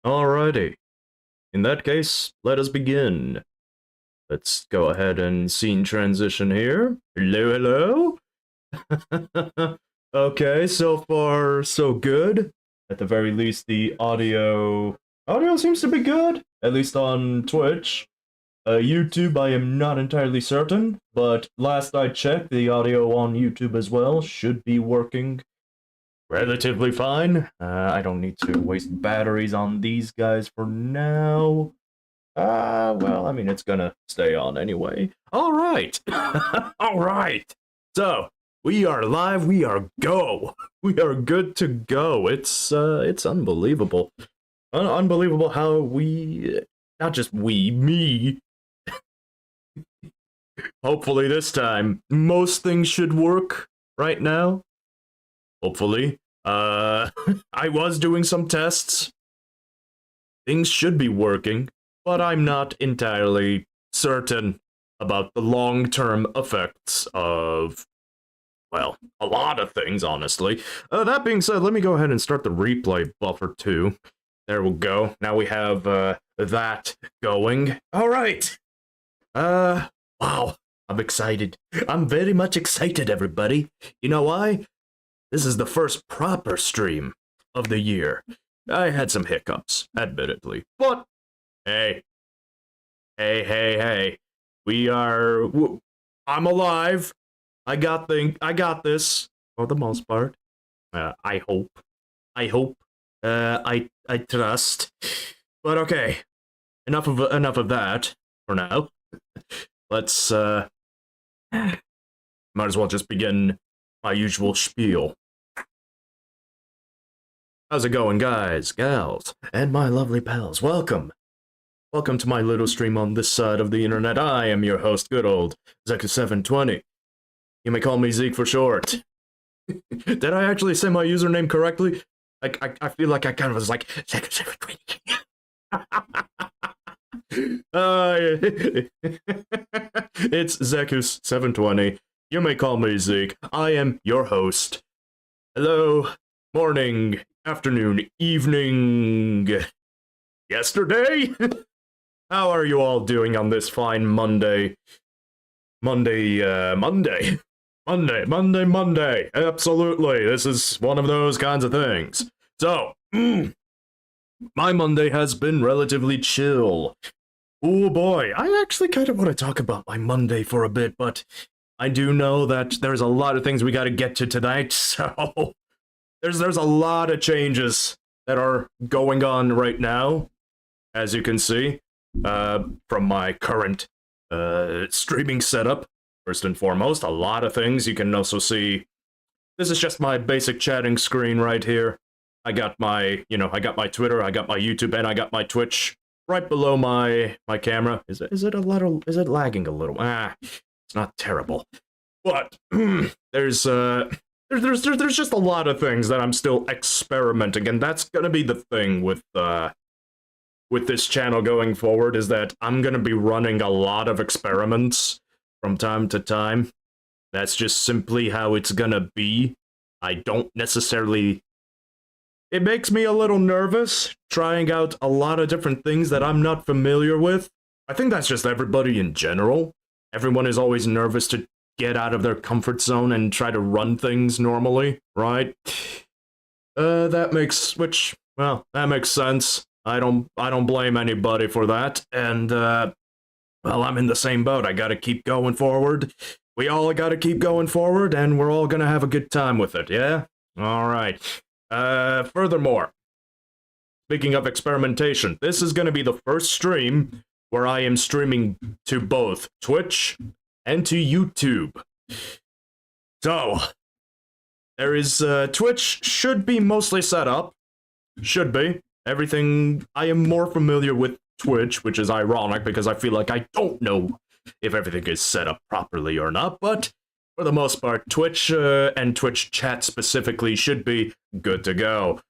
Alrighty. In that case, let us begin. Let's go ahead and scene transition here. Hello, hello? Okay, so far, so good. At the very least, the audio seems to be good, at least on Twitch. YouTube, I am not entirely certain, but last I checked, the audio on YouTube as well should be working relatively fine. I don't need to waste batteries on these guys for now. Well, I mean, it's gonna stay on anyway. All right. All right. So, we are live. We are go. We are good to go. It's unbelievable. Unbelievable how not just me. Hopefully this time, most things should work right now. Hopefully. I was doing some tests. Things should be working, but I'm not entirely certain about the long-term effects of, well, a lot of things, honestly. That being said, let me go ahead and start the replay buffer too. There we go. Now we have that going. All right. Wow. I'm excited. I'm very much excited, everybody. You know why? This is the first proper stream of the year. I had some hiccups, admittedly. But, hey. Hey. I'm alive. I got this, for the most part. I hope. I trust. But okay. Enough of that, for now. Let's, might as well just begin my usual spiel. How's it going, guys, gals, and my lovely pals? Welcome. Welcome to my little stream on this side of the internet. I am your host, good old Zeku720. You may call me Zeke for short. Did I actually say my username correctly? I feel like I kind of was like, Zeku720. It's Zekus720. You may call me Zeke. I am your host. Hello, morning, afternoon, evening, yesterday? How are you all doing on this fine Monday? Monday. Absolutely, this is one of those kinds of things. So, my Monday has been relatively chill. Oh boy, I actually kind of want to talk about my Monday for a bit, but I do know that there's a lot of things we gotta get to tonight, so there's a lot of changes that are going on right now, as you can see, from my current streaming setup. First and foremost, a lot of things. You can also see, this is just my basic chatting screen right here. I got my Twitter, I got my YouTube, and I got my Twitch right below my camera. Is it lagging a little? It's not terrible. But there's just a lot of things that I'm still experimenting, and that's gonna be the thing with this channel going forward, is that I'm gonna be running a lot of experiments from time to time. That's just simply how it's gonna be. I don't necessarily... It makes me a little nervous, trying out a lot of different things that I'm not familiar with. I think that's just everybody in general. Everyone is always nervous to get out of their comfort zone and try to run things normally, right? That makes sense. I don't blame anybody for that, and, well, I'm in the same boat. I gotta keep going forward. We all gotta keep going forward, and we're all gonna have a good time with it, yeah? Alright. Furthermore, speaking of experimentation, this is gonna be the first stream where I am streaming to both Twitch and to YouTube. So, there is, Twitch should be mostly set up. Should be. Everything, I am more familiar with Twitch, which is ironic because I feel like I don't know if everything is set up properly or not, but for the most part, Twitch and Twitch chat specifically should be good to go.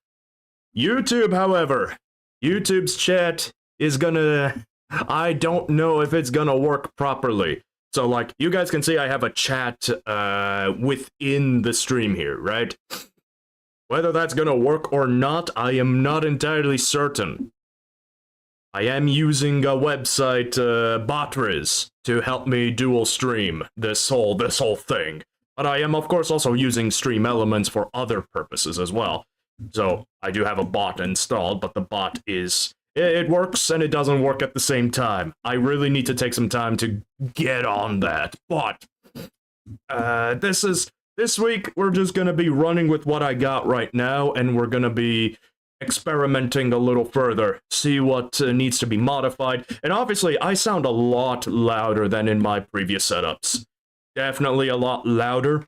YouTube, however, YouTube's chat is gonna... I don't know if it's gonna work properly. So, like, you guys can see I have a chat within the stream here, right? Whether that's gonna work or not, I am not entirely certain. I am using a website, Botriz, to help me dual stream this whole thing. But I am, of course, also using Stream Elements for other purposes as well. So, I do have a bot installed, but the bot it works and it doesn't work at the same time. I really need to take some time to get on that. But, this week, we're just gonna be running with what I got right now, and we're gonna be experimenting a little further, see what needs to be modified. And obviously, I sound a lot louder than in my previous setups. Definitely a lot louder.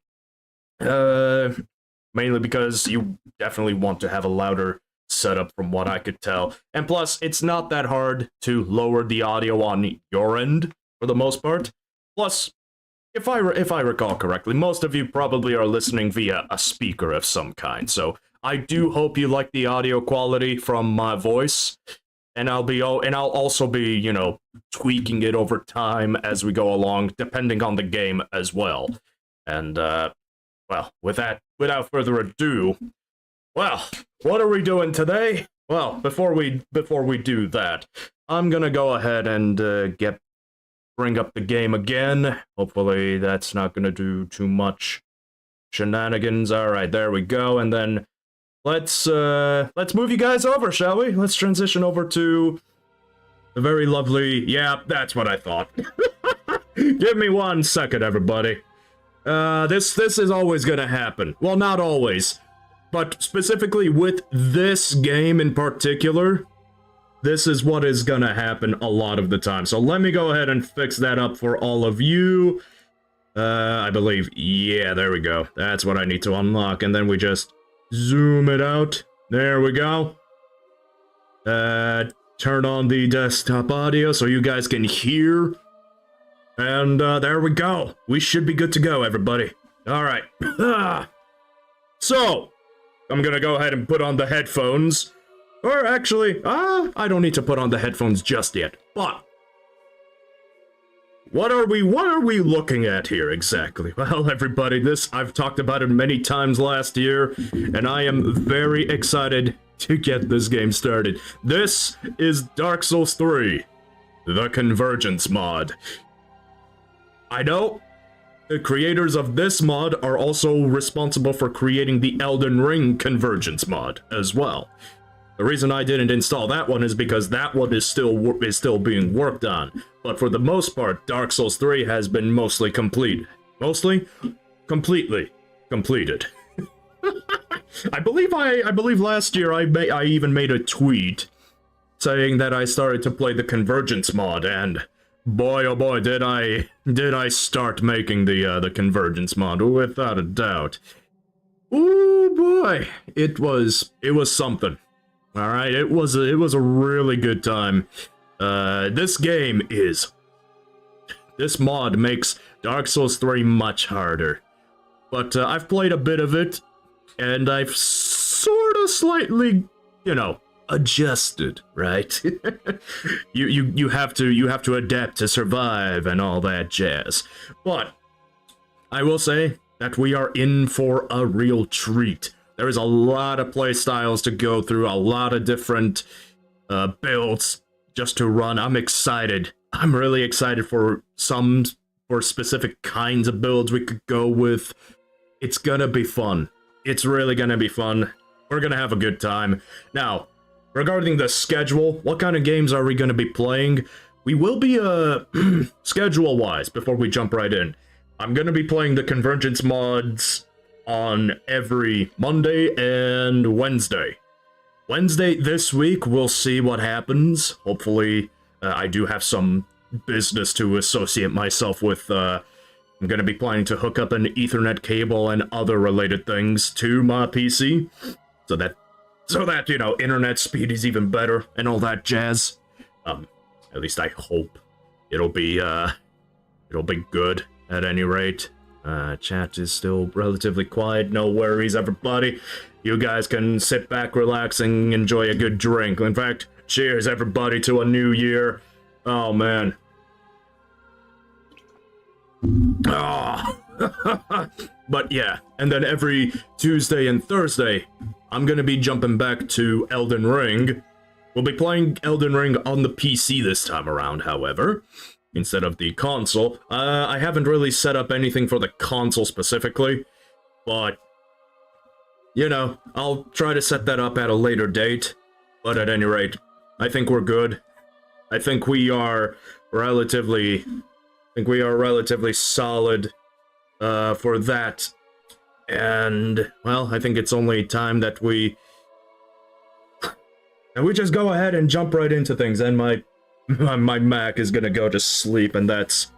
Mainly because you definitely want to have a louder setup from what I could tell. And plus, it's not that hard to lower the audio on your end, for the most part. Plus, if I recall correctly, most of you probably are listening via a speaker of some kind, so I do hope you like the audio quality from my voice, and I'll also be, you know, tweaking it over time as we go along, depending on the game as well. And, well, without further ado, well, what are we doing today? Well, before we do that, I'm gonna go ahead and bring up the game again. Hopefully that's not gonna do too much shenanigans. All right, there we go. And then let's move you guys over, shall we? Let's transition over to the very lovely. Yeah, that's what I thought. Give me 1 second, everybody. This is always gonna happen. Well, not always, but specifically with this game in particular, this is what is gonna happen a lot of the time. So let me go ahead and fix that up for all of you. I believe, yeah, there we go. That's what I need to unlock, and then we just zoom it out. There we go. Turn on the desktop audio so you guys can hear. And there we go. We should be good to go, everybody. All right. So, I'm gonna go ahead and put on the headphones. Or actually, I don't need to put on the headphones just yet. But what are we looking at here exactly? Well, everybody, I've talked about it many times last year, and I am very excited to get this game started. This is Dark Souls 3, the Convergence mod. I know the creators of this mod are also responsible for creating the Elden Ring Convergence mod as well. The reason I didn't install that one is because that one is still being worked on. But for the most part, Dark Souls 3 has been mostly complete. Mostly? Completely completed. I believe last year I even made a tweet saying that I started to play the Convergence mod, and boy oh boy did I start making the Convergence mod, without a doubt. Ooh boy, it was something. All right, it was a really good time. This mod makes Dark Souls 3 much harder. But I've played a bit of it, and I've sort of slightly, you know, adjusted, right? you have to adapt to survive and all that jazz. But I will say that we are in for a real treat. There is a lot of play styles to go through, a lot of different builds just to run. I'm excited. I'm really excited for specific kinds of builds we could go with. It's gonna be fun. It's really gonna be fun. We're gonna have a good time. Now, regarding the schedule, what kind of games are we gonna be playing? We will be, schedule-wise, before we jump right in, I'm gonna be playing the Convergence mods on every Monday and Wednesday. Wednesday this week, we'll see what happens. Hopefully, I do have some business to associate myself with. I'm going to be planning to hook up an Ethernet cable and other related things to my PC, so that you know, internet speed is even better and all that jazz. At least I hope it'll be good at any rate. Chat is still relatively quiet. No worries, everybody. You guys can sit back, relax, and enjoy a good drink. In fact, cheers, everybody, to a new year. Oh, man. Oh. But yeah, and then every Tuesday and Thursday, I'm gonna be jumping back to Elden Ring, We'll be playing Elden Ring on the PC this time around, however, instead of the console. I haven't really set up anything for the console specifically, but, you know, I'll try to set that up at a later date. But at any rate, I think we're good. I think we are relatively solid for that. And, well, I think it's only time that we just go ahead and jump right into things, and my Mac is gonna go to sleep, and that's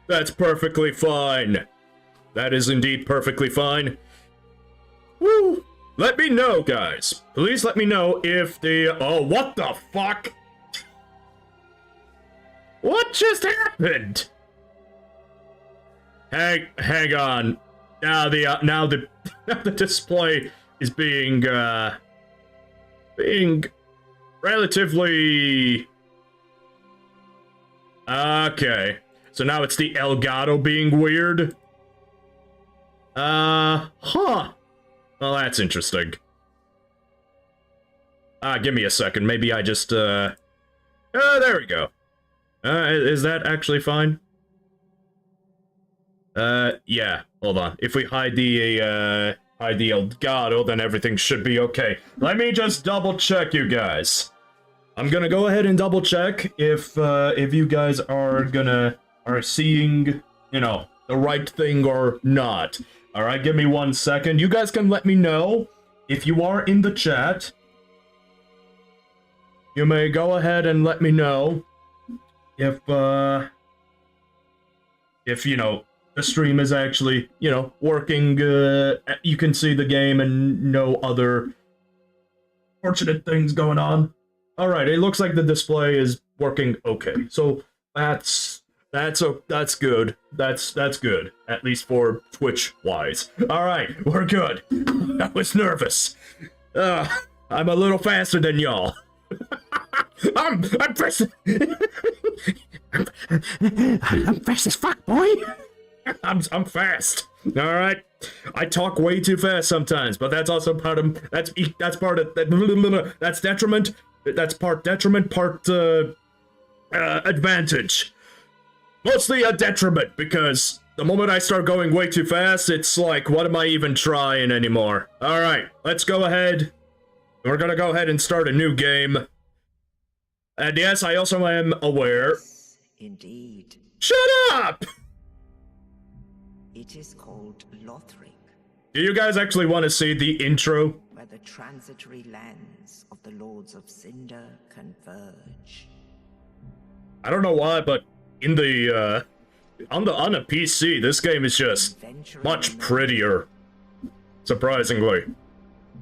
perfectly fine. That is indeed perfectly fine. Woo! Let me know, guys. Please let me know if the... Oh, what the fuck? What just happened? Hang on. Now the display is being relatively... Okay. So now it's the Elgato being weird? Huh. Well, that's interesting. Give me a second. Maybe I just, there we go. Is that actually fine? Yeah. Hold on. If we hide the Elgato, then everything should be okay. Let me just double check, you guys. I'm gonna go ahead and double check if you guys are seeing, you know, the right thing or not. Alright, give me 1 second. You guys can let me know if you are in the chat. You may go ahead and let me know if you know, the stream is actually, you know, working, you can see the game and no other fortunate things going on. Alright, it looks like the display is working okay. So that's good. That's good. At least for Twitch-wise. Alright, we're good. I was nervous. I'm a little faster than y'all. I'm fast. I'm fast as fuck, boy. I'm fast. All right. I talk way too fast sometimes, but that's also part of that's detriment. That's part detriment, part advantage. Mostly a detriment, because the moment I start going way too fast, it's like, what am I even trying anymore? All right, let's go ahead. We're gonna go ahead and start a new game. And yes, I also am aware. Indeed. Shut up! It is called Lothric. Do you guys actually want to see the intro? Where the transitory lands of the Lords of Cinder converge. I don't know why, but in the on a PC, this game is just much prettier. Surprisingly.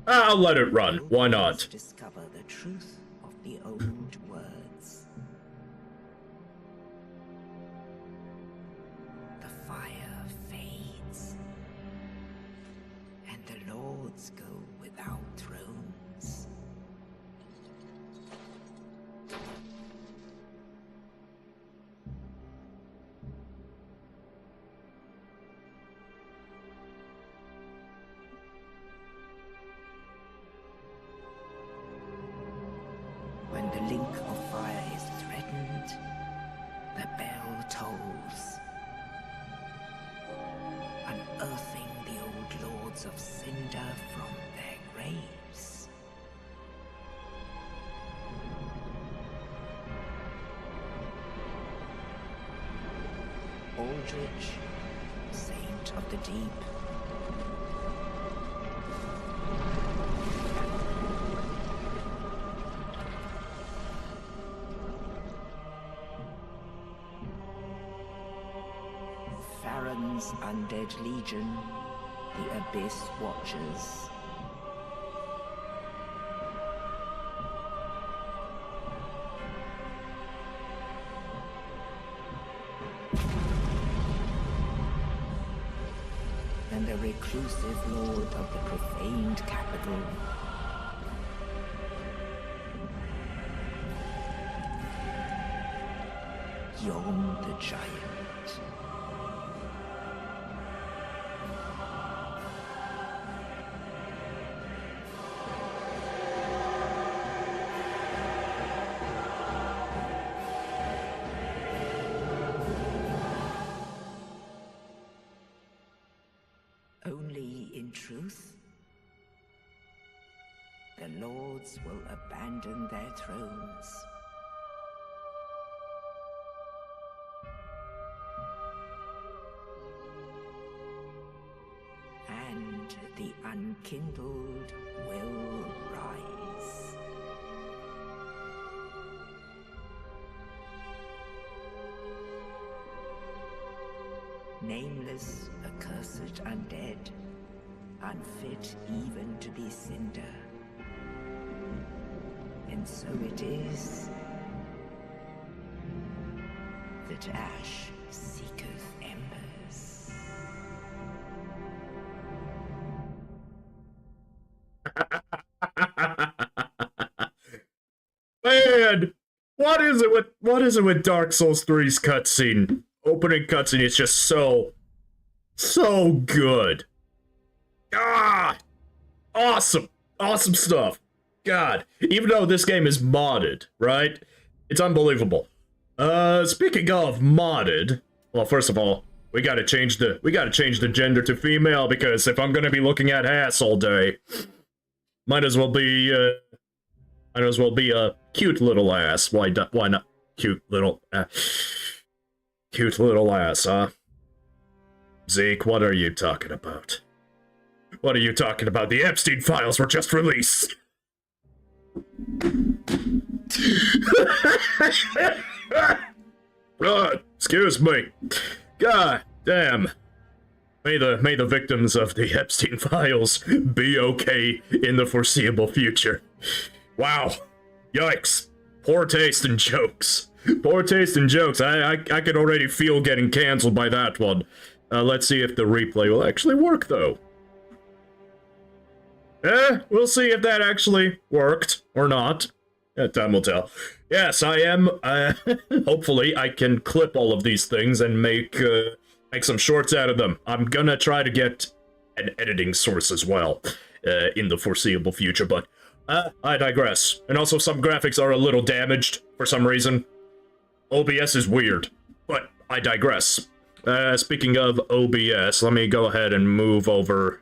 I'll let it run. Why not? Discover the truth of the old words. The fire fades, and the lords go without thrones. When the link of fire is threatened, the bell tolls, unearthing the old lords of Cinder from their graves. Aldrich, Saint of the Deep. Farron's Undead Legion, the Abyss Watchers. And the reclusive lord of the profaned capital. Yon the Giant. in truth, the lords will abandon their thrones. And the unkindled will rise. Nameless, accursed undead, unfit even to be cinder. And so it is that ash seeketh embers. Man, what is it with Dark Souls 3's cutscene? Opening cutscene is just so good. Ah, awesome stuff. God, even though this game is modded, right? It's unbelievable. Speaking of modded, well, first of all, we gotta change the gender to female, because if I'm gonna be looking at ass all day, might as well be a cute little ass. Why not cute little ass, huh? Zeke, what are you talking about? What are you talking about? The Epstein files were just released. Excuse me. God damn. May the victims of the Epstein files be okay in the foreseeable future. Wow. Yikes. Poor taste in jokes. Poor taste in jokes. I could already feel getting canceled by that one. Let's see if the replay will actually work, though. We'll see if that actually worked or not. Time will tell. Yes, I am. Hopefully, I can clip all of these things and make some shorts out of them. I'm gonna try to get an editing source as well in the foreseeable future, but I digress. And also, some graphics are a little damaged for some reason. OBS is weird, but I digress. Speaking of OBS, let me go ahead and move over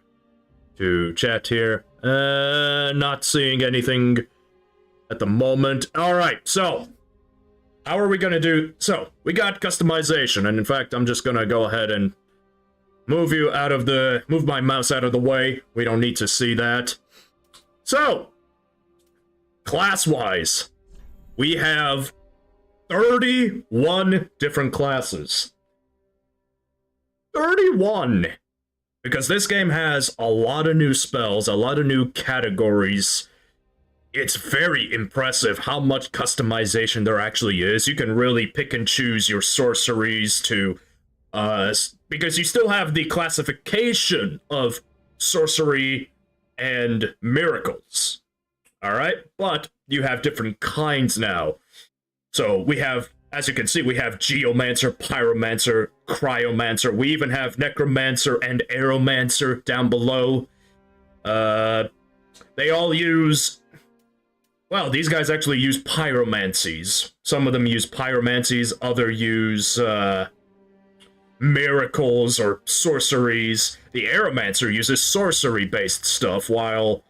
to chat here. Not seeing anything at the moment. Alright, so how are we gonna do? So, we got customization, and in fact, I'm just gonna go ahead and move my mouse out of the way. We don't need to see that. So, class-wise, we have 31 different classes. 31! Because this game has a lot of new spells, a lot of new categories. It's very impressive how much customization there actually is. You can really pick and choose your sorceries to, because you still have the classification of sorcery and miracles. Alright? But you have different kinds now. So we have, as you can see, we have Geomancer, Pyromancer, Cryomancer. We even have Necromancer and Aeromancer down below. They all use... Well, these guys actually use pyromancies. Some of them use pyromancies, others use miracles or sorceries. The Aeromancer uses sorcery-based stuff, while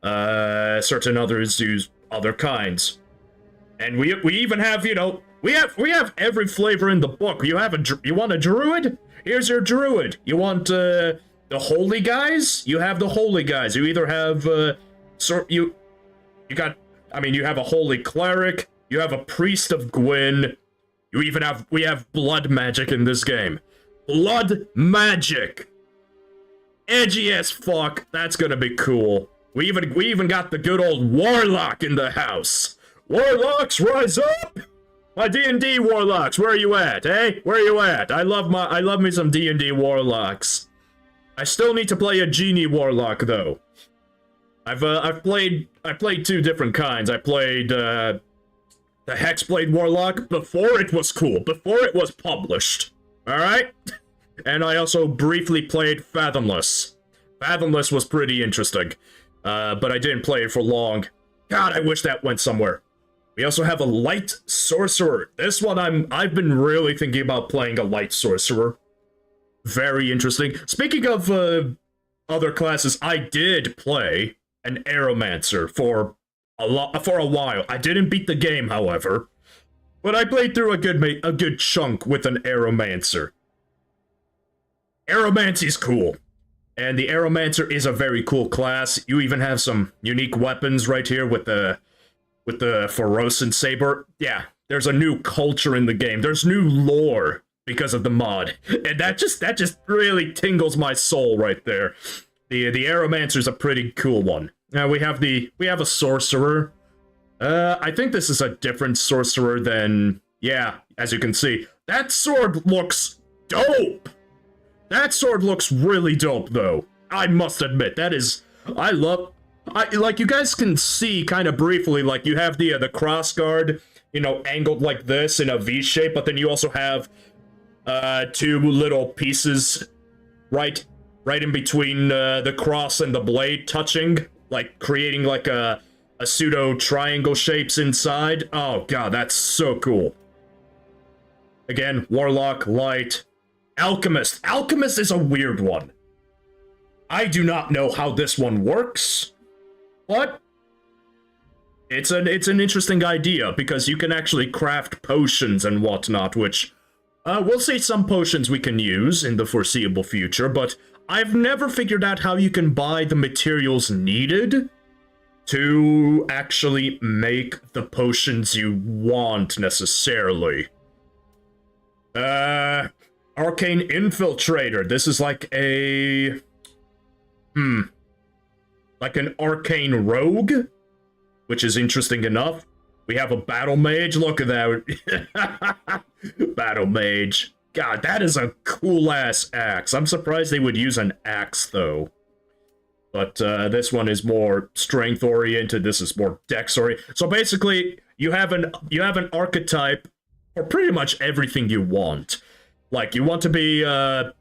certain others use other kinds. And we even have, you know, we have every flavor in the book. You want a druid? Here's your druid. You want the holy guys? You have the holy guys. You either have you have a holy cleric. You have a priest of Gwyn. We have blood magic in this game. Blood magic. Edgy as fuck. That's gonna be cool. We even got the good old warlock in the house. Warlocks, rise up! My D&D warlocks, where are you at, eh? Where are you at? I love me some D&D warlocks. I still need to play a genie warlock, though. I played two different kinds. I played the Hexblade warlock before it was cool, before it was published. Alright? And I also briefly played Fathomless. Fathomless was pretty interesting, but I didn't play it for long. God, I wish that went somewhere. We also have a light sorcerer. This one I've been really thinking about playing a light sorcerer. Very interesting. Speaking of other classes, I did play an Aeromancer for a while. I didn't beat the game, however, but I played through a good chunk with an Aeromancer. Aeromancy's cool, and the Aeromancer is a very cool class. You even have some unique weapons right here with the Ferocin Saber. Yeah, there's a new culture in the game. There's new lore because of the mod, and that just really tingles my soul right there. The Aeromancer's a pretty cool one. Now we have a sorcerer. I think this is a different sorcerer than, yeah, as you can see. That sword looks dope. That sword looks really dope, though. I must admit, like, you guys can see kind of briefly, like, you have the crossguard, you know, angled like this in a V shape, but then you also have two little pieces right in between the cross and the blade touching, like creating like a pseudo triangle shapes inside. Oh god, that's so cool. Again, Warlock, Light, Alchemist. Alchemist is a weird one. I do not know how this one works, but it's an interesting idea because you can actually craft potions and whatnot, which we'll see some potions we can use in the foreseeable future, but I've never figured out how you can buy the materials needed to actually make the potions you want, necessarily. Arcane Infiltrator. This is like a... like an arcane rogue, which is interesting enough. We have a battle mage. Look at that. Battle mage. God, that is a cool-ass axe. I'm surprised they would use an axe, though. But this one is more strength-oriented. This is more dex-oriented. So basically, you have an archetype for pretty much everything you want. Like, you want to be a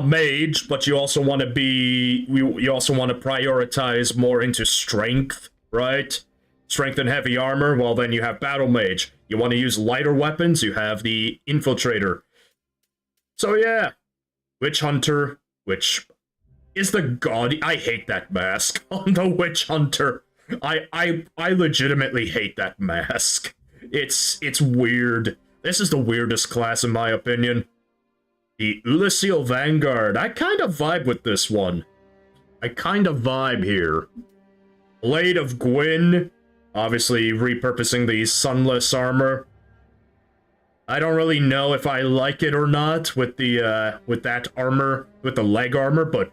mage, but you also want to be... You also want to prioritize more into strength, right? Strength and heavy armor. Well, then you have battle mage. You want to use lighter weapons? You have the infiltrator. So yeah, Witch Hunter, which is the god. I hate that mask on the Witch Hunter. I legitimately hate that mask. It's weird. This is the weirdest class in my opinion. The Ulasil Vanguard. I kind of vibe with this one. I kind of vibe here. Blade of Gwyn. Obviously repurposing the sunless armor. I don't really know if I like it or not with the with that armor, with the leg armor, but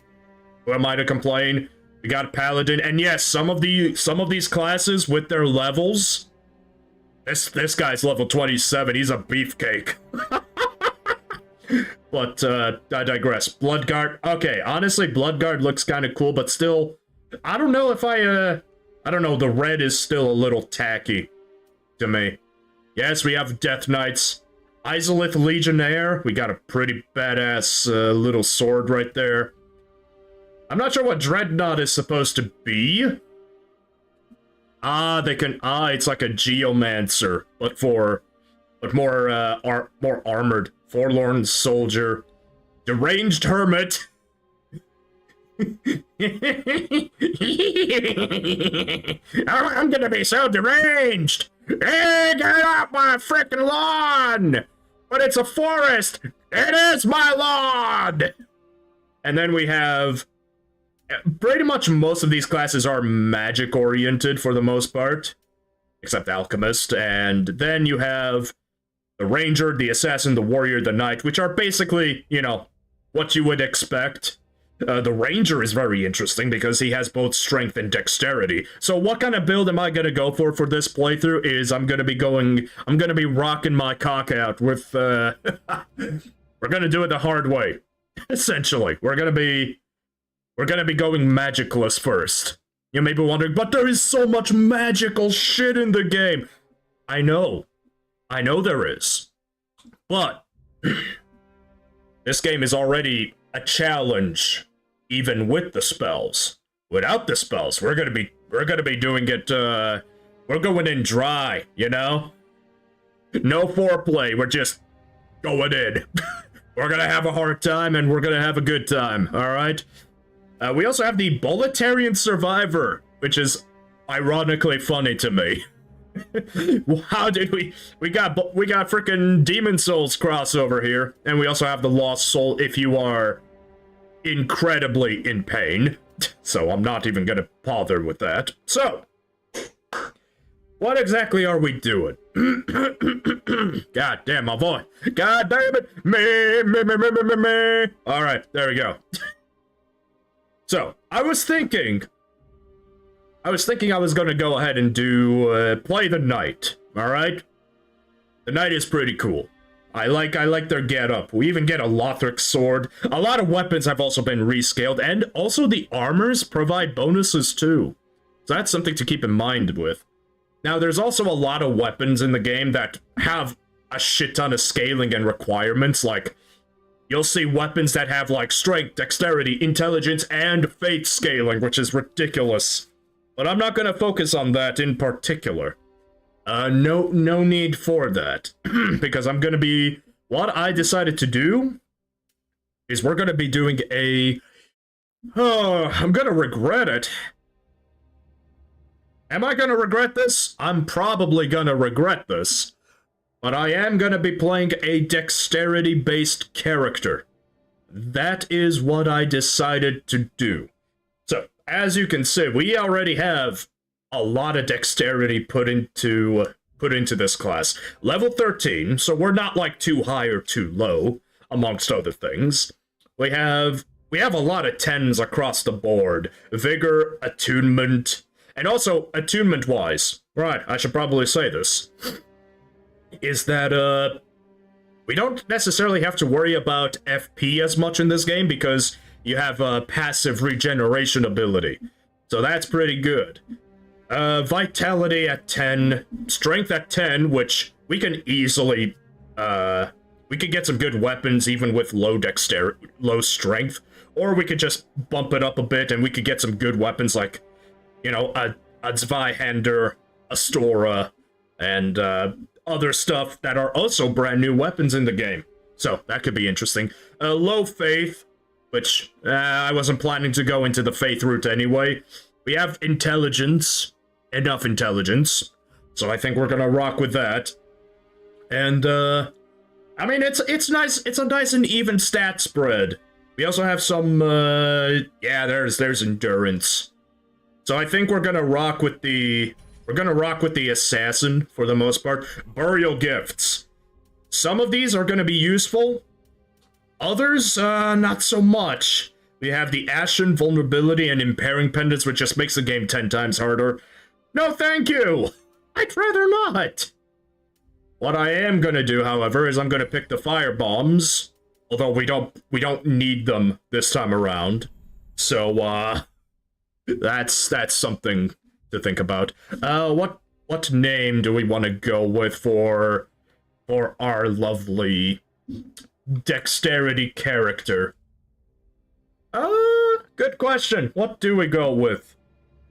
who am I to complain? We got Paladin, and yes, some of these classes with their levels. This guy's level 27. He's a beefcake. But I digress. Bloodguard. Okay, honestly, Bloodguard looks kind of cool, but still, I don't know if I don't know. The red is still a little tacky to me. Yes, we have Death Knights. Izalith Legionnaire. We got a pretty badass little sword right there. I'm not sure what Dreadnought is supposed to be. It's like a Geomancer, but more armored. Forlorn Soldier. Deranged Hermit. I'm gonna be so deranged! Hey, get off my frickin' lawn! But it's a forest! It is my lawn! And then we have... Pretty much most of these classes are magic-oriented for the most part. Except Alchemist. And then you have the Ranger, the Assassin, the Warrior, the Knight, which are basically, you know, what you would expect. The Ranger is very interesting because he has both strength and dexterity. So what kind of build am I going to go for this playthrough is I'm going to be rocking my cock out with, we're going to do it the hard way. Essentially, we're going to be going magicless first. You may be wondering, but there is so much magical shit in the game. I know there is. But this game is already a challenge. Even with the spells. Without the spells, we're gonna be doing it, we're going in dry, you know? No foreplay, we're just going in. We're gonna have a hard time, and we're gonna have a good time, alright? We also have the Bolitarian Survivor, which is ironically funny to me. How did we got freaking Demon Souls crossover here, and we also have the Lost Soul if you are incredibly in pain. So I'm not even gonna bother with that. So, what exactly are we doing? God damn my voice. God damn it. Me. All right, there we go. So, I was thinking I was gonna go ahead and do play the knight. All right, the knight is pretty cool. I like their getup. We even get a Lothric sword. A lot of weapons have also been rescaled, and also the armors provide bonuses too. So that's something to keep in mind with. Now, there's also a lot of weapons in the game that have a shit ton of scaling and requirements. Like, you'll see weapons that have like strength, dexterity, intelligence, and fate scaling, which is ridiculous. But I'm not gonna focus on that in particular. No need for that. Because I'm gonna be... What I decided to do is we're gonna be doing a... I'm gonna regret it. Am I gonna regret this? I'm probably gonna regret this. But I am gonna be playing a dexterity-based character. That is what I decided to do. So, as you can see, we already have a lot of dexterity put into this class. Level 13, so we're not like too high or too low, amongst other things. We have a lot of 10s across the board. Vigor, attunement, and also attunement-wise, right, I should probably say this, is that we don't necessarily have to worry about FP as much in this game because you have a passive regeneration ability. So that's pretty good. Vitality at 10, strength at 10, which we can easily, we could get some good weapons even with low strength, or we could just bump it up a bit and we could get some good weapons like, you know, a Zweihander, a Stora, and other stuff that are also brand new weapons in the game. So that could be interesting. Low faith, which I wasn't planning to go into the faith route anyway. We have intelligence. Enough intelligence, so I think we're gonna rock with that. And I mean, it's nice. It's a nice and even stat spread. We also have some yeah, there's endurance. So I think we're gonna rock with the assassin for the most part. Burial gifts. Some of these are gonna be useful. Others, not so much. We have the Ashen vulnerability and impairing pendants, which just makes the game 10 times harder. No, thank you! I'd rather not! What I am gonna do, however, is I'm gonna pick the fire bombs. Although we don't need them this time around. So, that's something to think about. What name do we want to go with for our lovely dexterity character? Good question. What do we go with?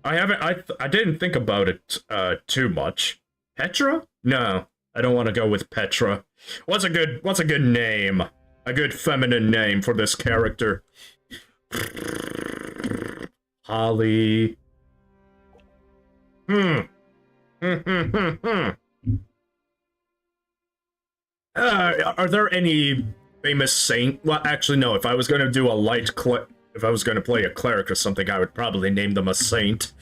I didn't think about it too much. Petra? No, I don't want to go with Petra. What's a good name? A good feminine name for this character. Holly. Are there any famous saint? Well, actually, no. If I was going to do if I was going to play a cleric or something, I would probably name them a saint.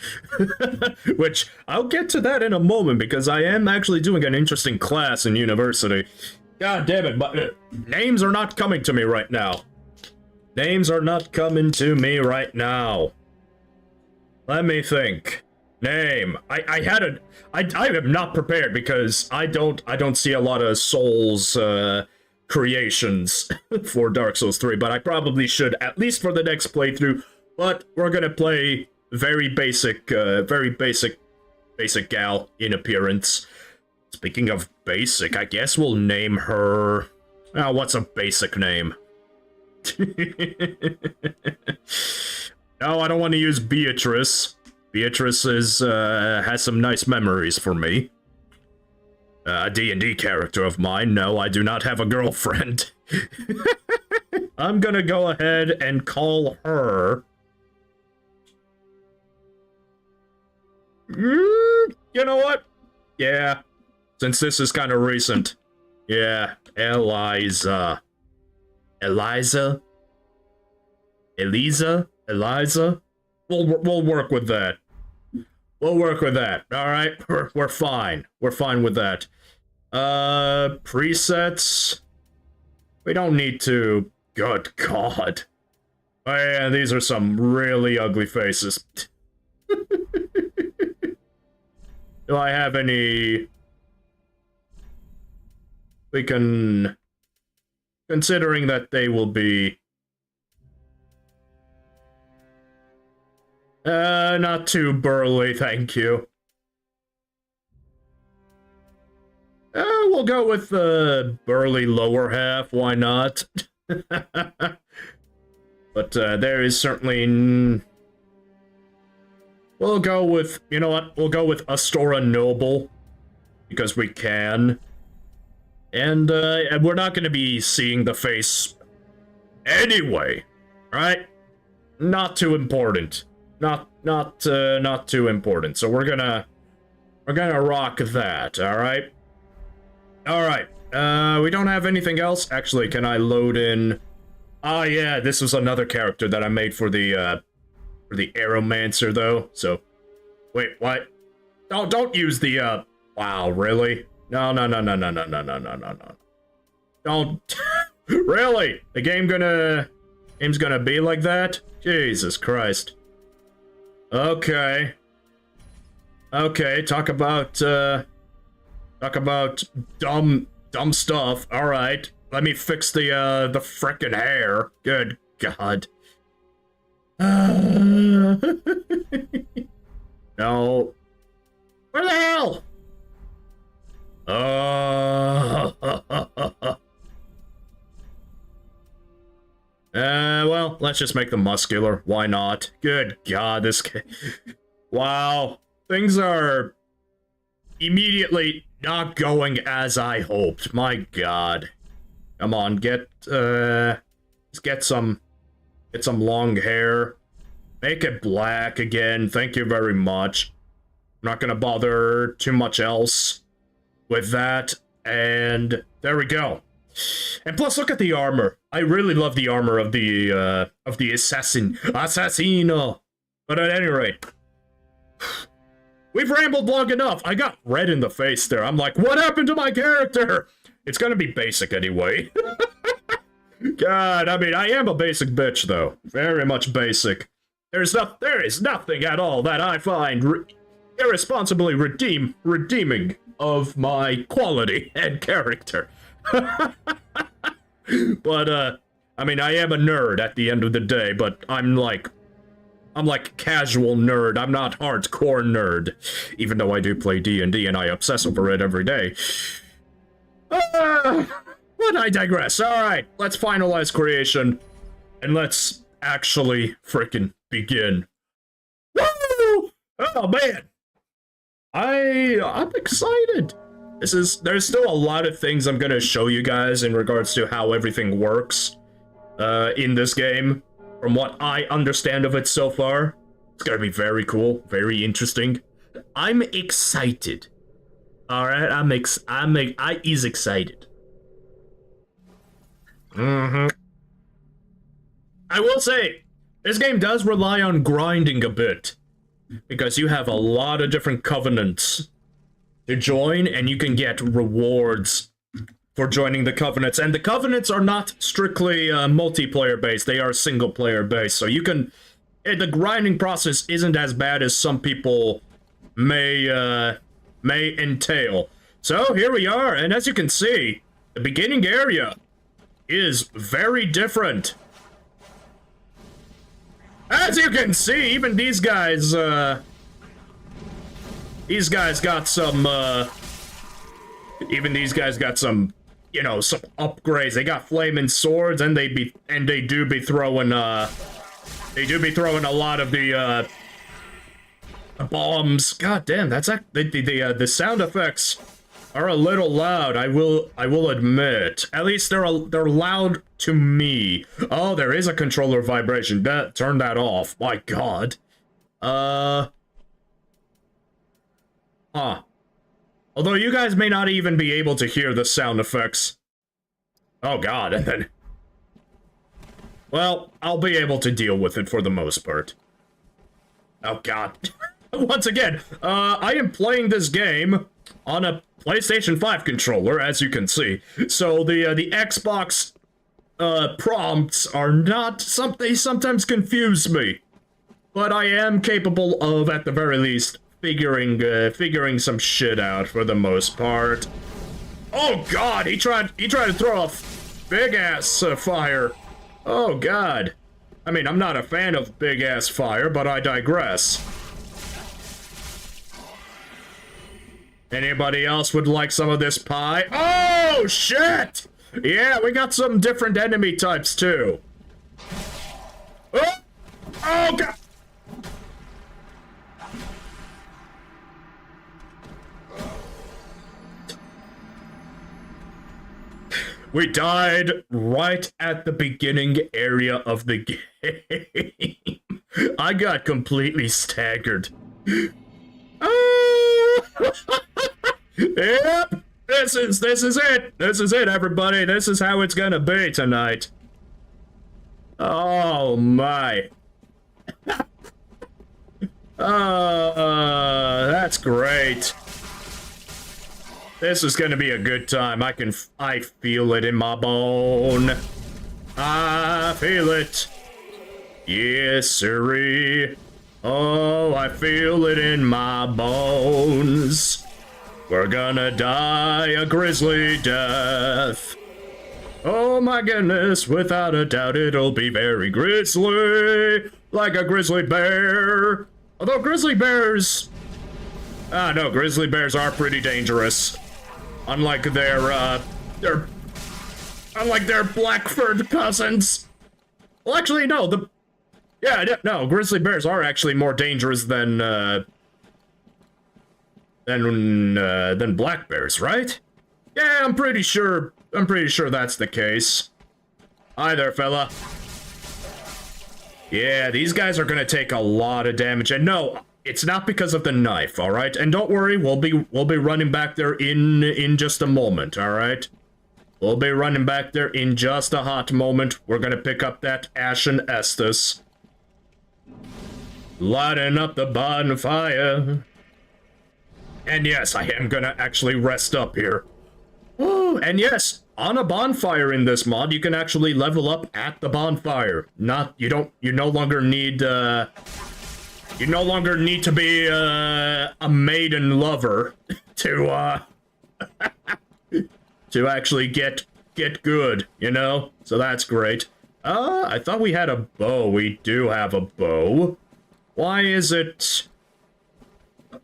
Which, I'll get to that in a moment, because I am actually doing an interesting class in university. God damn it, but names are not coming to me right now. Names are not coming to me right now. Let me think. Name. I am not prepared, because I don't see a lot of Souls, creations for Dark Souls 3, but I probably should, at least for the next playthrough. But we're gonna play very basic gal in appearance. Speaking of basic, I guess we'll name her... Oh, what's a basic name? No, I don't want to use Beatrice. Beatrice has some nice memories for me. A D&D character of mine. No, I do not have a girlfriend. I'm gonna go ahead and call her You know what? Yeah, since this is kind of recent. Yeah, Eliza. Eliza? We'll work with that. We'll work with that. All right, we're fine. We're fine with that. Presets. We don't need to. Good God. Oh yeah, these are some really ugly faces. Do I have any? We can. Considering that they will be. Not too burly, thank you. We'll go with the burly lower half, why not? But there is certainly... We'll go with, you know what, we'll go with Astora Noble, because we can. And we're not going to be seeing the face anyway, right? Not too important. Not too important. So we're gonna rock that, alright? Alright, we don't have anything else. Actually, can I load in... Ah, yeah, this was another character that I made for the Aeromancer, though, so... Wait, what? Don't use the, Wow, really? No. Don't... Really? The game's gonna be like that? Jesus Christ. Okay. Okay, talk about dumb stuff. Alright. Let me fix the frickin' hair. Good God. No. Where the hell? Well, let's just make them muscular. Why not? Good God, this... Wow. Things are... immediately not going as I hoped. My God. Come on, get some long hair. Make it black again. Thank you very much. I'm not gonna bother too much else with that. And there we go. And plus, look at the armor. I really love the armor of the Assassino. But at any rate, we've rambled long enough. I got red in the face there. I'm like, what happened to my character? It's gonna be basic anyway. God, I mean, I am a basic bitch, though. Very much basic. There is nothing at all that I find irresponsibly redeeming of my quality and character. But, I mean, I am a nerd at the end of the day, but I'm like casual nerd. I'm not hardcore nerd, even though I do play D&D and I obsess over it every day. But I digress. Alright, let's finalize creation, and let's actually frickin' begin. Woo! Oh, man! I'm excited! There's still a lot of things I'm gonna show you guys in regards to how everything works, in this game, from what I understand of it so far. It's gonna be very cool, very interesting. I'm excited. Alright, I is excited. I will say, this game does rely on grinding a bit, because you have a lot of different covenants to join, and you can get rewards for joining the covenants. And the covenants are not strictly multiplayer based, they are single player based, so you can... the grinding process isn't as bad as some people may entail. So here we are, and as you can see, the beginning area is very different. As you can see, even these guys got some, even these guys got some, you know, some upgrades. They got flaming swords, and they do be throwing a lot of the bombs. God damn, that's the sound effects are a little loud. I will admit. At least they're loud to me. Oh, there is a controller vibration. Turn that off. My God. Huh. Although you guys may not even be able to hear the sound effects. Oh god, and then... Well, I'll be able to deal with it for the most part. Oh god. Once again, I am playing this game on a PlayStation 5 controller, as you can see. So the Xbox prompts are not they sometimes confuse me. But I am capable of, at the very least, figuring some shit out for the most part. Oh god, he tried to throw a big ass fire. Oh god. I mean, I'm not a fan of big ass fire, but I digress. Anybody else would like some of this pie? Oh shit! Yeah, we got some different enemy types too. Oh, oh god! We died right at the beginning area of the game. I got completely staggered. Oh! Yep! This is it! This is it, everybody! This is how it's gonna be tonight. Oh my. That's great. This is gonna be a good time. I feel it in my bone. I feel it. Yes, sirree. Oh, I feel it in my bones. We're gonna die a grisly death. Oh my goodness, without a doubt it'll be very grisly. Like a grizzly bear. Although grizzly bears... no, grizzly bears are pretty dangerous. Unlike their black-furred cousins. Well, actually, no, no, grizzly bears are actually more dangerous than black bears, right? Yeah, I'm pretty sure that's the case. Hi there, fella. Yeah, these guys are gonna take a lot of damage, and no, it's not because of the knife, all right? And don't worry, we'll be running back there in just a moment, all right? We'll be running back there in just a hot moment. We're gonna pick up that Ashen Estus. Lighting up the bonfire. And yes, I am gonna actually rest up here. Oh, and yes, on a bonfire in this mod, you can actually level up at the bonfire. You no longer need to be a maiden lover to actually get good, you know? So that's great. I thought we had a bow. We do have a bow. Why is it...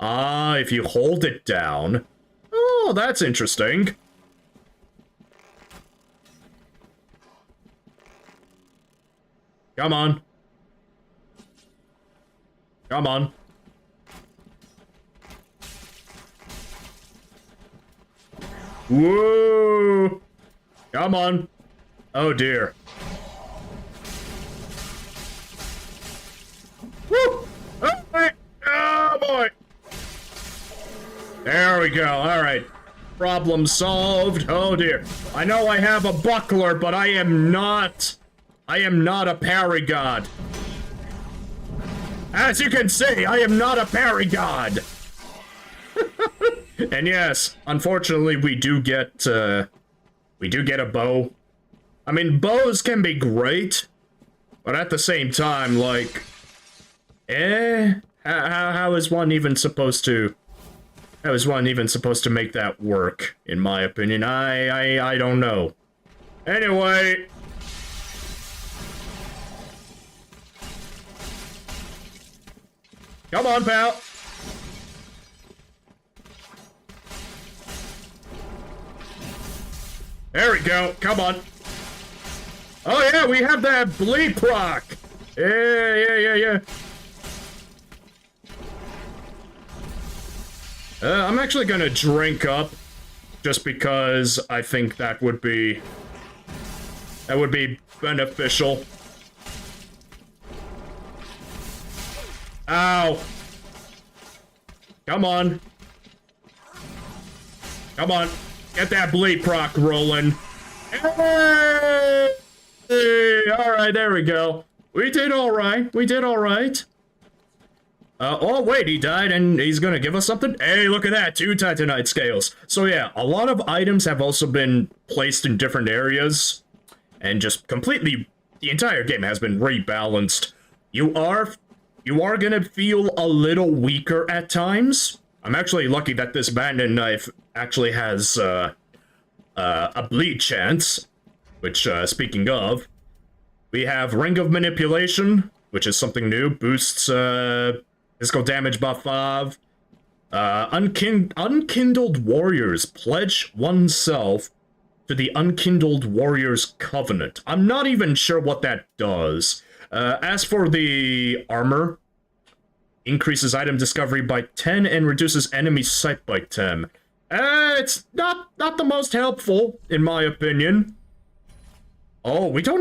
if you hold it down. Oh, that's interesting. Come on. Come on. Whoa! Come on. Oh dear. Woo! Oh boy! There we go. Alright. Problem solved. Oh dear. I know I have a buckler, but I am not a parry god. As you can see, I am not a parry god. And yes, unfortunately, we do get a bow. I mean, bows can be great, but at the same time, like, how is one even supposed to? How is one even supposed to make that work? In my opinion, I don't know. Anyway. Come on, pal. There we go. Come on. Oh, yeah, we have that bleep rock. Yeah. I'm actually gonna drink up, just because I think that would be beneficial. Ow. Come on. Come on. Get that bleed proc rolling. Hey! Alright, there we go. We did alright. We did alright. Oh, wait, he died and he's gonna give us something? Hey, look at that, 2 Titanite scales. So yeah, a lot of items have also been placed in different areas. And just completely, the entire game has been rebalanced. You are gonna feel a little weaker at times. I'm actually lucky that this bandit knife actually has, a bleed chance. Which, speaking of, we have Ring of Manipulation, which is something new, boosts, physical damage by 5. Unkindled Warriors. Pledge oneself to the Unkindled Warriors Covenant. I'm not even sure what that does. As for the armor, increases item discovery by 10 and reduces enemy sight by 10. It's not the most helpful, in my opinion. Oh, we are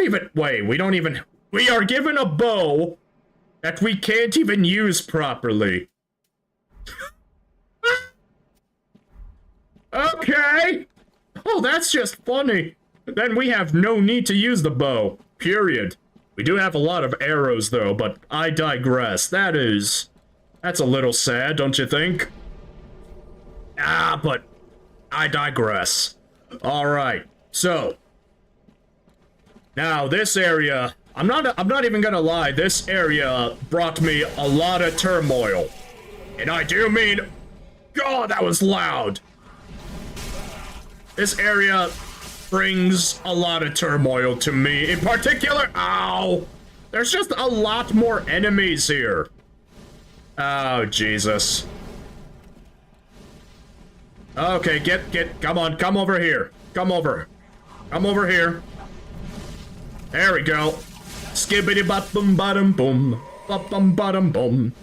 given a bow that we can't even use properly. Okay. Oh, that's just funny. Then we have no need to use the bow. Period. We do have a lot of arrows, though, but I digress. That's a little sad, don't you think? Ah, but I digress. Alright, so. Now, this area, I'm not even gonna lie, this area brought me a lot of turmoil. And I do mean, God, that was loud. This area brings a lot of turmoil to me. In particular, ow! There's just a lot more enemies here. Oh, Jesus. Okay, come on, come over here. Come over here. There we go. Skibbity bop bum bottom boom. Bop bum bottom boom.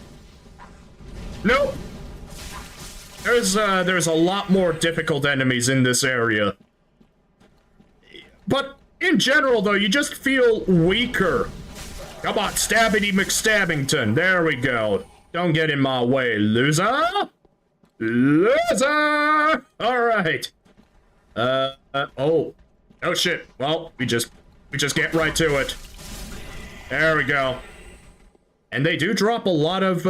Nope. There's a lot more difficult enemies in this area. But in general, though, you just feel weaker. Come on, Stabbity McStabbington. There we go. Don't get in my way, loser. Loser! Alright. Oh shit. Well, we just get right to it. There we go. And they do drop a lot of,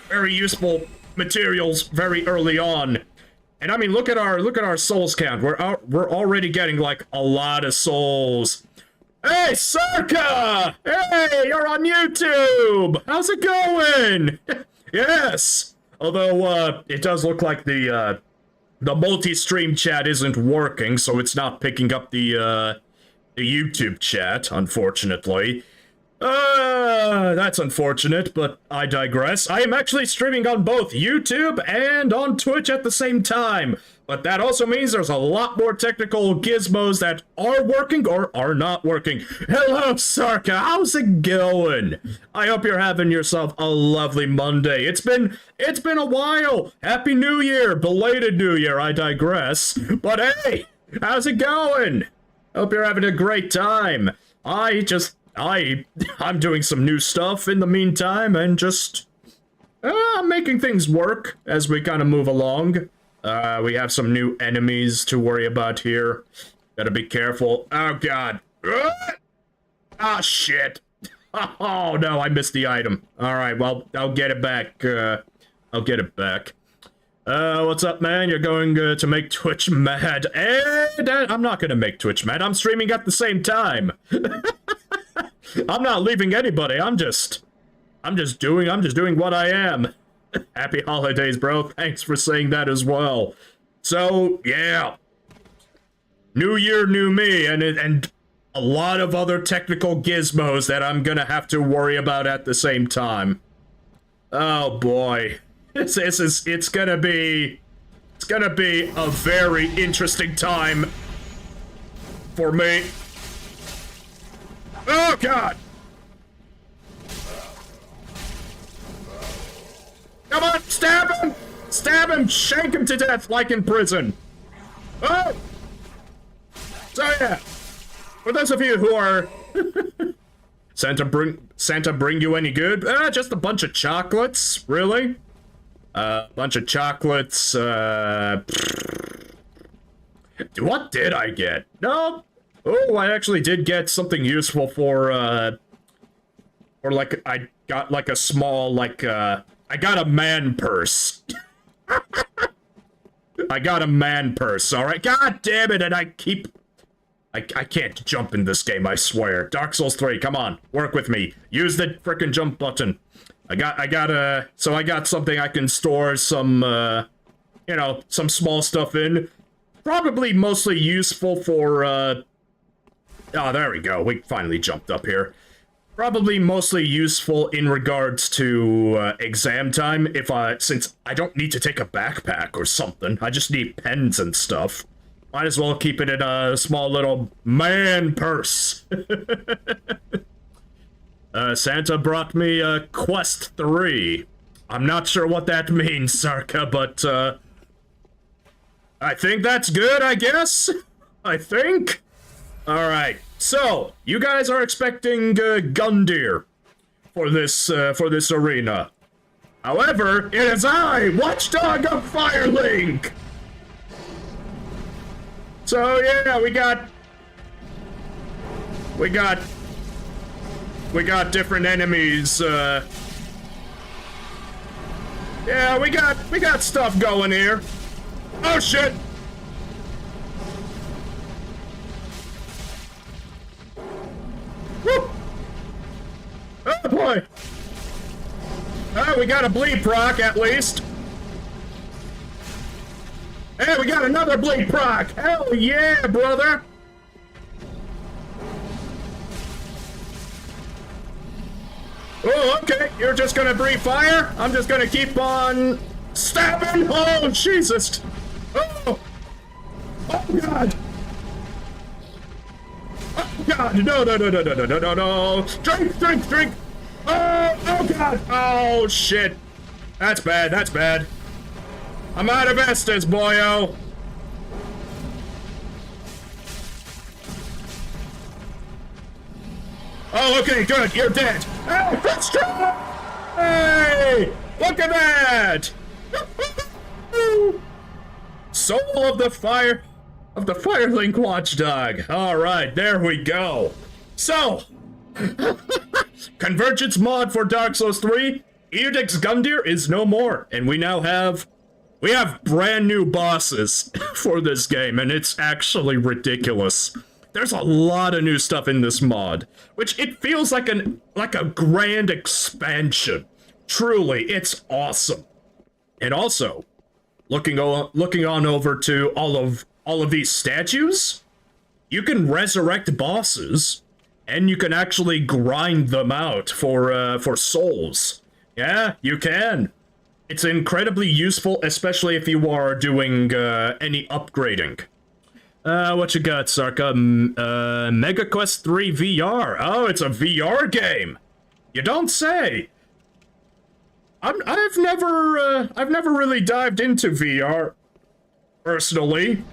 very useful materials very early on. And I mean, look at our souls count. We're already getting, like, a lot of souls. Hey, Circa! Hey, you're on YouTube! How's it going? Yes! Although, it does look like the multi-stream chat isn't working, so it's not picking up the YouTube chat, unfortunately. That's unfortunate, but I digress. I am actually streaming on both YouTube and on Twitch at the same time. But that also means there's a lot more technical gizmos that are working or are not working. Hello, Sarka. How's it going? I hope you're having yourself a lovely Monday. It's been a while. Happy New Year. Belated New Year, I digress. But hey, how's it going? Hope you're having a great time. I'm doing some new stuff in the meantime and just making things work as we kind of move along. We have some new enemies to worry about here. Gotta be careful. Oh, God. Ah, shit. Oh, no, I missed the item. Alright, well, I'll get it back. I'll get it back. What's up, man? You're going to make Twitch mad. And I'm not gonna make Twitch mad. I'm streaming at the same time. I'm not leaving anybody. I'm just doing what I am. Happy holidays, bro. Thanks for saying that as well. So, yeah. New year, new me, and a lot of other technical gizmos that I'm gonna have to worry about at the same time. Oh boy. It's gonna be a very interesting time for me. Oh, God! Come on, stab him! Stab him! Shank him to death like in prison! Oh! So yeah, for those of you who are... Santa bring you any good? Just a bunch of chocolates, really? Bunch of chocolates, what did I get? No. Oh, I actually did get something useful for, or like, I got like a small, like, I got a man purse. I got a man purse, alright? God damn it, and I can't jump in this game, I swear. Dark Souls 3, come on, work with me. Use the frickin' jump button. So I got something I can store some, you know, some small stuff in. Probably mostly useful for, oh, there we go, we finally jumped up here. Probably mostly useful in regards to, exam time, since I don't need to take a backpack or something. I just need pens and stuff. Might as well keep it in a small little man purse. Santa brought me, Quest 3. I'm not sure what that means, Sarka, but, I think that's good, I guess? I think? Alright, so, you guys are expecting, Gundyr for this arena. However, it is I, Watchdog of Firelink! So, yeah, we got different enemies, yeah, we got stuff going here. Oh, shit! Woo! Oh, boy! Oh, we got a bleed proc, at least. Hey, we got another bleed proc! Hell yeah, brother! Oh, okay, you're just gonna breathe fire? I'm just gonna keep on stabbing? Oh, Jesus! Oh! Oh, God! Oh, God! No, no, no, no, no, no, no, no, no! Drink, drink, drink! Oh, oh, God! Oh, shit! That's bad, that's bad. I'm out of Estus, boyo! Oh, okay, good, you're dead! Oh, that's true! Hey! Look at that! Soul of the Firelink Watchdog. Alright, there we go. So, Convergence mod for Dark Souls 3, Edict's Gundyr is no more, and we have brand new bosses for this game, and it's actually ridiculous. There's a lot of new stuff in this mod, which it feels like a grand expansion. Truly, it's awesome. And also, looking on over to all of these statues, you can resurrect bosses, and you can actually grind them out for souls. Yeah, you can. It's incredibly useful, especially if you are doing any upgrading. What you got, Sarka? Mega Quest 3 VR. Oh, it's a VR game. You don't say. I've never really dived into VR personally.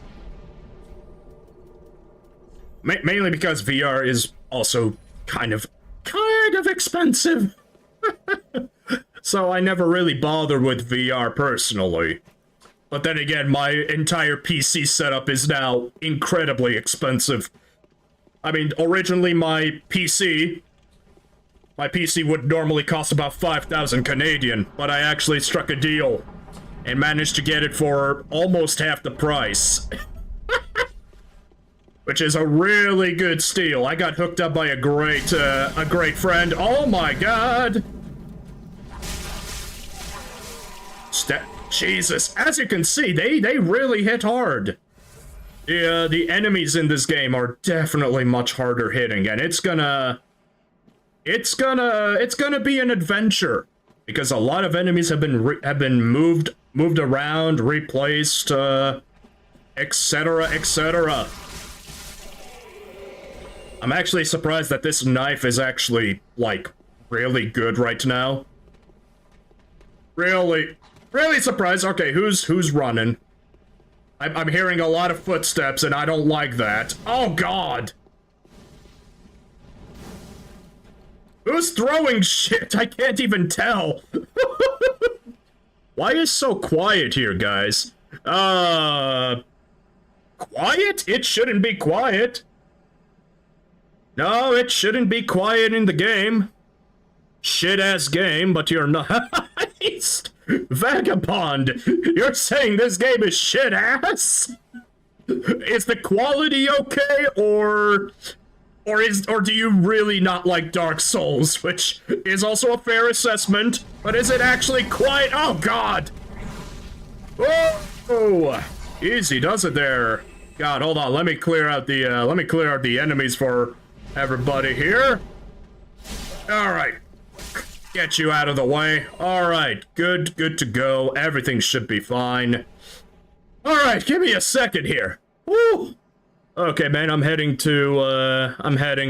Mainly because VR is also kind of expensive. So I never really bothered with VR personally. But then again, my entire PC setup is now incredibly expensive. I mean, originally my PC would normally cost about 5,000 Canadian, but I actually struck a deal and managed to get it for almost half the price. Which is a really good steal. I got hooked up by a great friend. Oh my god! Jesus, as you can see, they really hit hard. The enemies in this game are definitely much harder hitting, and it's gonna be an adventure because a lot of enemies have been moved around, replaced, etc., etc. I'm actually surprised that this knife is actually like really good right now. Really surprised. Okay, who's running? I'm hearing a lot of footsteps, and I don't like that. Oh God! Who's throwing shit? I can't even tell. Why is so quiet here, guys? Quiet? It shouldn't be quiet. No, it shouldn't be quiet in the game. Shit-ass game, but you're not. Vagabond, you're saying this game is shit-ass? Is the quality okay, or do you really not like Dark Souls, which is also a fair assessment, but is it actually quiet? Oh god! Whoa! Easy does it there. God, hold on, let me clear out the enemies for everybody here. Alright. Get you out of the way. Alright, good to go. Everything should be fine. Alright, give me a second here. Woo! Okay, man, I'm heading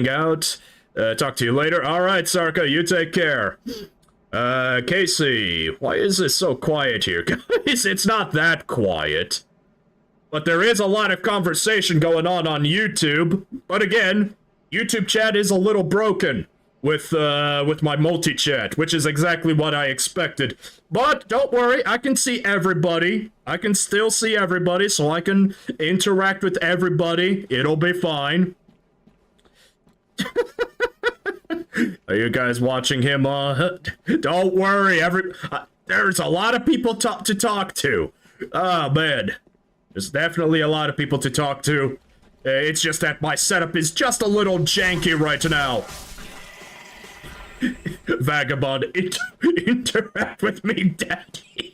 out. Talk to you later. Alright, Sarka, you take care. Casey, why is this so quiet here? Guys, it's not that quiet. But there is a lot of conversation going on YouTube. But again, YouTube chat is a little broken with my multi-chat, which is exactly what I expected. But don't worry, I can see everybody. I can still see everybody, so I can interact with everybody. It'll be fine. Are you guys watching him? Don't worry, there's a lot of people to talk to. Oh, man. There's definitely a lot of people to talk to. It's just that my setup is just a little janky right now. Vagabond, interact with me, daddy.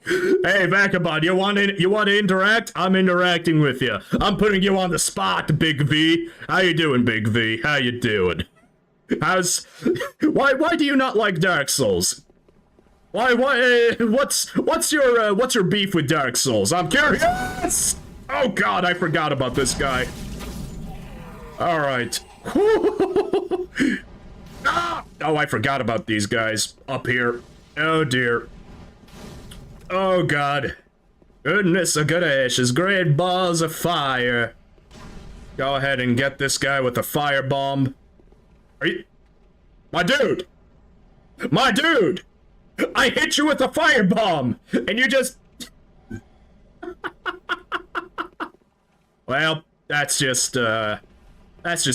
Hey, Vagabond, you want to interact? I'm interacting with you. I'm putting you on the spot, Big V. How you doing, Big V? How you doing? Why do you not like Dark Souls? What's your beef with Dark Souls? I'm curious. Oh god, I forgot about this guy. All right. Ah! Oh, I forgot about these guys up here. Oh dear. Oh god. Goodness gracious, great balls of fire. Go ahead and get this guy with a firebomb. Are you... My dude! My dude! I hit you with a firebomb! And you just... Well, that's just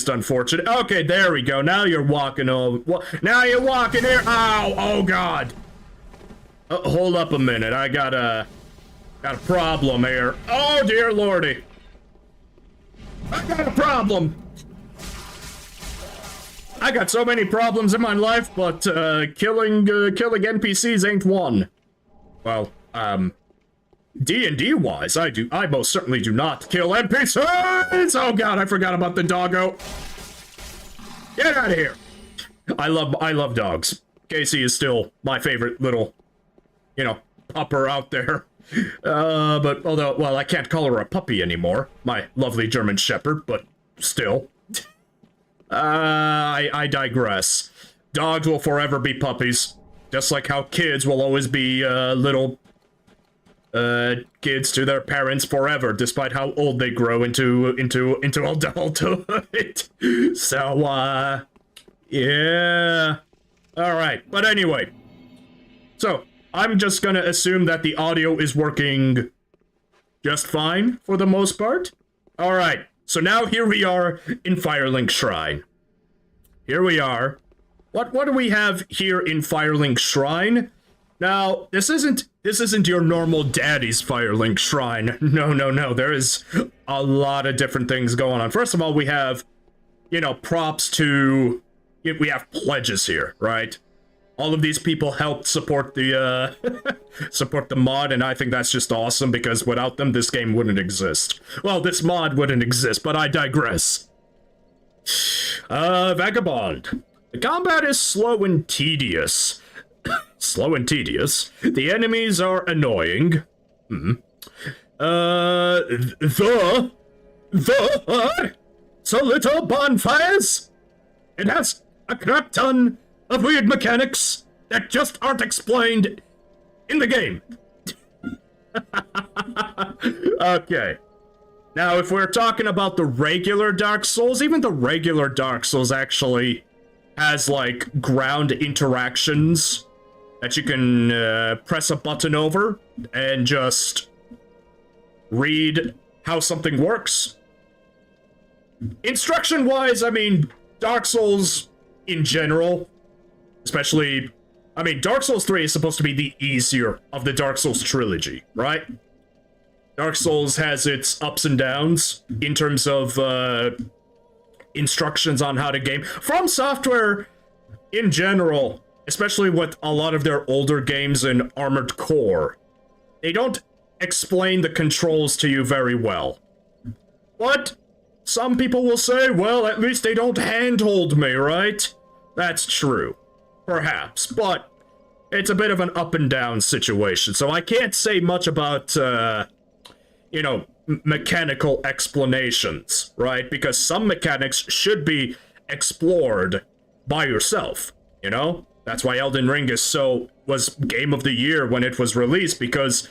unfortunate. Okay, there we go. Now you're walking over. Now you're walking here. Ow! Oh god. Hold up a minute. I got a problem here. Oh dear lordy. I got a problem. I got so many problems in my life, but killing NPCs ain't one. Well, D&D wise, I most certainly do not kill NPCs! Oh god, I forgot about the doggo. Get out of here. I love dogs. Casey is still my favorite little, pupper out there. But although, well, I can't call her a puppy anymore, my lovely German Shepherd, but still. I digress. Dogs will forever be puppies, just like how kids will always be little kids to their parents forever, despite how old they grow into adulthood. So, yeah. Alright, but anyway. So, I'm just gonna assume that the audio is working just fine for the most part. Alright, so now here we are in Firelink Shrine. Here we are. What do we have here in Firelink Shrine? Now, this isn't your normal daddy's Firelink Shrine. No. There is a lot of different things going on. First of all, we have, props to... We have pledges here, right? All of these people helped support the, support the mod, and I think that's just awesome, because without them, this game wouldn't exist. Well, this mod wouldn't exist, but I digress. Vagabond. The combat is slow and tedious. Slow and tedious. The enemies are annoying. So little bonfires? It has a crap ton of weird mechanics that just aren't explained in the game. Okay. Now, if we're talking about the regular Dark Souls, even the regular Dark Souls actually has, like, ground interactions that you can press a button over and just read how something works. Instruction-wise, I mean, Dark Souls in general, especially... I mean, Dark Souls 3 is supposed to be the easier of the Dark Souls trilogy, right? Dark Souls has its ups and downs in terms of instructions on how to game. From Software, in general, especially with a lot of their older games in Armored Core, they don't explain the controls to you very well. But some people will say, well, at least they don't handhold me, right? That's true. Perhaps, but it's a bit of an up and down situation, so I can't say much about, you know, mechanical explanations, right? Because some mechanics should be explored by yourself, you know? That's why Elden Ring was Game of the Year when it was released, because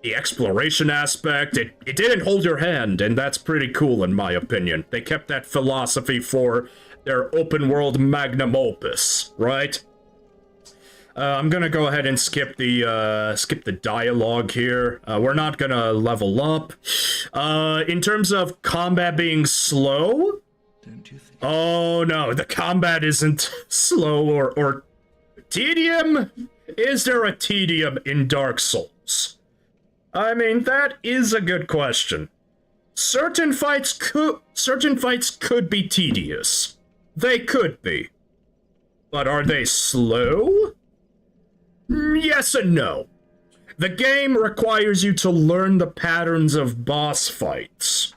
the exploration aspect, it didn't hold your hand, and that's pretty cool in my opinion. They kept that philosophy for their open world magnum opus, right? I'm gonna go ahead and skip the dialogue here. We're not gonna level up. In terms of combat being slow, Don't you think? oh no, the combat isn't slow or tedium. Is there a tedium in Dark Souls? I mean, that is a good question. Certain fights could be tedious. They could be. But are they slow? Yes and no. The game requires you to learn the patterns of boss fights.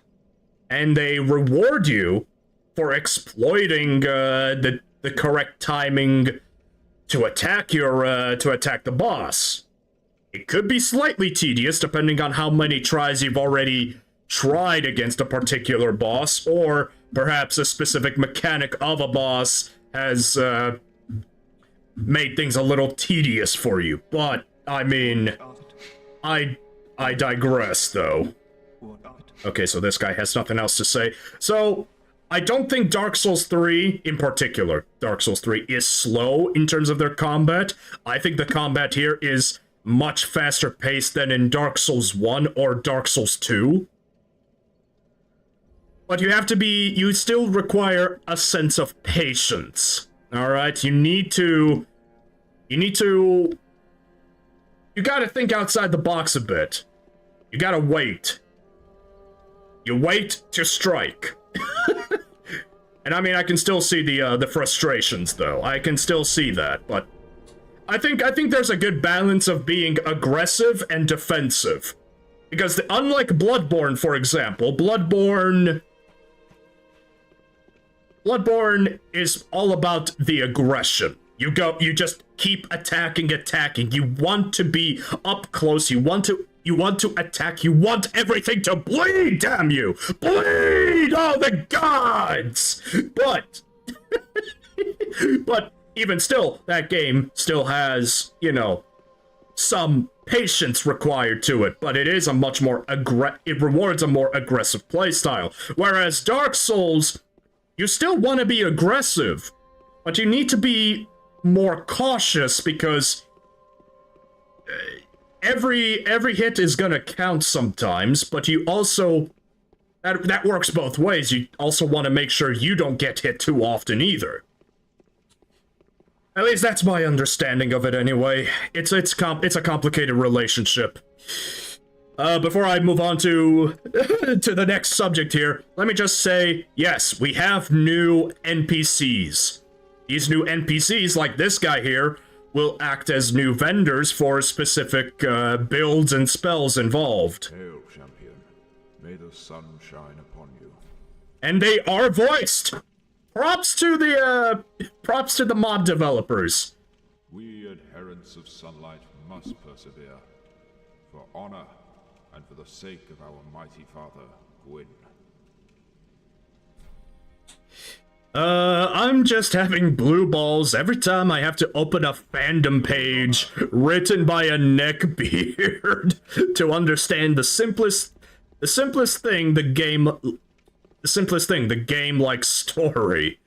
And they reward you for exploiting the correct timing to attack the boss. It could be slightly tedious depending on how many tries you've already tried against a particular boss, or perhaps a specific mechanic of a boss has made things a little tedious for you. But, I mean, I digress, though. Okay, so this guy has nothing else to say. So, I don't think Dark Souls 3, in particular, Dark Souls 3, is slow in terms of their combat. I think the combat here is much faster paced than in Dark Souls 1 or Dark Souls 2. But you still require a sense of patience. Alright, you gotta think outside the box a bit. You gotta wait. You wait to strike. And I mean, I can still see the frustrations, though. I can still see that, but I think there's a good balance of being aggressive and defensive. Because unlike Bloodborne, for example, Bloodborne is all about the aggression. You just keep attacking. You want to be up close. You want to attack. You want everything to bleed, damn you! Bleed! Oh, the gods! But even still, that game still has, you know, some patience required to it, but it is a much more it rewards a more aggressive playstyle. Whereas Dark Souls, you still want to be aggressive, but you need to be more cautious because every hit is gonna count sometimes, but you also that works both ways. You also want to make sure you don't get hit too often either. At least that's my understanding of it anyway. It's a complicated relationship. Before I move on to the next subject here, let me just say, yes, we have new NPCs. These new NPCs, like this guy here, will act as new vendors for specific builds and spells involved. Hail, champion. May the sun shine upon you. And they are voiced! Props to the mod developers. We adherents of sunlight must persevere. For honor and for the sake of our mighty father, Gwyn. I'm just having blue balls every time I have to open a fandom page written by a neckbeard to understand the simplest thing the game like story.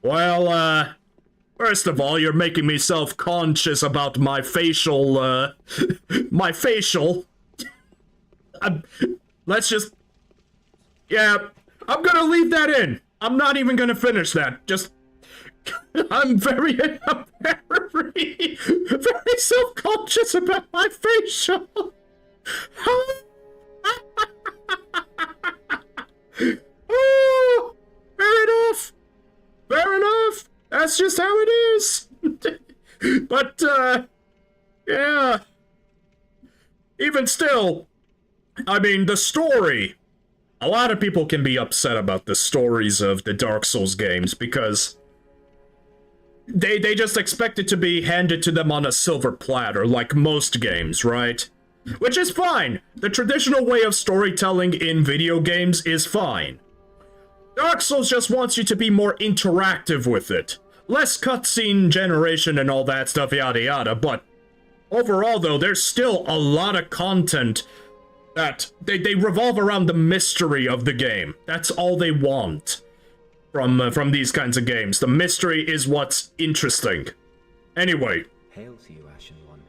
Well, First of all, you're making me self-conscious about my facial, my facial. Let's just... Yeah, I'm gonna leave that in. I'm not even gonna finish that. Just... I'm very self-conscious about my facial. Oh, fair enough. Fair enough. That's just how it is. But, yeah. Even still, I mean, the story. A lot of people can be upset about the stories of the Dark Souls games because they just expect it to be handed to them on a silver platter, like most games, right? Which is fine. The traditional way of storytelling in video games is fine. Dark Souls just wants you to be more interactive with it. Less cutscene generation and all that stuff, yada yada, but overall though, there's still a lot of content that they revolve around the mystery of the game. That's all they want from these kinds of games. The mystery is what's interesting. Anyway. Hail to you, Ashen One.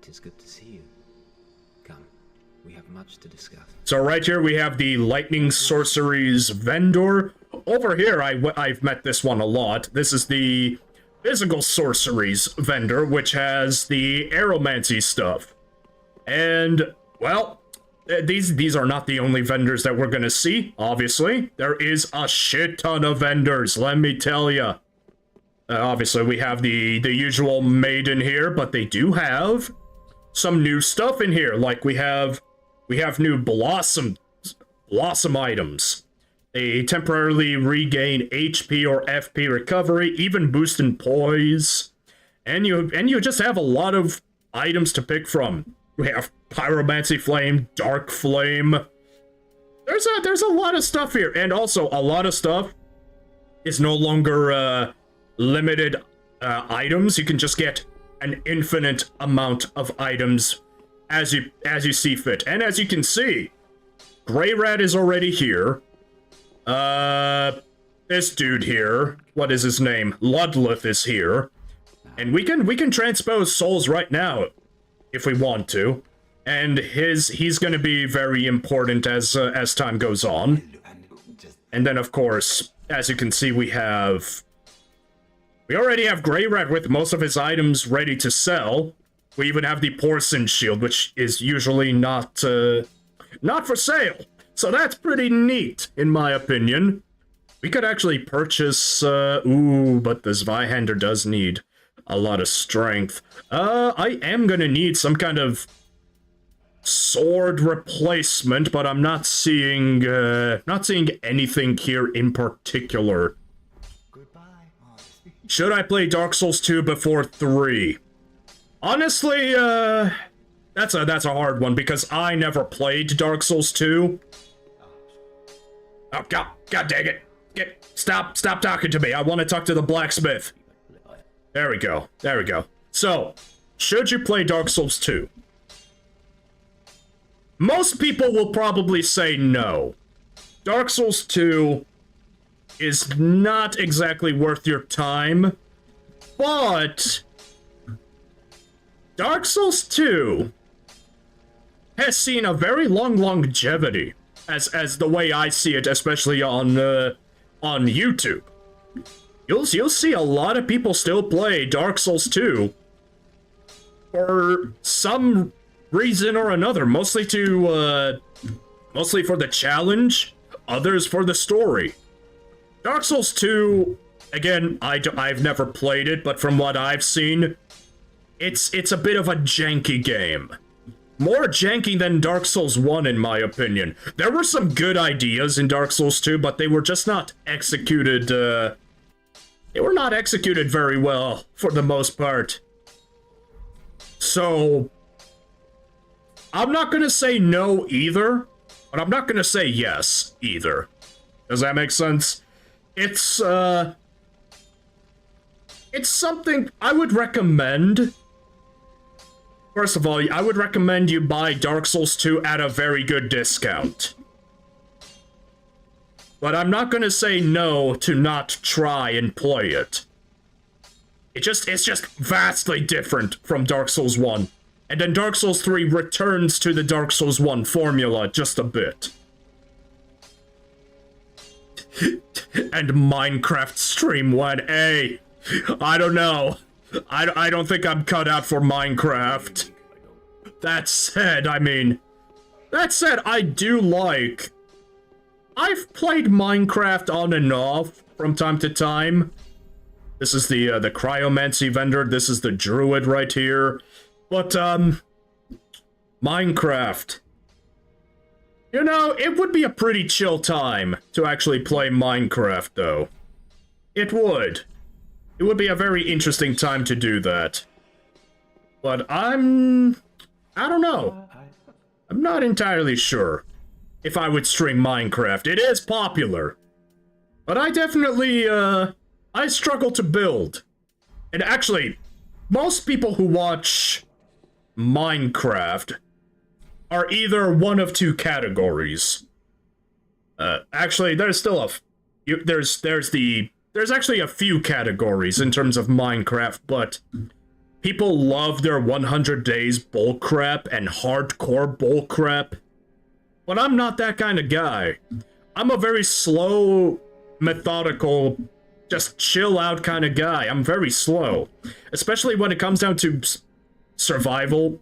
'Tis good to see you. Come, we have much to discuss. So right here we have the Lightning Sorceries vendor. Over here I've met this one a lot. This is the Physical Sorceries vendor, which has the Aeromancy stuff. And, well, these are not the only vendors that we're gonna see, obviously. There is a shit ton of vendors, let me tell ya. Obviously, we have the usual Maiden here, but they do have some new stuff in here. Like, we have new Blossom items. They temporarily regain HP or FP recovery, even boost in poise. And you just have a lot of items to pick from. We have Pyromancy Flame, Dark Flame. There's a lot of stuff here, and also a lot of stuff is no longer limited items. You can just get an infinite amount of items as you see fit. And as you can see, Grey Rat is already here. This dude here, what is his name? Ludlith is here, and we can transpose souls right now if we want to. And he's going to be very important as time goes on. And then, of course, as you can see, we already have Grey Rat with most of his items ready to sell. We even have the Porcine Shield, which is usually not for sale. So that's pretty neat, in my opinion. We could actually purchase, ooh, but the Zweihander does need a lot of strength. I am gonna need some kind of sword replacement, but I'm not seeing anything here in particular. Should I play Dark Souls 2 before 3? Honestly, that's a hard one because I never played Dark Souls 2. Oh god dang it. Stop talking to me. I want to talk to the blacksmith. There we go. So, should you play Dark Souls 2? Most people will probably say no. Dark Souls 2 is not exactly worth your time, but Dark Souls 2 has seen a very long longevity, as the way I see it, especially on YouTube. You'll see a lot of people still play Dark Souls 2 for some reason or another, mostly for the challenge, others for the story. Dark Souls 2, again, I've never played it, but from what I've seen, it's a bit of a janky game. More janky than Dark Souls 1, in my opinion. There were some good ideas in Dark Souls 2, but they were just not executed, they were not executed very well, for the most part. So, I'm not gonna say no either, but I'm not gonna say yes either. Does that make sense? It's something I would recommend. First of all, I would recommend you buy Dark Souls 2 at a very good discount. But I'm not gonna say no to not try and play it. it's just vastly different from Dark Souls 1. And then Dark Souls 3 returns to the Dark Souls 1 formula just a bit. And Minecraft stream went, hey, I don't know. I don't think I'm cut out for Minecraft. That said, I do like... I've played Minecraft on and off from time to time. This is the Cryomancy vendor. This is the Druid right here. But, Minecraft. You know, it would be a pretty chill time to actually play Minecraft, though. It would. It would be a very interesting time to do that. But I don't know. I'm not entirely sure if I would stream Minecraft. It is popular. But I definitely, I struggle to build. And actually, most people who watch Minecraft are either one of two categories. Actually, there's still there's actually a few categories in terms of Minecraft, but people love their 100 days bullcrap and hardcore bullcrap. But I'm not that kind of guy. I'm a very slow, methodical, just chill out kind of guy. I'm very slow, especially when it comes down to survival.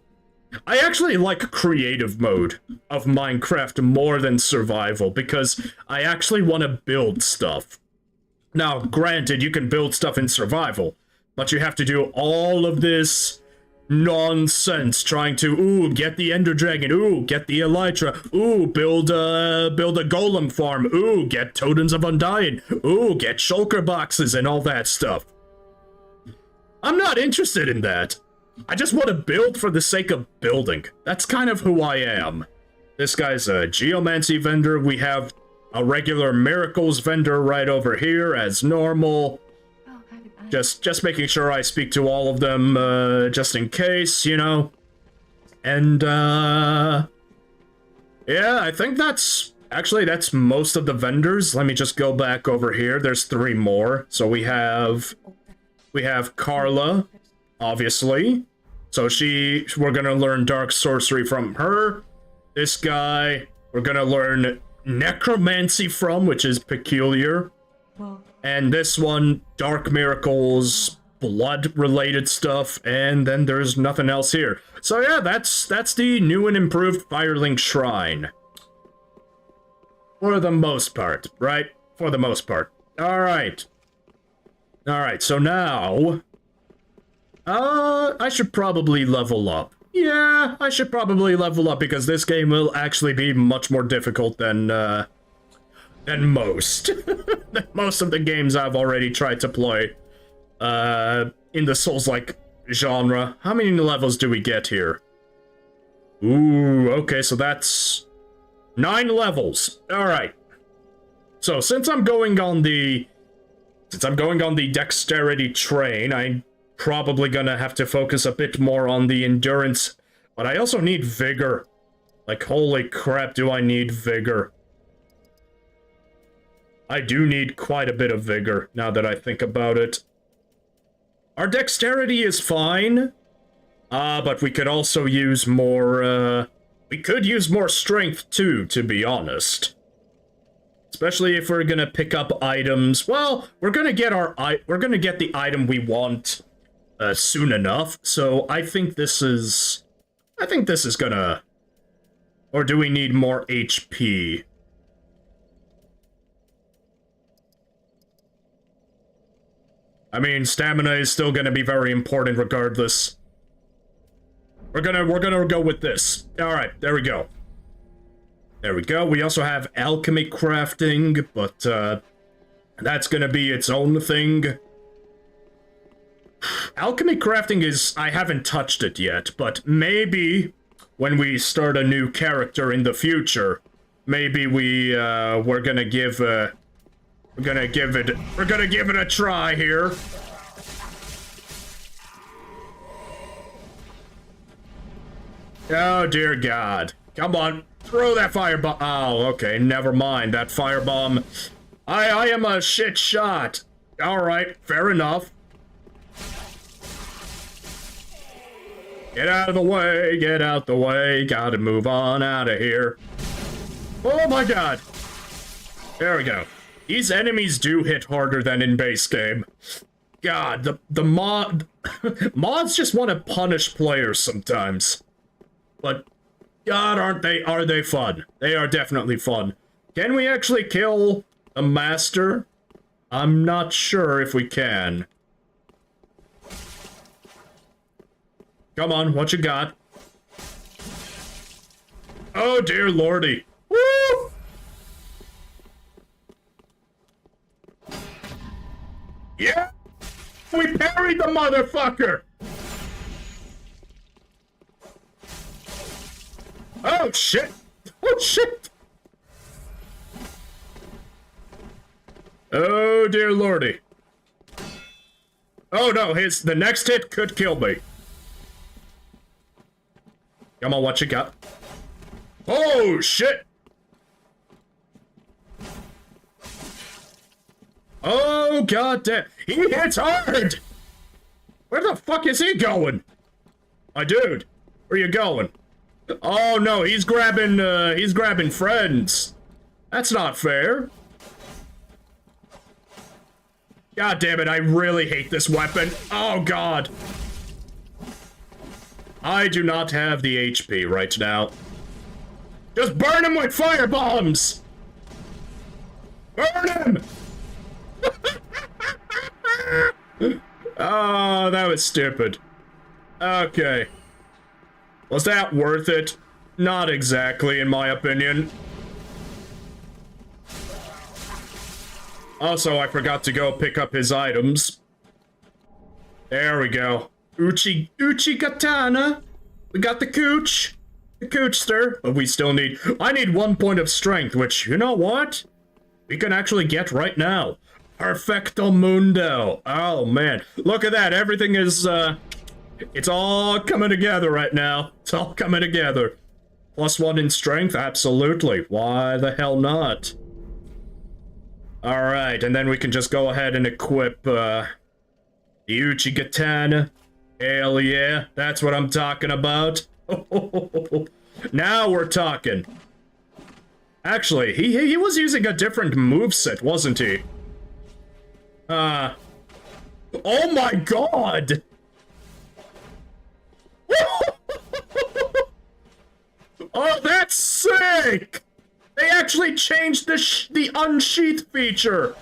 I actually like creative mode of Minecraft more than survival because I actually want to build stuff. Now, granted, you can build stuff in survival, but you have to do all of this nonsense trying to, ooh, get the Ender Dragon, ooh, get the Elytra, ooh, build a golem farm, ooh, get Totems of Undying, ooh, get shulker boxes and all that stuff. I'm not interested in that. I just want to build for the sake of building. That's kind of who I am. This guy's a geomancy vendor. We have a regular miracles vendor right over here as normal. Just making sure I speak to all of them, just in case, you know. And, yeah, I think that's most of the vendors. Let me just go back over here. There's 3 more. So we have Carla, obviously. So we're gonna learn Dark Sorcery from her. This guy, we're gonna learn Necromancy from, which is peculiar. And this one, Dark Miracles, blood-related stuff, and then there's nothing else here. So yeah, that's the new and improved Firelink Shrine. For the most part, right? For the most part. Alright. Alright, so now... I should probably level up. Yeah, I should probably level up because this game will actually be much more difficult than most. Most of the games I've already tried to play, in the Souls-like genre. How many levels do we get here? Ooh, okay, so that's 9 levels. Alright. So, since I'm going on the dexterity train, I'm probably gonna have to focus a bit more on the endurance, but I also need vigor. Like, holy crap, do I need vigor. I do need quite a bit of vigor, now that I think about it. Our dexterity is fine, but we could also use more, we could use more strength too, to be honest. Especially if we're gonna pick up items. Well, we're gonna get the item we want soon enough, so I think this is gonna... Or do we need more HP? I mean, stamina is still gonna be very important regardless. We're gonna go with this. Alright, there we go. There we go. We also have alchemy crafting, but that's gonna be its own thing. Alchemy crafting is... I haven't touched it yet, but maybe when we start a new character in the future, maybe we're gonna give it a try here. Oh dear God. Come on, throw that firebomb. Oh, okay, never mind. That firebomb. I am a shit shot. Alright, fair enough. Get out of the way, get out the way, gotta move on out of here. Oh my god. There we go. These enemies do hit harder than in base game. God, the mods just want to punish players sometimes. But God, are they fun? They are definitely fun. Can we actually kill a master? I'm not sure if we can. Come on, what you got? Oh dear lordy. Woo! Yeah! We parried the motherfucker! Oh shit! Oh shit! Oh dear lordy. Oh no, the next hit could kill me. Come on, what you got? Oh shit! Oh god damn! He hits hard! Where the fuck is he going? My dude, where you going? Oh no, he's grabbing friends. That's not fair. God damn it, I really hate this weapon. Oh god. I do not have the HP right now. Just burn him with fire bombs! Burn him! Oh, that was stupid. Okay. Was that worth it? Not exactly, in my opinion. Also, I forgot to go pick up his items. There we go. Uchi katana. We got the cooch. The coochster. But we still need... I need 1 point of strength, which, you know what? We can actually get right now. Perfecto mundo. Oh, man. Look at that. Everything is, it's all coming together right now. It's all coming together. +1 in strength? Absolutely. Why the hell not? Alright, and then we can just go ahead and equip, the Uchi katana. Hell yeah. That's what I'm talking about. Now we're talking. Actually, he was using a different moveset, wasn't he? Oh my god! Oh, that's sick! They actually changed the unsheath feature!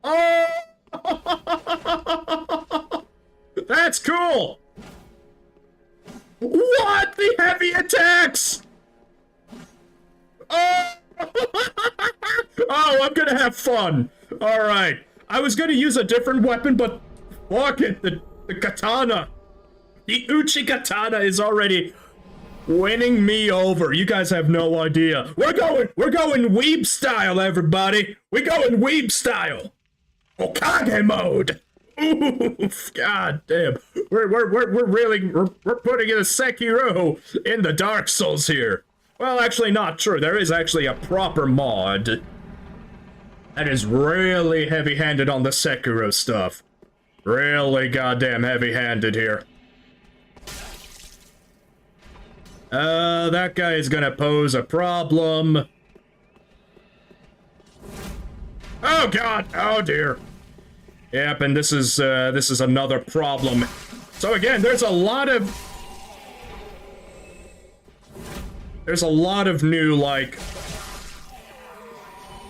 Oh! That's cool! What? The heavy attacks! Oh! Oh, I'm gonna have fun. Alright. I was gonna use a different weapon, but fuck it. The katana. The Uchi katana is already winning me over. You guys have no idea. We're going weeb style, everybody. We're going weeb style. Okage mode. Oof, god damn. We're putting in a Sekiro in the Dark Souls here. Well, actually not true. There is actually a proper mod that is really heavy-handed on the Sekiro stuff. Really goddamn heavy-handed here. That guy is gonna pose a problem. Oh god, oh dear. Yep, and this is another problem. So again, there's a lot of new, like,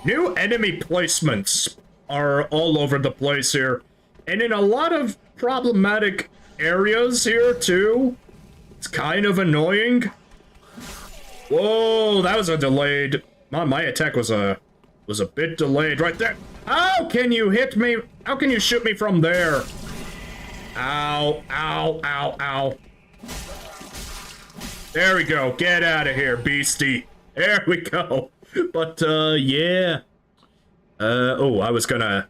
new enemy placements are all over the place here. And in a lot of problematic areas here, too. It's kind of annoying. Whoa, that was a delayed... My attack was a bit delayed right there. How can you hit me? How can you shoot me from there? Ow, ow, ow, ow. There we go. Get out of here, beastie. There we go. But, yeah. Oh, I was gonna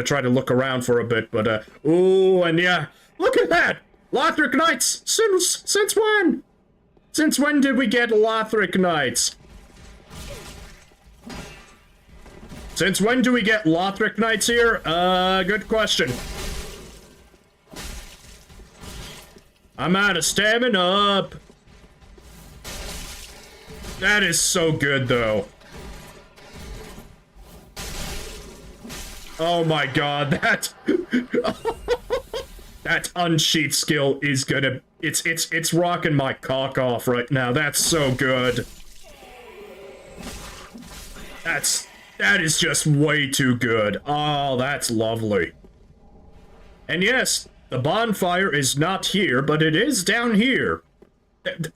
try to look around for a bit, but, ooh, and yeah. Look at that! Lothric Knights! Since when? Since when did we get Lothric Knights? Since when do we get Lothric Knights here? Good question. I'm out of stamina. That is so good, though. Oh my god, that that unsheath skill is gonna it's rocking my cock off right now. That's so good. That is just way too good. Oh, that's lovely. And yes, the bonfire is not here, but it is down here.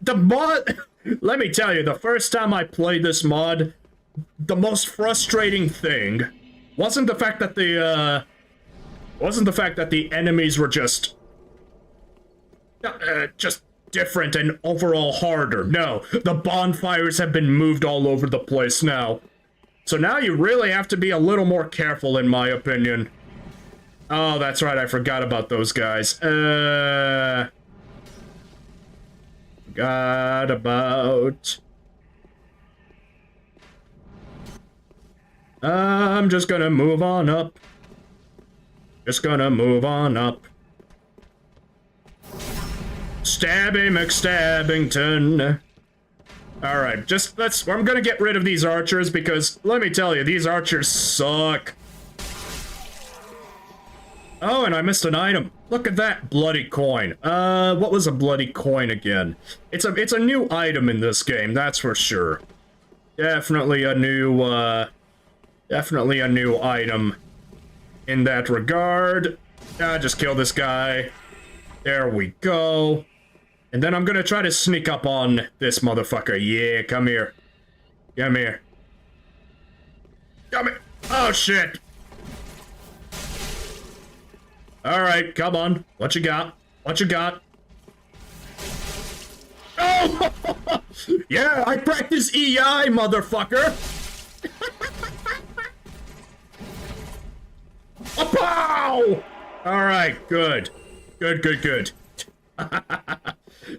The mod, let me tell you, the first time I played this mod, the most frustrating thing wasn't the fact that the enemies were just different and overall harder. No, the bonfires have been moved all over the place now. So now you really have to be a little more careful, in my opinion. Oh, that's right, I forgot about those guys. Forgot about... I'm just gonna move on up. Just gonna move on up. Stabby McStabbington. Alright, I'm gonna get rid of these archers because, let me tell you, these archers suck. Oh, and I missed an item. Look at that bloody coin. What was a bloody coin again? It's a new item in this game, that's for sure. Definitely a new item in that regard. Just kill this guy. There we go. And then I'm gonna try to sneak up on this motherfucker. Yeah, come here. Come here. Come here. Oh, shit. Alright, come on. What you got? What you got? Oh! Yeah, I practice EI, motherfucker! A pow! Alright, good. Good.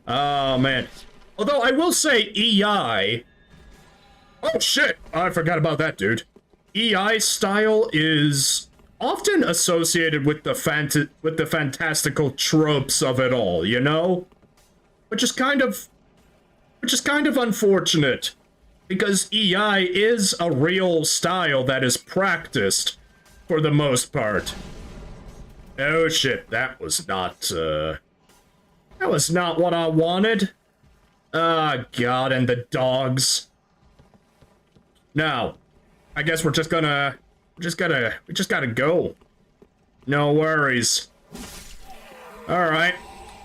Oh, man. Although, I will say EI... Oh, shit! I forgot about that, dude. EI style is often associated with the fantastical tropes of it all, you know? Which is kind of unfortunate. Because EI is a real style that is practiced, for the most part. Oh, shit. That was not what I wanted. Ah, God, and the dogs. Now, I guess we just gotta go. No worries. Alright.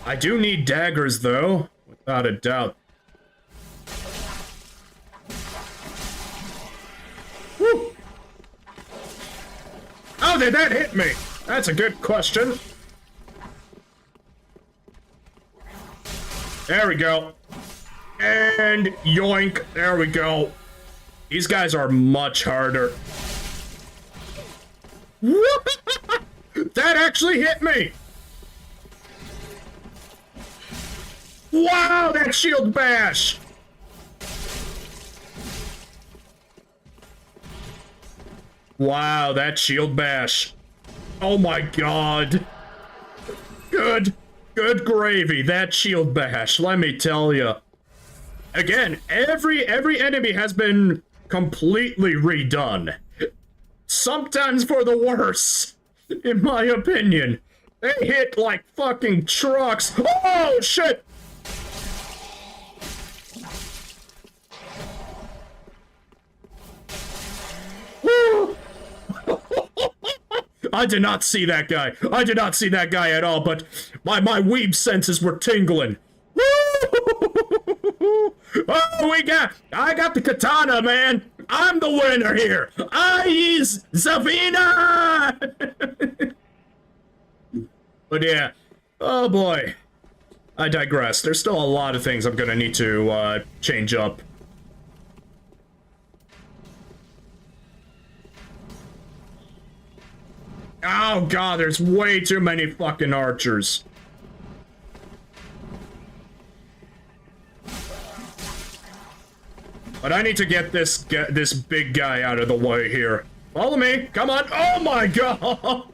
I do need daggers, though. Without a doubt. Woo! How did that hit me? That's a good question. There we go. And yoink. There we go. These guys are much harder. That actually hit me! Wow, that shield bash! Wow, that shield bash. Oh my god. Good gravy, that shield bash, let me tell you. Again, every enemy has been completely redone. Sometimes for the worse, in my opinion. They hit like fucking trucks. Oh, shit! Woo! I did not see that guy. I did not see that guy at all, but my weeb senses were tingling. Oh, I got the katana, man. I'm the winner here. I is Zavina. But yeah, oh boy. I digress. There's still a lot of things I'm gonna need to change up. Oh god, there's way too many fucking archers. But I need to get this big guy out of the way here. Follow me, come on. Oh my god!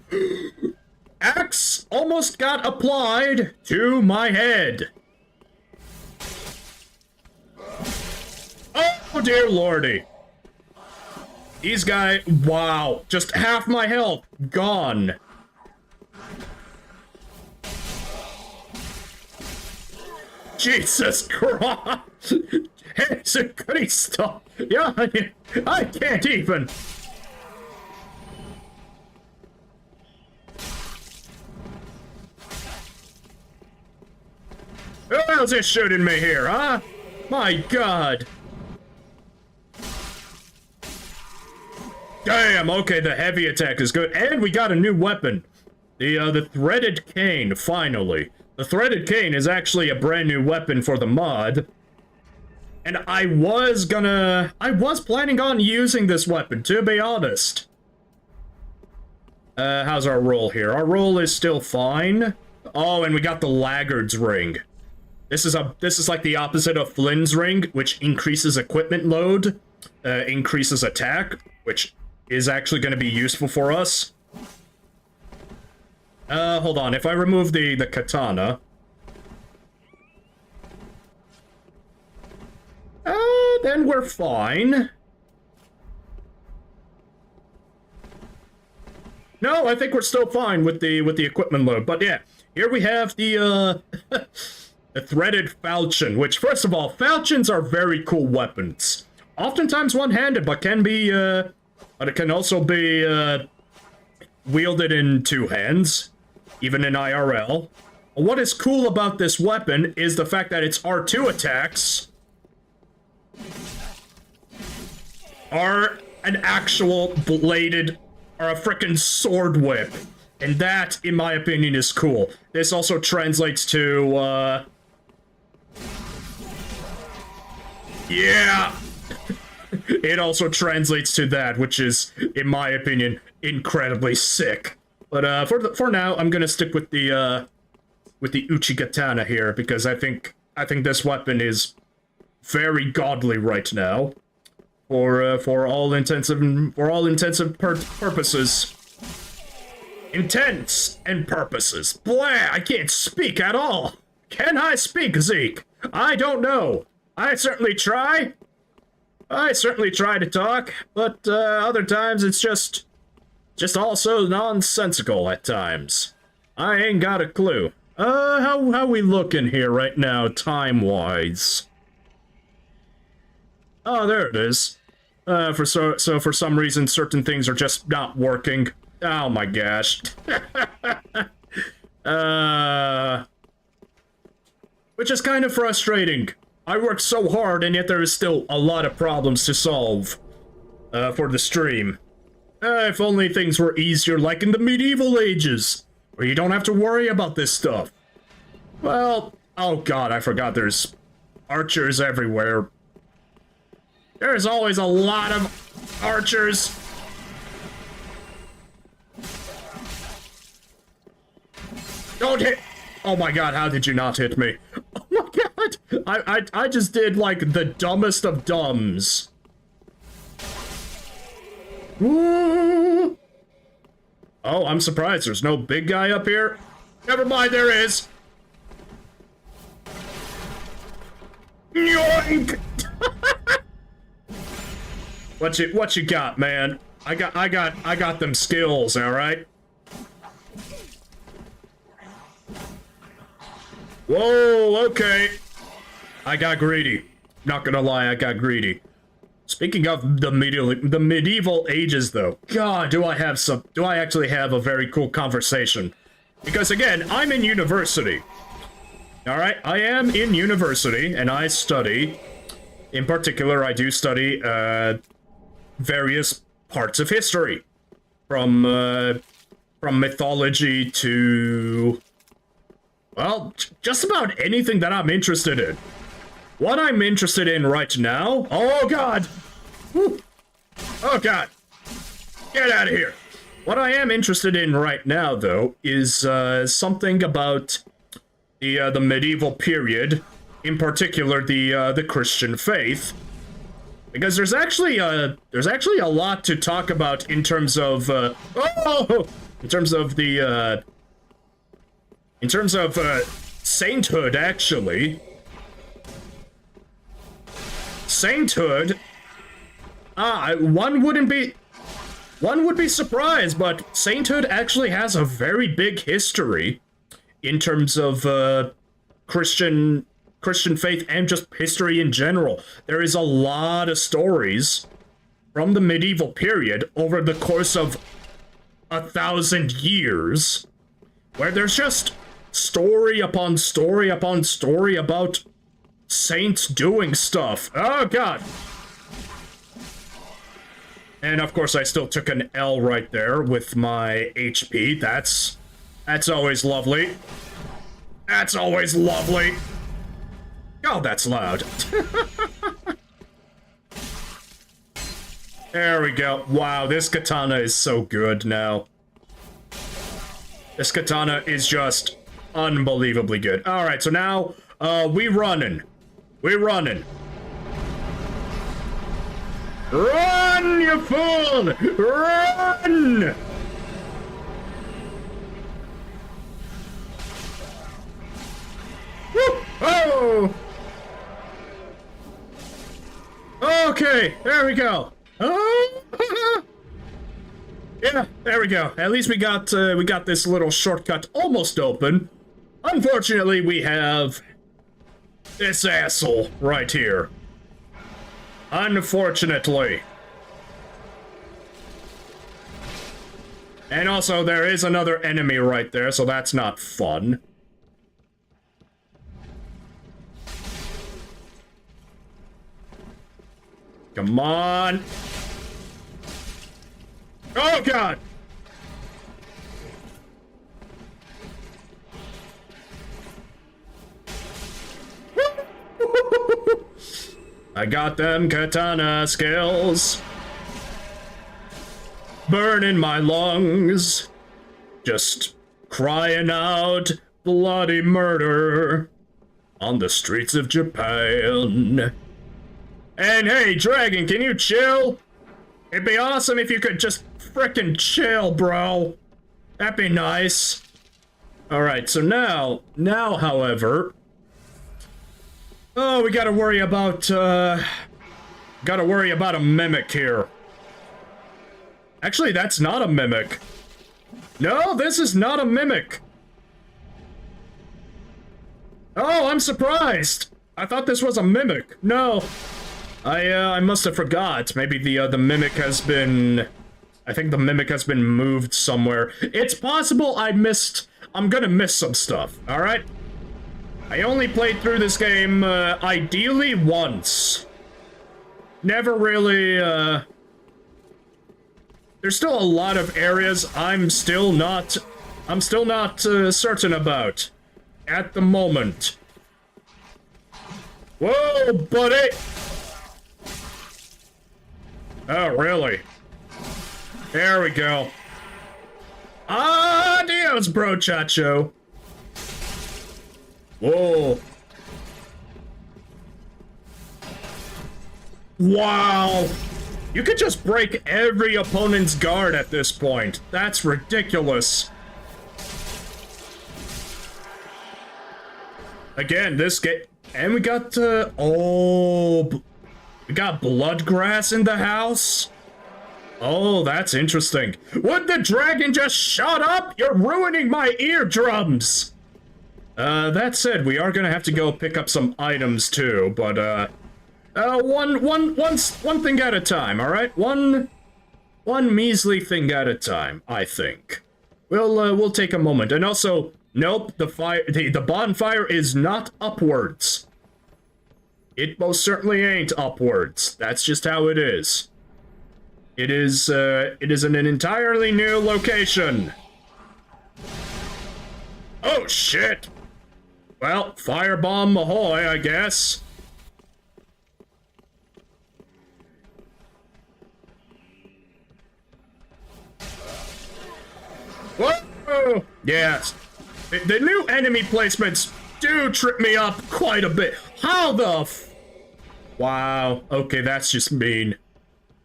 Axe almost got applied to my head. Oh, dear lordy. These guys, wow, just half my health gone. Jesus Christ. Jesus Christo. Yeah, I can't even. Who else is shooting me here, huh? My God. Damn, okay, the heavy attack is good. And we got a new weapon. The threaded cane, finally. The threaded cane is actually a brand new weapon for the mod. And I was planning on using this weapon, to be honest. How's our roll here? Our roll is still fine. Oh, and we got the Laggard's ring. This is like the opposite of Flynn's ring, which increases equipment load, increases attack, which is actually going to be useful for us. Hold on. If I remove the katana, then we're fine. No, I think we're still fine with the equipment load. But yeah, here we have the the threaded falchion, which, first of all, falchions are very cool weapons. Oftentimes one-handed, but but it can also be wielded in two hands, even in IRL. What is cool about this weapon is the fact that its R2 attacks are an actual bladed, or a frickin' sword whip. And that, in my opinion, is cool. This also translates to, yeah! It also translates to that, which is, in my opinion, incredibly sick. But, for now, I'm gonna stick with the Uchi Katana here, because I think this weapon is very godly right now. For all intensive purposes. Intents and purposes. Blah! I can't speak at all. Can I speak, Zeke? I don't know. I certainly try. I certainly try to talk, but other times it's just also nonsensical at times. I ain't got a clue. How we looking here right now, time-wise? Oh, there it is. For some reason, certain things are just not working. Oh my gosh. Which is kind of frustrating. I worked so hard, and yet there is still a lot of problems to solve for the stream. If only things were easier like in the medieval ages, where you don't have to worry about this stuff. Well, oh god, I forgot there's archers everywhere. There's always a lot of archers. Don't hit! Oh my god, how did you not hit me? Oh my god! I just did, like, the dumbest of dumbs. Woo! Oh, I'm surprised there's no big guy up here. Never mind, there is. Yoink! What you got, man? I got them skills, all right? Whoa, okay. I got greedy. Not gonna lie, I got greedy. Speaking of the medieval ages, though, God, do I actually have a very cool conversation? Because again, I'm in university. All right, I am in university, and I study. In particular, I do study various parts of history, from mythology to, well, just about anything that I'm interested in. What I'm interested in right now... Oh, God! Woo. Oh, God! Get out of here! What I am interested in right now, though, is something about the medieval period, in particular the Christian faith, because there's actually a lot to talk about in terms of in terms of the In terms of sainthood, actually. Sainthood. One would be surprised, but sainthood actually has a very big history in terms of Christian faith and just history in general. There is a lot of stories from the medieval period over the course of 1,000 years where there's just story upon story upon story about saints doing stuff. Oh god. And of course I still took an L right there with my HP. That's always lovely. That's always lovely. Oh, that's loud. There we go. Wow, this katana is so good now. This katana is just unbelievably good. Alright, so now, we running. We running. Run, you fool! Run! Woo! Oh! Okay, there we go. Oh! Yeah, there we go. At least we got this little shortcut almost open. Unfortunately, we have this asshole right here. Unfortunately. And also, there is another enemy right there, so that's not fun. Come on. Oh, God. I got them katana skills. Burning my lungs. Just crying out bloody murder on the streets of Japan. And hey, Dragon, can you chill? It'd be awesome if you could just frickin' chill, bro. That'd be nice. Alright, so now, however... Oh, we gotta worry about a mimic here. Actually, that's not a mimic. No, this is not a mimic. Oh, I'm surprised. I thought this was a mimic. No. I must have forgot. Maybe the mimic has been... I think the mimic has been moved somewhere. It's possible I'm gonna miss some stuff, alright? I only played through this game, ideally once. Never really, There's still a lot of areas I'm still not certain about. At the moment. Whoa, buddy! Oh, really? There we go. Adios, bro chacho. Whoa. Wow. You could just break every opponent's guard at this point. That's ridiculous. Again, this game... And we got, we got bloodgrass in the house? Oh, that's interesting. Would the dragon just shut up? You're ruining my eardrums! That said, we are gonna have to go pick up some items too, but, one thing at a time, alright? One measly thing at a time, I think. We'll take a moment. And also, nope, the bonfire is not upwards. It most certainly ain't upwards. That's just how it is. It is in an entirely new location. Oh, shit! Well, firebomb ahoy, I guess. Whoa! Yes. The new enemy placements do trip me up quite a bit. How the Wow. Okay, that's just mean.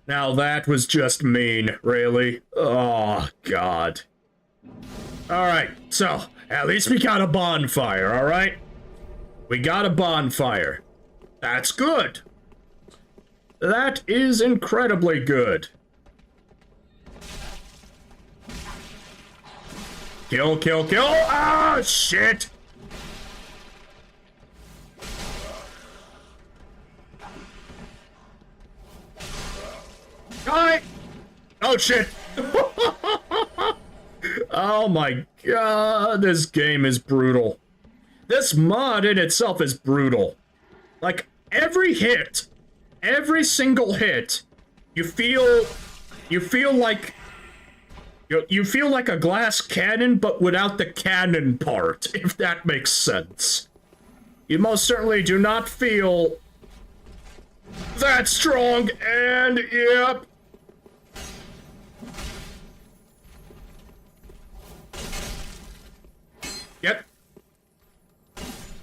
Now that was just mean, really. Oh, God. Alright, so, At least we got a bonfire, alright? We got a bonfire. That's good. That is incredibly good. Kill, kill, kill! Ah, shit! Die! Oh, shit! Oh my god, this game is brutal. This mod in itself is brutal. Like, every hit, every single hit, you feel like you feel like a glass cannon, but without the cannon part, if that makes sense. You most certainly do not feel that strong, and yep. Yep.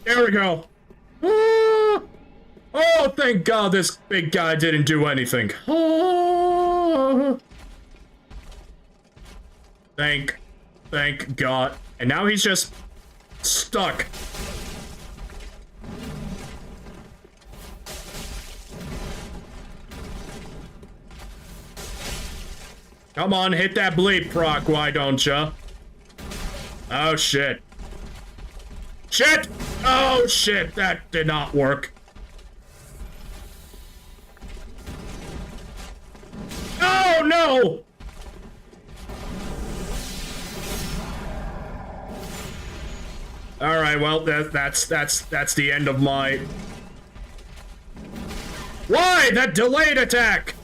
There we go. Ah! Oh, thank God this big guy didn't do anything. Ah! Thank God. And now he's just stuck. Come on, hit that bleep proc, why don't ya? Oh, shit. Shit! Oh, shit, that did not work. Oh, no! Alright, well, that's the end of my... Why? That delayed attack!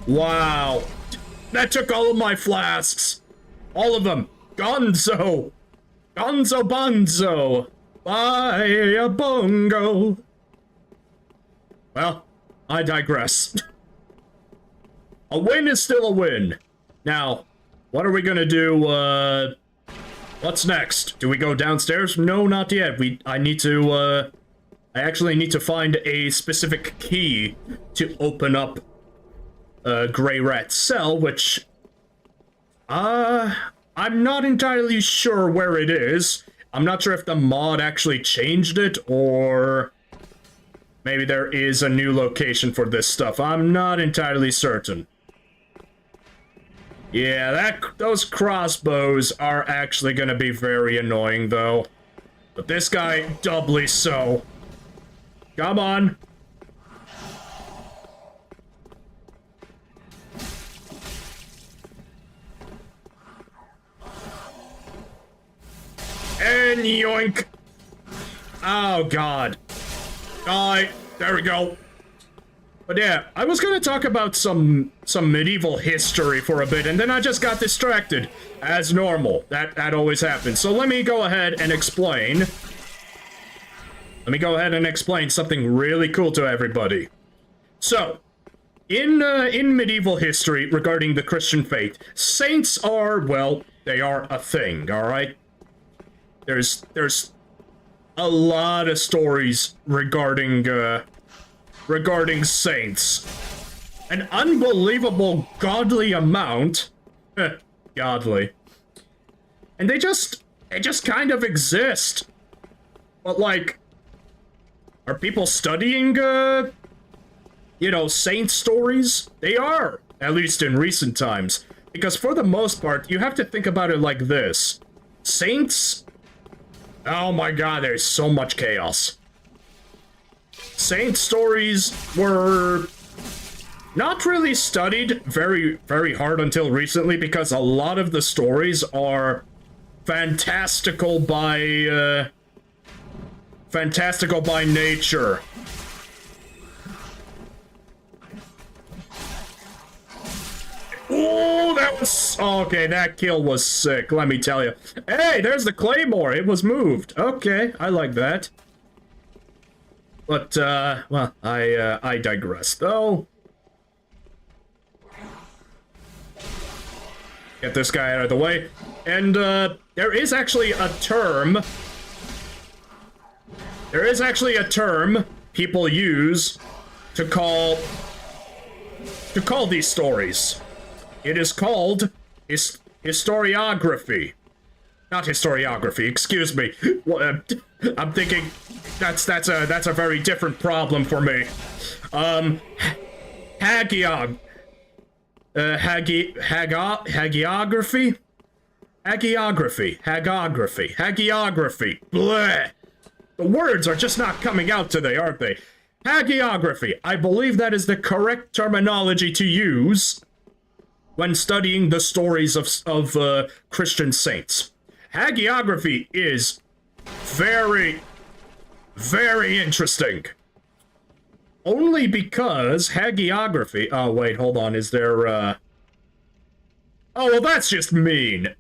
Wow. That took all of my flasks. All of them. Gonzo! Gonzo bonzo! Buy a bongo! Well, I digress. A win is still a win. Now, what are we gonna do, what's next? Do we go downstairs? No, not yet. I actually need to find a specific key to open up Grey Rat's cell, which, I'm not entirely sure where it is. I'm not sure if the mod actually changed it, or maybe there is a new location for this stuff. I'm not entirely certain. Yeah, those crossbows are actually gonna be very annoying, though. But this guy, doubly so. Come on. And yoink! Oh, God. Die. There we go. But yeah, I was gonna talk about some medieval history for a bit, and then I just got distracted. As normal. That always happens. So let me go ahead and explain. Let me go ahead and explain something really cool to everybody. So, in medieval history regarding the Christian faith, saints are, well, they are a thing, alright? There's a lot of stories regarding saints. An unbelievable godly amount. Godly. And they just kind of exist. But like, are people studying, you know, saint stories? They are, at least in recent times. Because for the most part, you have to think about it like this. Saints... Oh my god, there's so much chaos. Saint stories were not really studied very, very hard until recently, because a lot of the stories are fantastical by nature. Oh, that was... Okay, that kill was sick, let me tell you. Hey, there's the claymore. It was moved. Okay, I like that. But, well, I digress, though. Get this guy out of the way. And, there is actually a term... There is actually a term people use to call these stories. It is called historiography. not historiography, excuse me. I'm thinking that's a very different problem for me. Hagiography? Hagiography. Bleh. The words are just not coming out today, aren't they? Hagiography. I believe that is the correct terminology to use when studying the stories of Christian saints. Hagiography is very, very interesting. Only because hagiography... Oh, wait, hold on. Is there, Oh, well, that's just mean.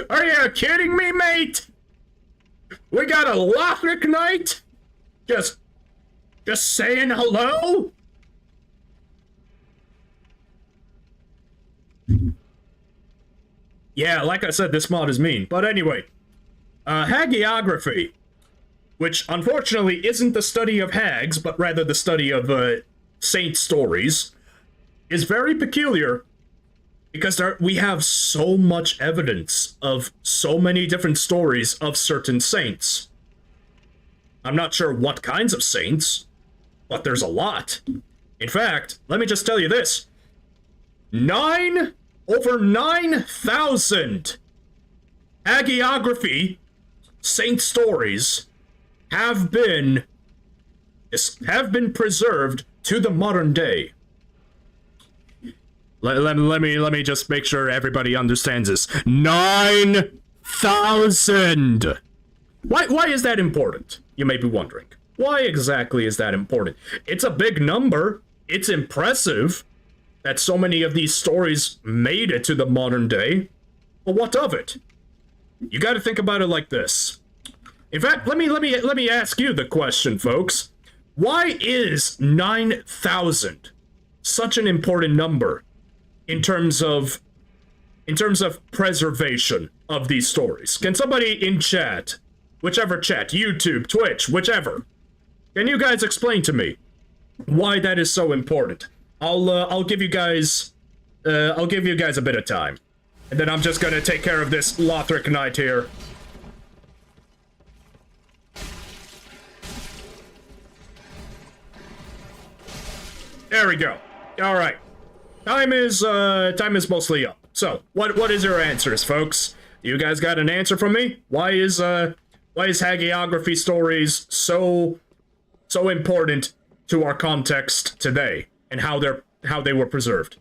Are you kidding me, mate? We got a Lothric Knight? Just saying hello? Yeah, like I said, this mod is mean. But anyway, hagiography, which unfortunately isn't the study of hags, but rather the study of saint stories, is very peculiar because we have so much evidence of so many different stories of certain saints. I'm not sure what kinds of saints, but there's a lot. In fact, let me just tell you this. Over 9,000 hagiography saint stories have been preserved to the modern day. Let me just make sure everybody understands this. 9,000! Why is that important? You may be wondering. Why exactly is that important? It's a big number. It's impressive that so many of these stories made it to the modern day. But what of it? You got to think about it like this. In fact, let me ask you the question, folks. Why is 9,000 such an important number in terms of preservation of these stories? Can somebody in chat, whichever chat, YouTube, Twitch, whichever, can you guys explain to me why that is so important? I'll give you guys a bit of time, and then I'm just gonna take care of this Lothric Knight here. There we go. All right, time is mostly up. So, what is your answers, folks? You guys got an answer from me? Why is hagiography stories so important to our context today and how they were preserved?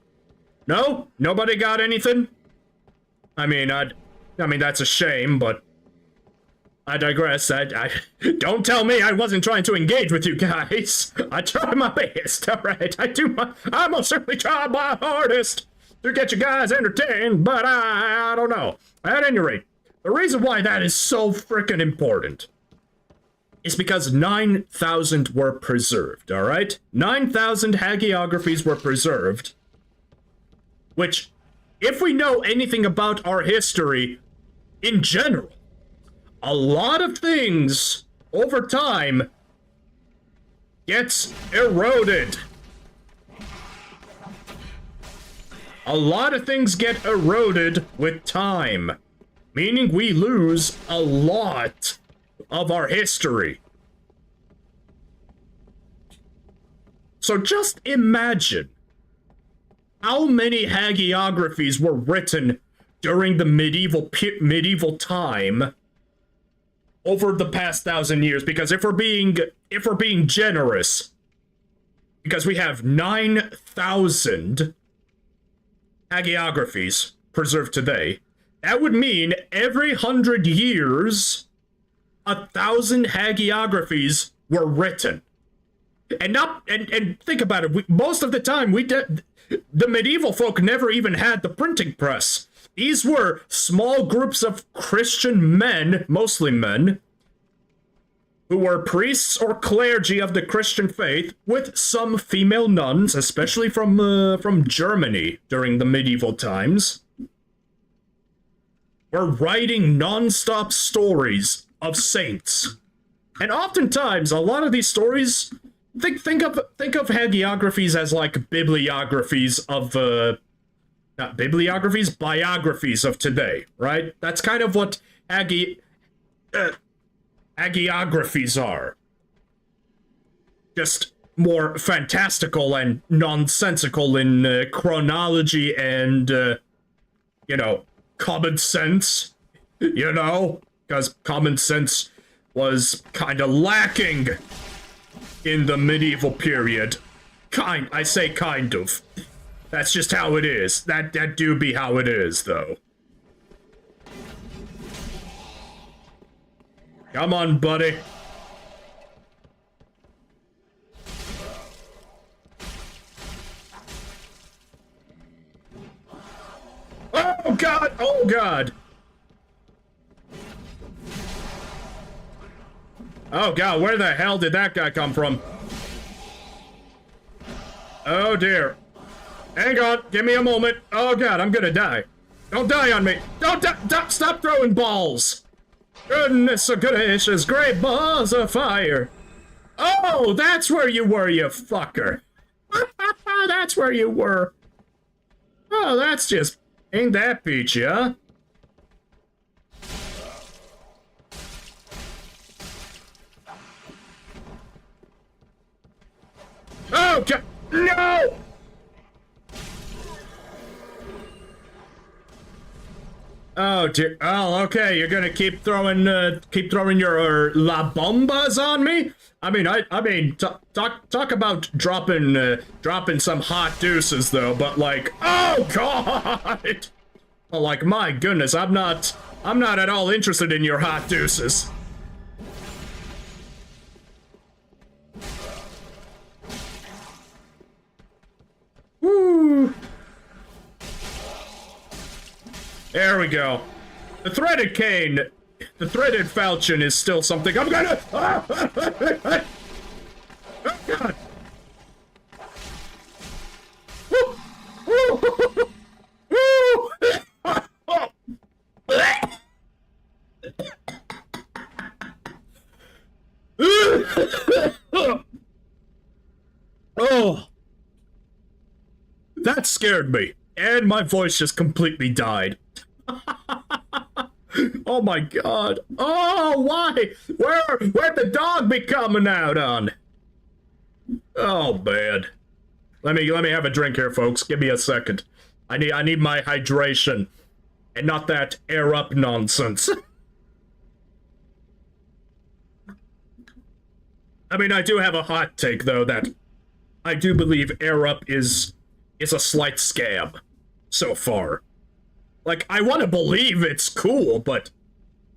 No? Nobody got anything? I mean that's a shame, but I digress. Don't tell me I wasn't trying to engage with you guys. I try my best, all right? I most certainly try my hardest to get you guys entertained, but I don't know. At any rate, the reason why that is so freaking important is because 9,000 were preserved, all right? 9,000 hagiographies were preserved, which, if we know anything about our history in general, a lot of things over time gets eroded. A lot of things get eroded with time, meaning we lose a lot of our history. So just imagine how many hagiographies were written during the medieval time over the past 1,000 years, because if we're being generous, because we have 9,000 hagiographies preserved today, that would mean every 100 years 1,000 hagiographies were written. And think about it, most of the time the medieval folk never even had the printing press. These were small groups of Christian men, mostly men, who were priests or clergy of the Christian faith, with some female nuns, especially from Germany during the medieval times, were writing non-stop stories of saints. And oftentimes, a lot of these stories, think of hagiographies as like bibliographies not bibliographies, biographies of today, right? That's kind of what hagiographies are. Just more fantastical and nonsensical in chronology and, you know, common sense, you know? Because common sense was kind of lacking in the medieval period. I say kind of. That's just how it is. That do be how it is, though. Come on, buddy. Oh, God! Oh, God! Oh, God, where the hell did that guy come from? Oh, dear. Hang on, give me a moment. Oh, God, I'm gonna die. Don't die on me. Don't stop throwing balls. Goodness gracious, great balls of fire. Oh, that's where you were, you fucker. That's where you were. Oh, that's just... Ain't that peachy, huh? Oh, God. No! Oh, dear. Oh, okay. You're gonna keep throwing your La Bombas on me? I mean, talk about dropping some hot deuces, though, but like, oh, God! Well, like, my goodness, I'm not at all interested in your hot deuces. Woo! There we go. The threaded cane, the threaded falchion is still something I'm gonna... Oh, God. Oh. That scared me. And my voice just completely died. Oh my God. Oh, why? Where'd the dog be coming out on? Oh, man. Let me have a drink here, folks. Give me a second. I need my hydration. And not that air up nonsense. I mean, I do have a hot take, though, that I do believe air up is a slight scam so far. Like, I want to believe it's cool, but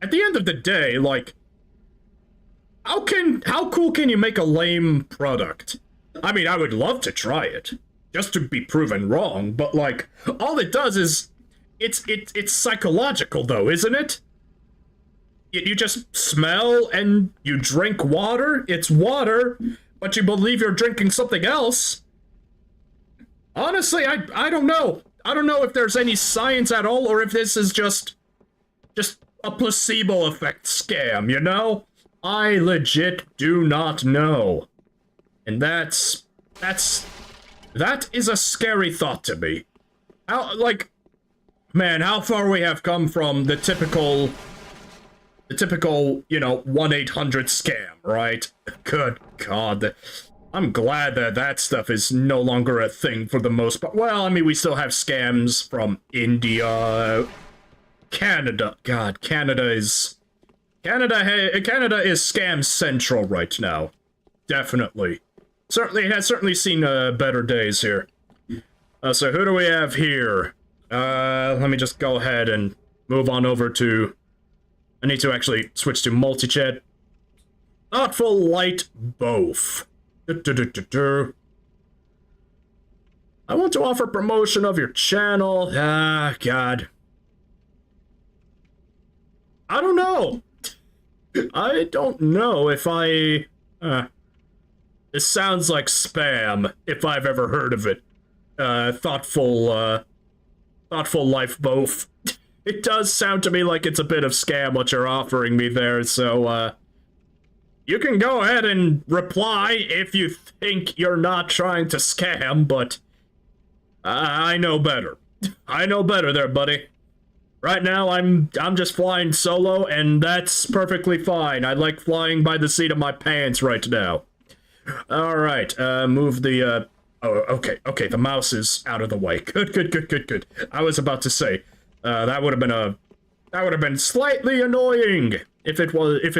at the end of the day, like, how cool can you make a lame product? I mean, I would love to try it, just to be proven wrong, but like, all it does is, it's psychological though, isn't it? You just smell and you drink water, it's water, but you believe you're drinking something else. Honestly, I don't know. I don't know if there's any science at all, or if this is just a placebo effect scam, you know? I legit do not know. And that is a scary thought to me. Man, how far we have come from the typical, you know, 1-800 scam, right? Good God. I'm glad that stuff is no longer a thing for the most part. Well, I mean, we still have scams from India, Canada. God, Canada is scam central right now. Definitely. It has certainly seen better days here. So who do we have here? Let me just go ahead and move on over to... I need to actually switch to multi-chat. Thoughtful Light Both. I want to offer promotion of your channel. Ah, God. I don't know. I don't know if I... This sounds like spam, if I've ever heard of it. Thoughtful Life Both. It does sound to me like it's a bit of scam what you're offering me there, so, you can go ahead and reply if you think you're not trying to scam, but I know better. I know better there, buddy. Right now, I'm just flying solo, and that's perfectly fine. I like flying by the seat of my pants right now. Alright, move the, oh, okay, the mouse is out of the way. Good. I was about to say, that would have been slightly annoying if it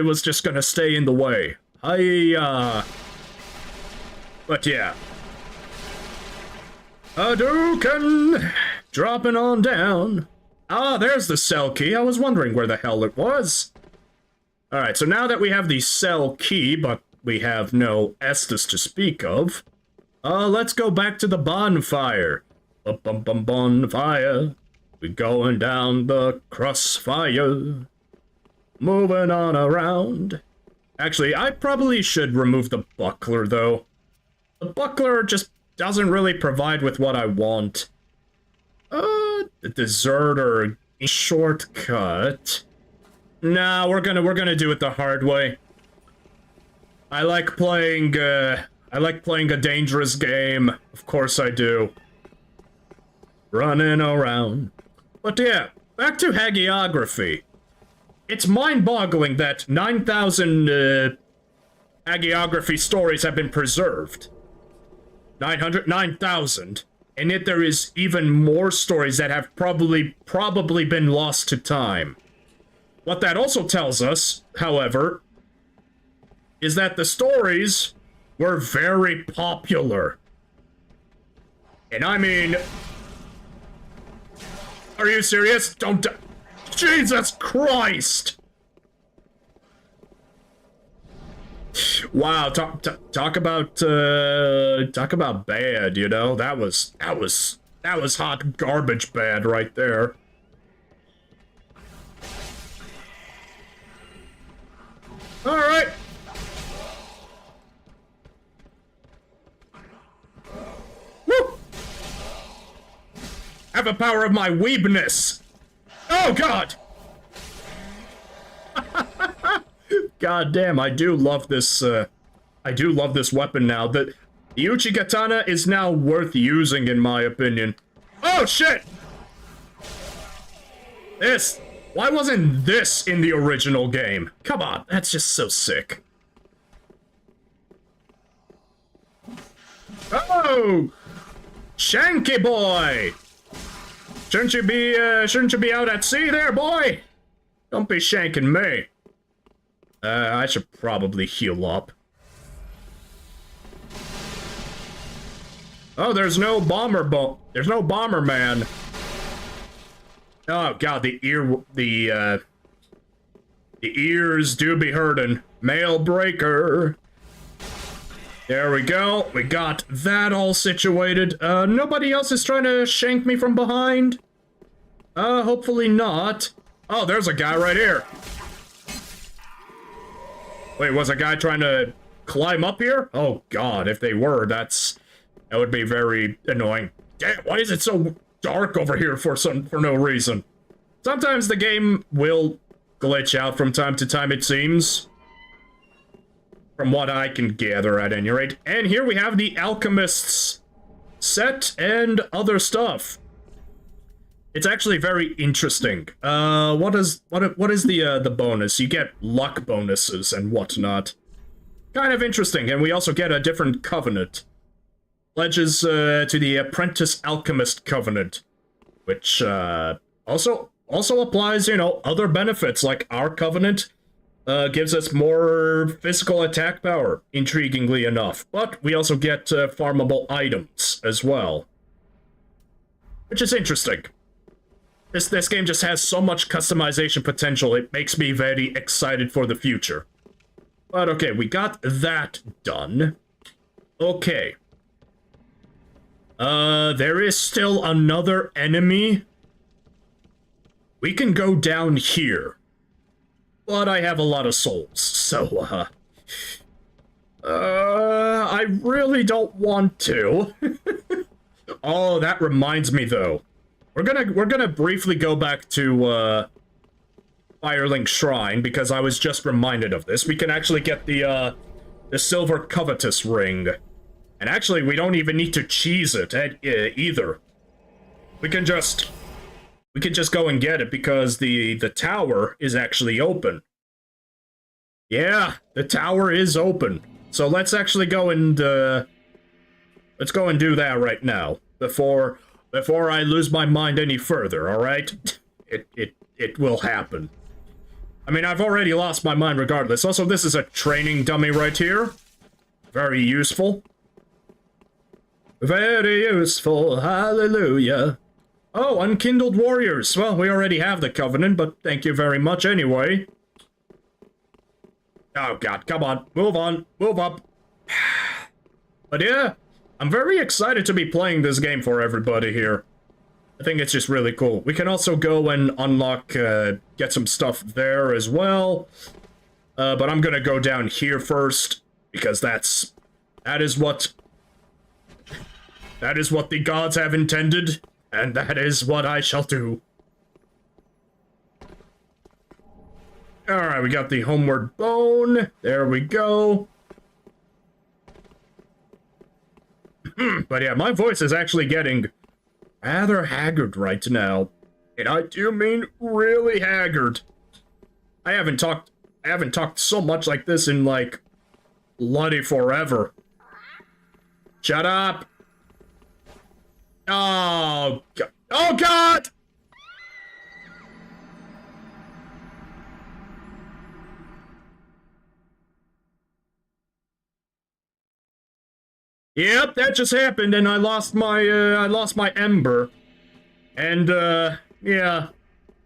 was just gonna stay in the way. But yeah. Hadouken! Dropping on down. Ah, there's the cell key. I was wondering where the hell it was. Alright, so now that we have the cell key, but we have no Estus to speak of, let's go back to the bonfire. Bonfire. We going down the crossfire. Moving on around. Actually, I probably should remove the buckler, though. The buckler just doesn't really provide with what I want. The deserter shortcut. Nah, we're gonna do it the hard way. I like playing a dangerous game. Of course I do. Running around. But yeah, back to hagiography. It's mind-boggling that 9,000 hagiography stories have been preserved. 9,000. And yet there is even more stories that have probably been lost to time. What that also tells us, however, is that the stories were very popular. And I mean... Are you serious? Don't... Jesus Christ! Wow, talk about bad, you know? That was hot garbage bad right there. All right. Woo! Have the power of my weebness. Oh God! God damn, I do love this weapon now. The Uchi Katana is now worth using, in my opinion. Oh, shit! Why wasn't this in the original game? Come on, that's just so sick. Oh! Shanky boy! Shouldn't you be out at sea there, boy? Don't be shanking me. I should probably heal up. Oh, there's no bomber man. Oh God, the ears do be hurting. Mail breaker. There we go. We got that all situated. Nobody else is trying to shank me from behind? Hopefully not. Oh, there's a guy right here. Wait, was a guy trying to climb up here? Oh God, if they were, that would be very annoying. Damn, why is it so dark over here for no reason? Sometimes the game will glitch out from time to time, it seems. From what I can gather, at any rate. And here we have the Alchemist's set and other stuff. It's actually very interesting. What is the bonus? You get luck bonuses and whatnot. Kind of interesting, and we also get a different covenant. Pledges to the Apprentice Alchemist Covenant, which also applies, you know, other benefits like our covenant. Gives us more physical attack power, intriguingly enough. But we also get farmable items as well. Which is interesting. This game just has so much customization potential, it makes me very excited for the future. But okay, we got that done. Okay. There is still another enemy. We can go down here. But I have a lot of souls, so, I really don't want to. Oh, that reminds me, though. We're gonna briefly go back to, Firelink Shrine, because I was just reminded of this. We can actually get the Silver Covetous Ring. And actually, we don't even need to cheese it, either. We can just go and get it because the tower is actually open. Yeah, the tower is open. So let's actually go and let's go and do that right now before I lose my mind any further, all right? It will happen. I mean, I've already lost my mind regardless. Also, this is a training dummy right here. Very useful. Very useful. Hallelujah. Oh, Unkindled Warriors. Well, we already have the Covenant, but thank you very much anyway. Oh god, come on. Move on. Move up. But yeah, I'm very excited to be playing this game for everybody here. I think it's just really cool. We can also go and unlock, get some stuff there as well. But I'm gonna go down here first, because that is what the gods have intended, and that is what I shall do. Alright, we got the homeward bone. There we go. But yeah, my voice is actually getting rather haggard right now. And I do mean really haggard. I haven't talked so much like this in, like, bloody forever. Shut up! Oh, God. Oh, God! Yep, that just happened, and I lost my ember. And, yeah.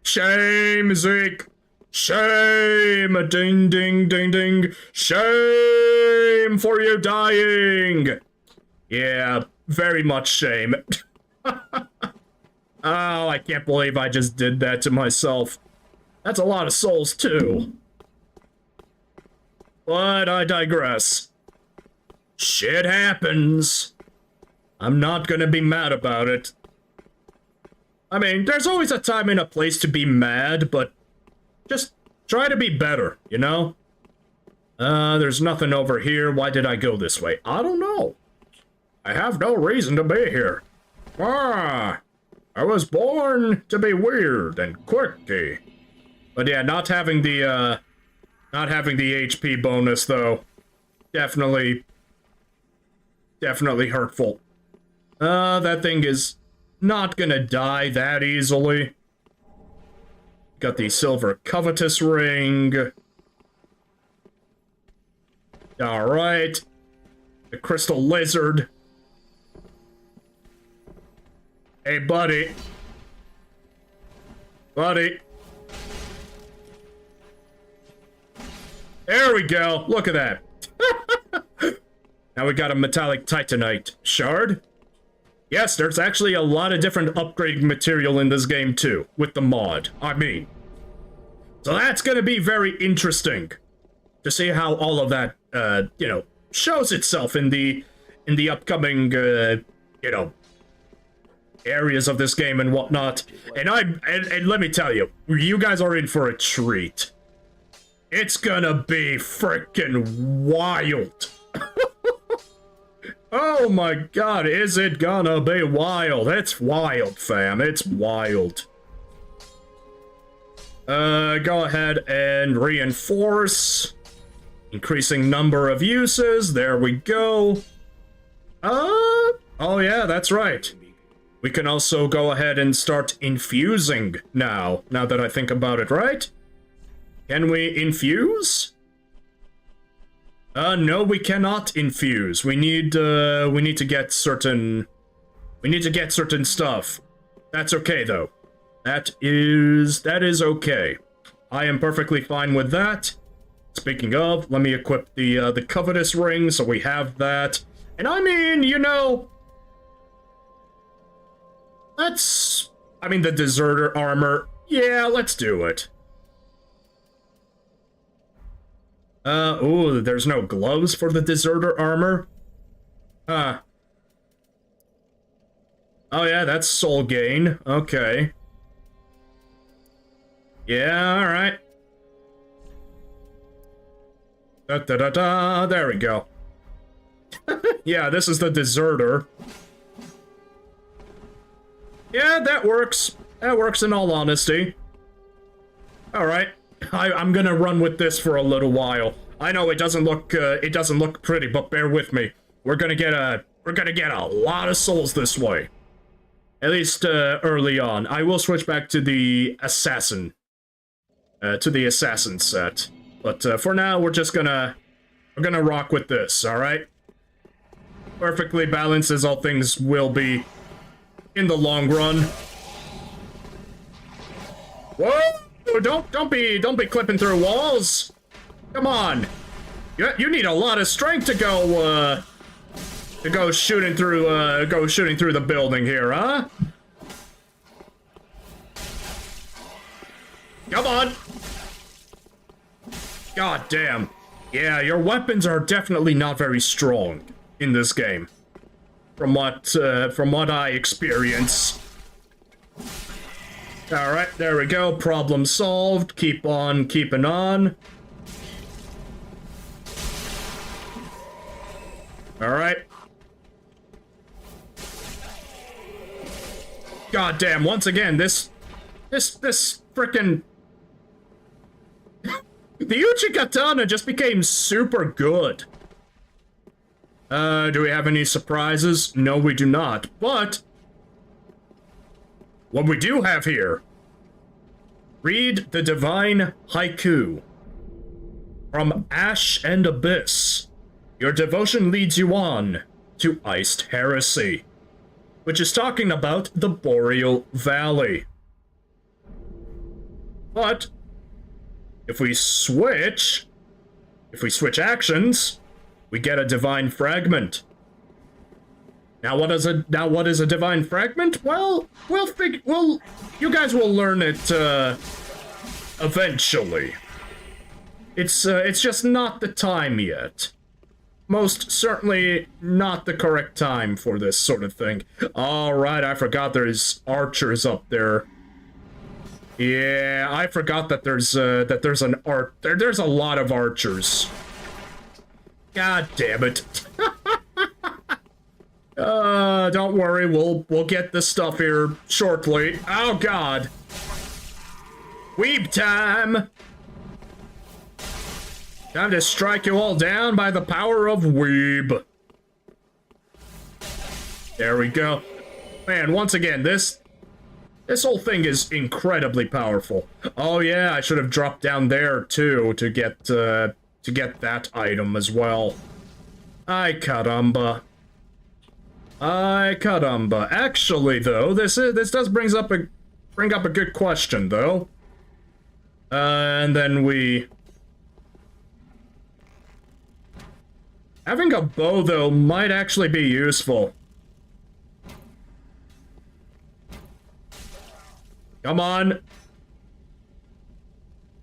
Shame, Zeke. Shame! Ding, ding, ding, ding. Shame for you dying! Yeah, very much shame. Oh, I can't believe I just did that to myself. That's a lot of souls, too. But I digress. Shit happens. I'm not gonna be mad about it. I mean, there's always a time and a place to be mad, but just try to be better, you know? There's nothing over here. Why did I go this way? I don't know. I have no reason to be here. I was born to be weird and quirky. But yeah, not having the HP bonus, though, definitely hurtful. That thing is not gonna die that easily. Got the silver covetous ring. Alright. The crystal lizard. Hey, buddy. Buddy. There we go. Look at that. Now we got a metallic titanite shard. Yes, there's actually a lot of different upgrading material in this game too, with the mod, I mean. So that's gonna be very interesting to see how all of that, you know, shows itself in the upcoming, you know, areas of this game and whatnot. And let me tell you, you guys are in for a treat. It's gonna be freaking wild. Oh my god, is it gonna be wild? It's wild, fam. It's wild. Go ahead and reinforce. Increasing number of uses. There we go. Oh yeah, that's right. We can also go ahead and start infusing now that I think about it, right? Can we infuse? No, we cannot infuse. We need to get certain stuff. That's okay, though. That is okay. I am perfectly fine with that. Speaking of, let me equip the covetous ring, so we have that. And I mean, you know, the deserter armor. Yeah, let's do it. Ooh, there's no gloves for the deserter armor? Huh. Oh yeah, that's soul gain. Okay. Yeah, alright. Da-da-da-da, there we go. Yeah, this is the deserter. Yeah, that works. That works in all honesty. Alright. I'm gonna run with this for a little while. I know it doesn't look pretty, but bear with me. We're gonna get a lot of souls this way. At least, early on. I will switch back to the assassin. To the assassin set. But, for now, we're gonna rock with this, alright? Perfectly balanced as all things will be in the long run. Whoa! Don't be clipping through walls. Come on. You need a lot of strength to go shooting through the building here, huh? Come on. God damn. Yeah, your weapons are definitely not very strong in this game. From what I experience. Alright, there we go. Problem solved. Keep on keeping on. Alright. God damn, once again, this frickin' the Uchi Katana just became super good. Do we have any surprises? No, we do not. But what we do have here, read the Divine Haiku from Ash and Abyss. Your devotion leads you on to Iced Heresy, which is talking about the Boreal Valley. But if we switch actions, we get a divine fragment. Now what is a divine fragment? Well, you guys will learn it eventually. It's just not the time yet. Most certainly not the correct time for this sort of thing. All right, I forgot there's archers up there. Yeah, I forgot that there's a lot of archers. God damn it. Don't worry, we'll get this stuff here shortly. Oh god. Weeb time! Time to strike you all down by the power of Weeb. There we go. Man, once again, this whole thing is incredibly powerful. Oh yeah, I should have dropped down there too to get that item as well. Ay caramba. Ay caramba. Actually though, this does bring up a good question though. And then having a bow though might actually be useful. Come on.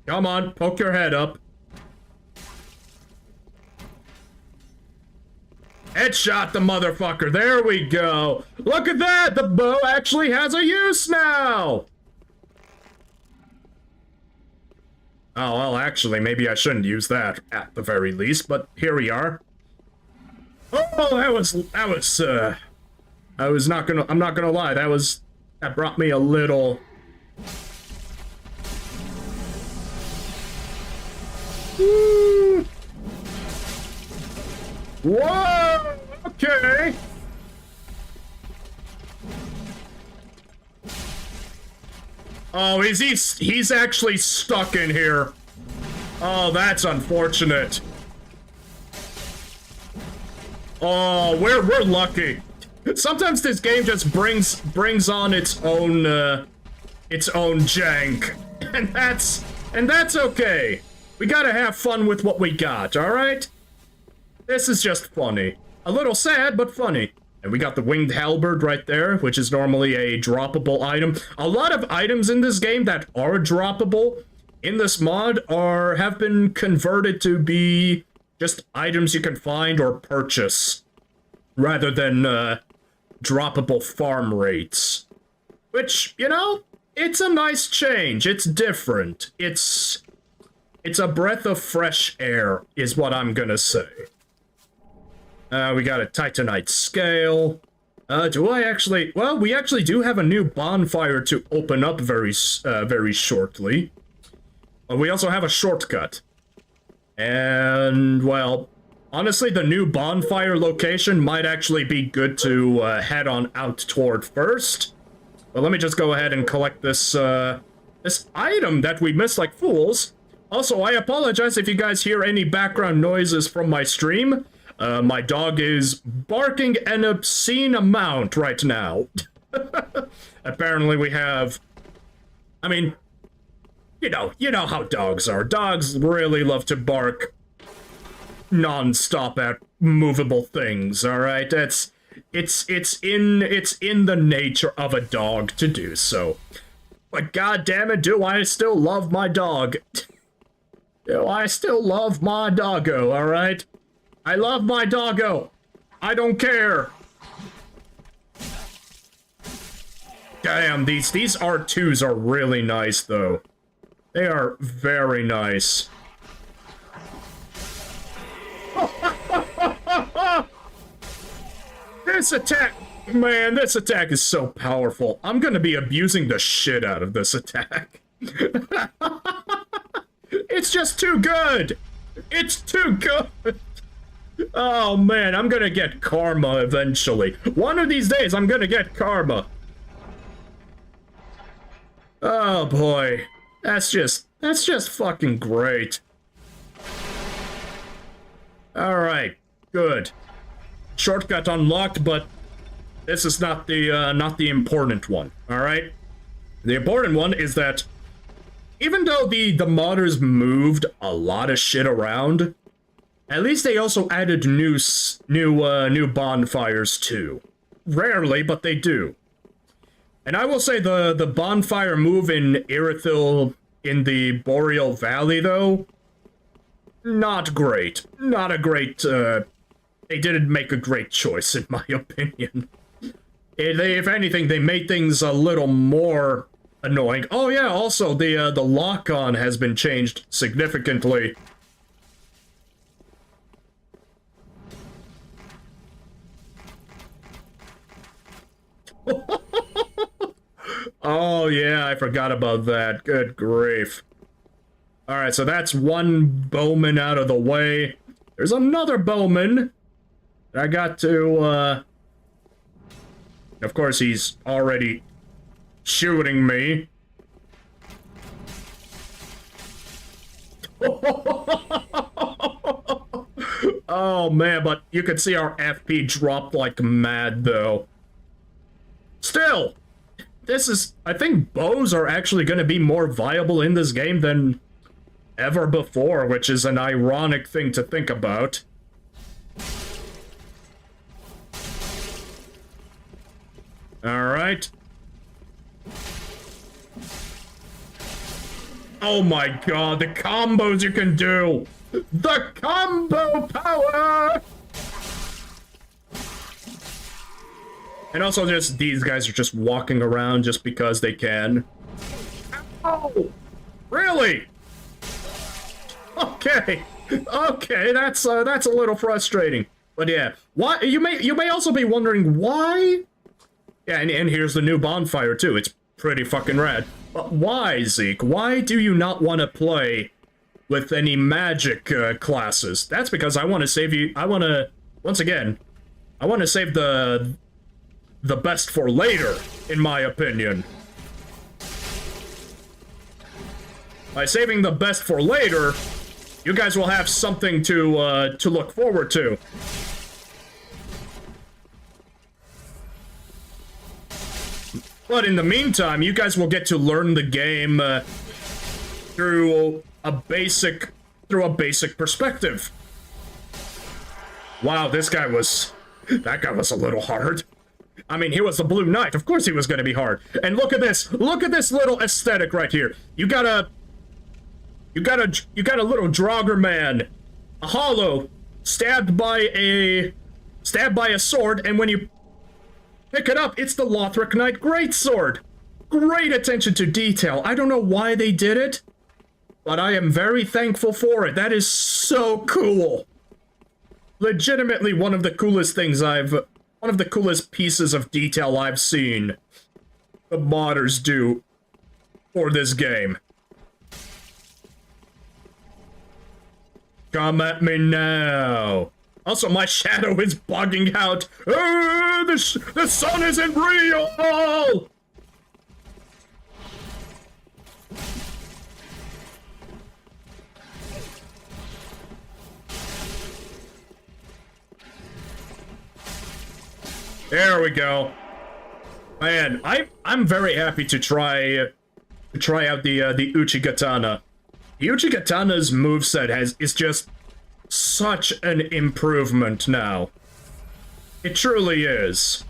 Come on, poke your head up. Headshot the motherfucker. There we go. Look at that. The bow actually has a use now. Oh, well, actually, maybe I shouldn't use that at the very least, but here we are. Oh, I'm not gonna lie, that brought me a little... Woo! Whoa! Okay! Oh, he's actually stuck in here. Oh, that's unfortunate. Oh, we're lucky. Sometimes this game just brings on its own jank. And that's okay. We gotta have fun with what we got, alright? This is just funny. A little sad, but funny. And we got the winged halberd right there, which is normally a droppable item. A lot of items in this game that are droppable in this mod have been converted to be just items you can find or purchase, rather than droppable farm rates. Which, you know, it's a nice change. It's different. It's a breath of fresh air, is what I'm gonna say. We got a Titanite scale. Do I actually? Well, we actually do have a new bonfire to open up very shortly. We also have a shortcut. And, well, honestly, the new bonfire location might actually be good to head on out toward first. But let me just go ahead and collect this, this item that we missed like fools. Also, I apologize if you guys hear any background noises from my stream. My dog is barking an obscene amount right now. Apparently we have... I mean, you know how dogs are. Dogs really love to bark non-stop at movable things, alright? It's in the nature of a dog to do so. But god damn it, do I still love my dog. Do I still love my doggo, alright? I love my doggo. I don't care. Damn, these R2s are really nice, though. They are very nice. This attack, man, this attack is so powerful. I'm gonna be abusing the shit out of this attack. It's just too good. It's too good. Oh man, I'm gonna get karma eventually. One of these days, I'm gonna get karma. Oh boy, that's just fucking great. All right, good. Shortcut unlocked, but this is not the important one. All right, the important one is that even though the modders moved a lot of shit around, at least they also added new bonfires too. Rarely, but they do. And I will say the bonfire move in Irithyll in the Boreal Valley, though, not great. Not a great, they didn't make a great choice, in my opinion. If anything, they made things a little more annoying. Oh yeah, also, the lock-on has been changed significantly. Oh yeah, I forgot about that. Good grief. Alright, so that's one bowman out of the way. There's another bowman. I got to, of course, he's already shooting me. Oh man, but you can see our FP dropped like mad, though. Still, this is... I think bows are actually going to be more viable in this game than ever before, which is an ironic thing to think about. Alright. Oh my god, the combos you can do! The combo power! And also just, these guys are just walking around just because they can. Oh! Really? Okay. Okay, that's a little frustrating. But yeah, why, you may also be wondering why? Yeah, and here's the new bonfire too. It's pretty fucking rad. But why, Zeke? Why do you not want to play with any magic classes? That's because I want to save you. I want to, once again, I want to save the best for later, in my opinion. By saving the best for later, you guys will have something to look forward to. But in the meantime, you guys will get to learn the game through a basic perspective. Wow, that guy was a little hard. I mean, he was the Blue Knight. Of course he was going to be hard. And look at this little aesthetic right here. You got a little Draugr man, a hollow, stabbed by a sword, and when you pick it up, it's the Lothric Knight Greatsword. Great attention to detail. I don't know why they did it, but I am very thankful for it. That is so cool. Legitimately one of the coolest things I've one of the coolest pieces of detail I've seen the modders do for this game. Come at me now. Also, my shadow is bugging out. The sun isn't real! There we go. Man, I'm very happy to try out the Uchigatana. The Uchigatana's moveset is just such an improvement now. It truly is.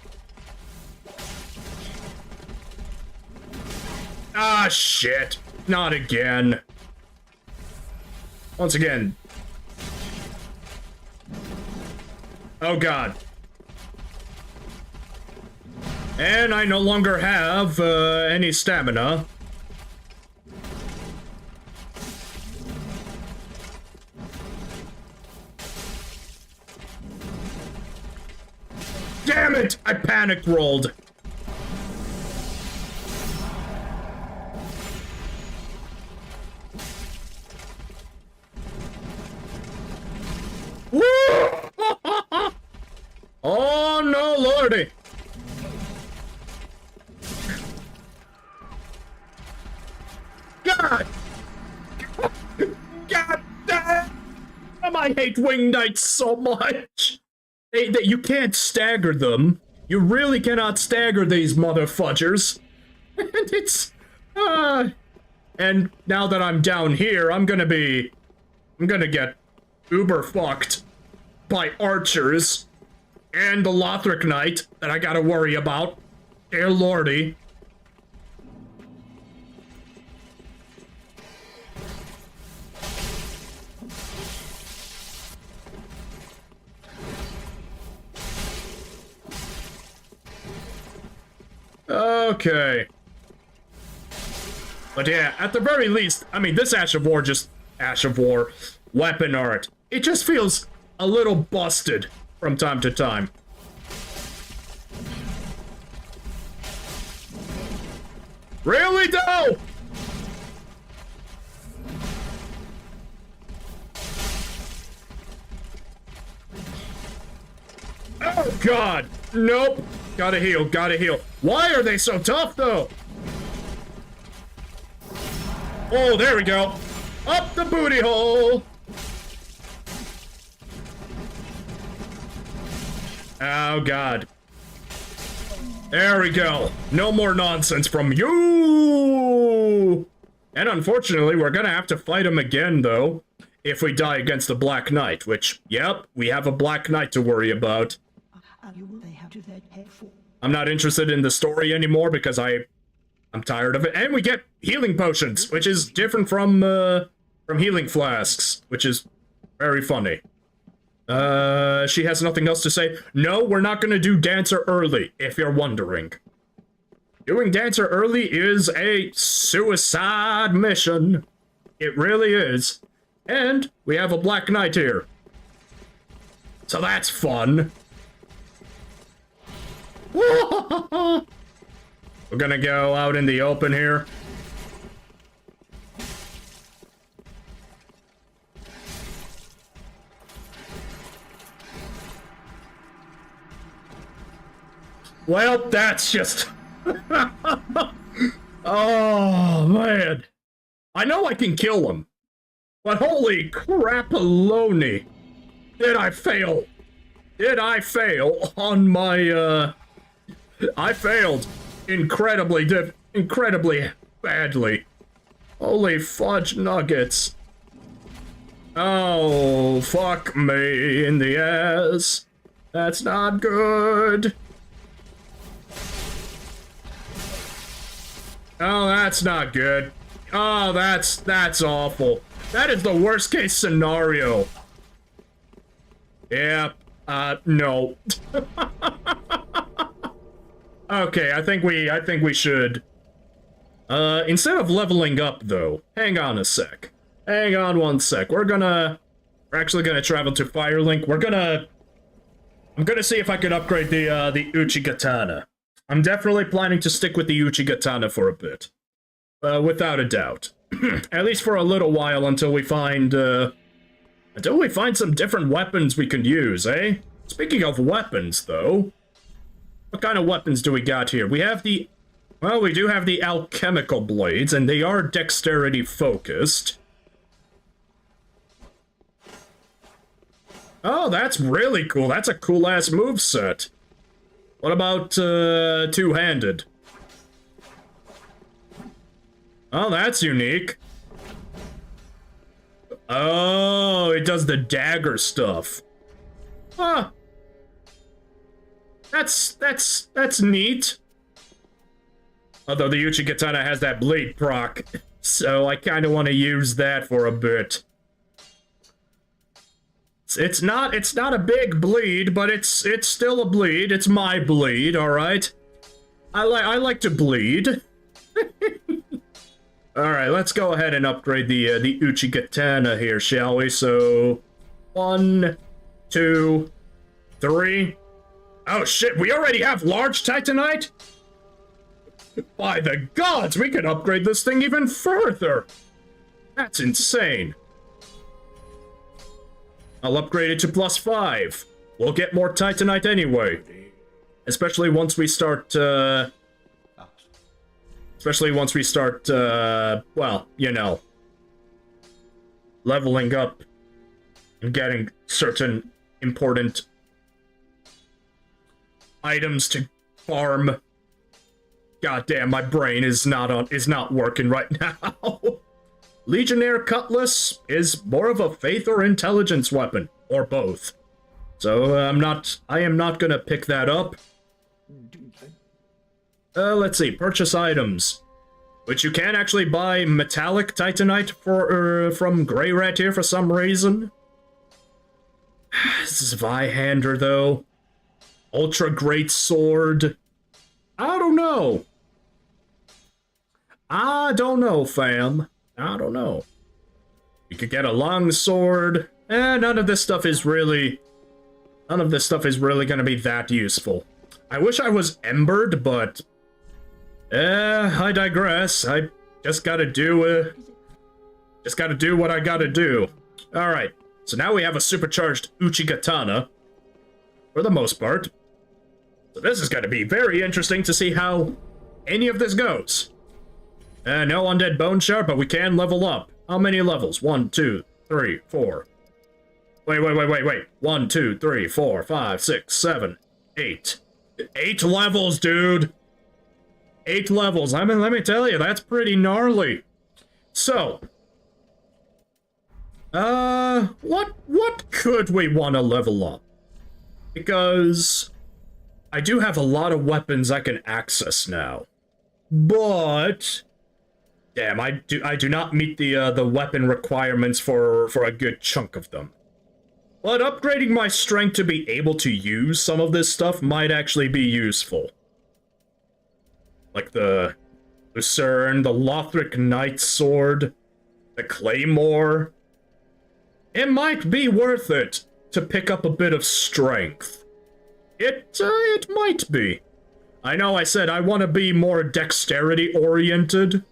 Ah, shit. Not again. Once again. Oh, God. And I no longer have any stamina. Damn it! I panic rolled. Woo! Oh no, lordy! God! God damn! I hate wing knights so much! You can't stagger them. You really cannot stagger these motherfudgers. And it's... And now that I'm down here, I'm gonna get uber fucked by archers and the Lothric Knight that I gotta worry about. Dear lordy. Okay. But yeah, at the very least, I mean, this Ash of War weapon art, it just feels a little busted from time to time. Really, though? Oh, God. Nope. Gotta heal, gotta heal. Why are they so tough, though? Oh, there we go. Up the booty hole. Oh, God. There we go. No more nonsense from you. And unfortunately, we're gonna have to fight him again, though, if we die against the Black Knight, which, yep, we have a Black Knight to worry about. I'm not interested in the story anymore because I'm tired of it. And we get healing potions, which is different from healing flasks, which is very funny. She has nothing else to say. No, we're not gonna do Dancer early, if you're wondering. Doing Dancer early is a suicide mission. It really is. And we have a Black Knight here. So that's fun. We're gonna go out in the open here. Well, that's just... Oh, man. I know I can kill him. But holy crapaloni. Did I fail? Did I fail on my, I failed incredibly badly. Holy fudge nuggets. Oh, fuck me in the ass. That's not good. Oh, that's not good. Oh, that's awful. That is the worst case scenario. Yeah, no. Okay, I think we should. Instead of leveling up, though, hang on a sec. Hang on one sec. We're actually gonna travel to Firelink. We're gonna I'm gonna see if I can upgrade the Uchigatana. I'm definitely planning to stick with the Uchigatana for a bit. Without a doubt. At least for a little while until we find some different weapons we can use, eh? Speaking of weapons, though, what kind of weapons do we got here? We have the... Well, we do have the alchemical blades, and they are dexterity focused. Oh, that's really cool. That's a cool-ass moveset. What about, two-handed? Oh, that's unique. Oh, it does the dagger stuff. Huh. That's neat. Although the Uchigatana has that blade proc, so I kind of want to use that for a bit. It's not a big bleed, but it's still a bleed. It's my bleed, all right. I like to bleed. All right, let's go ahead and upgrade the Uchigatana here, shall we? So, 1, 2, 3. Oh shit, we already have large Titanite? By the gods, we can upgrade this thing even further. That's insane. I'll upgrade it to +5. We'll get more Titanite anyway. Especially once we start, well, you know, leveling up and getting certain important items to farm. Goddamn, my brain is not working right now. Legionnaire Cutlass is more of a faith or intelligence weapon, or both. So I am not gonna pick that up. Let's see, purchase items. Which you can actually buy metallic Titanite for, from Grey Rat here for some reason. This is Vihander, though. Ultra Great Sword. I don't know. I don't know, fam. I don't know. You could get a long sword. None of this stuff is really gonna be that useful. I wish I was embered, but I digress. I just gotta do what I gotta do. Alright, so now we have a supercharged Uchigatana, for the most part. So this is gonna be very interesting to see how any of this goes. No undead bone shard, but we can level up. How many levels? 1, 2, 3, 4. Wait. 1, 2, 3, 4, 5, 6, 7, 8. 8 levels, dude! 8 levels. I mean, let me tell you, that's pretty gnarly. So, what could we want to level up? Because I do have a lot of weapons I can access now. But damn, I do not meet the weapon requirements for a good chunk of them. But upgrading my strength to be able to use some of this stuff might actually be useful. Like the Lucerne, the Lothric Knight Sword, the Claymore. It might be worth it to pick up a bit of strength. It might be. I know I said I want to be more dexterity-oriented.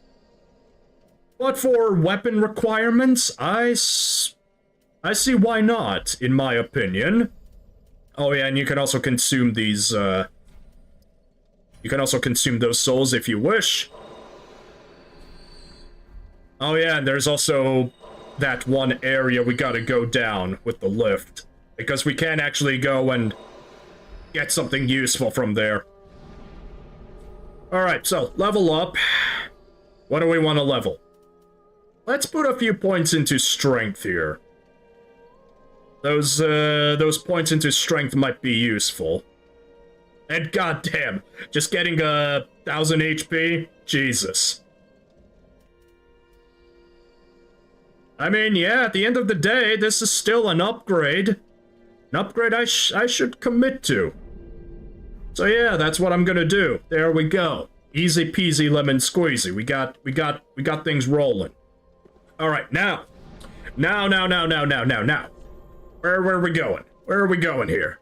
But for weapon requirements, I see why not, in my opinion. Oh yeah, and you can also consume these, you can also consume those souls if you wish. Oh yeah, and there's also that one area we gotta go down with the lift. Because we can actually go and get something useful from there. Alright, so, level up. What do we want to level? Let's put a few points into strength here. Those points into strength might be useful. And goddamn, just getting 1,000 HP? Jesus. I mean, yeah, at the end of the day, this is still an upgrade. An upgrade I should commit to. So yeah, that's what I'm gonna do. There we go. Easy peasy lemon squeezy. We got things rolling. Alright, now. Now. Where are we going? Where are we going here?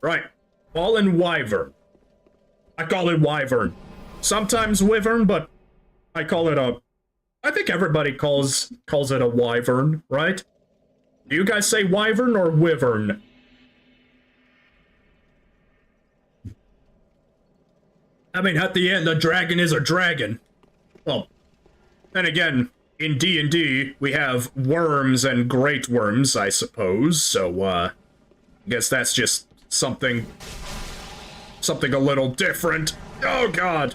Right. Fallen Wyvern. I call it Wyvern. Sometimes Wyvern, but I call it a... I think everybody calls it a Wyvern, right? Do you guys say Wyvern or Wyvern? I mean, at the end, a dragon is a dragon. Well, then again, in D&D, we have worms and great worms, I suppose, so, I guess that's just something a little different. Oh, God.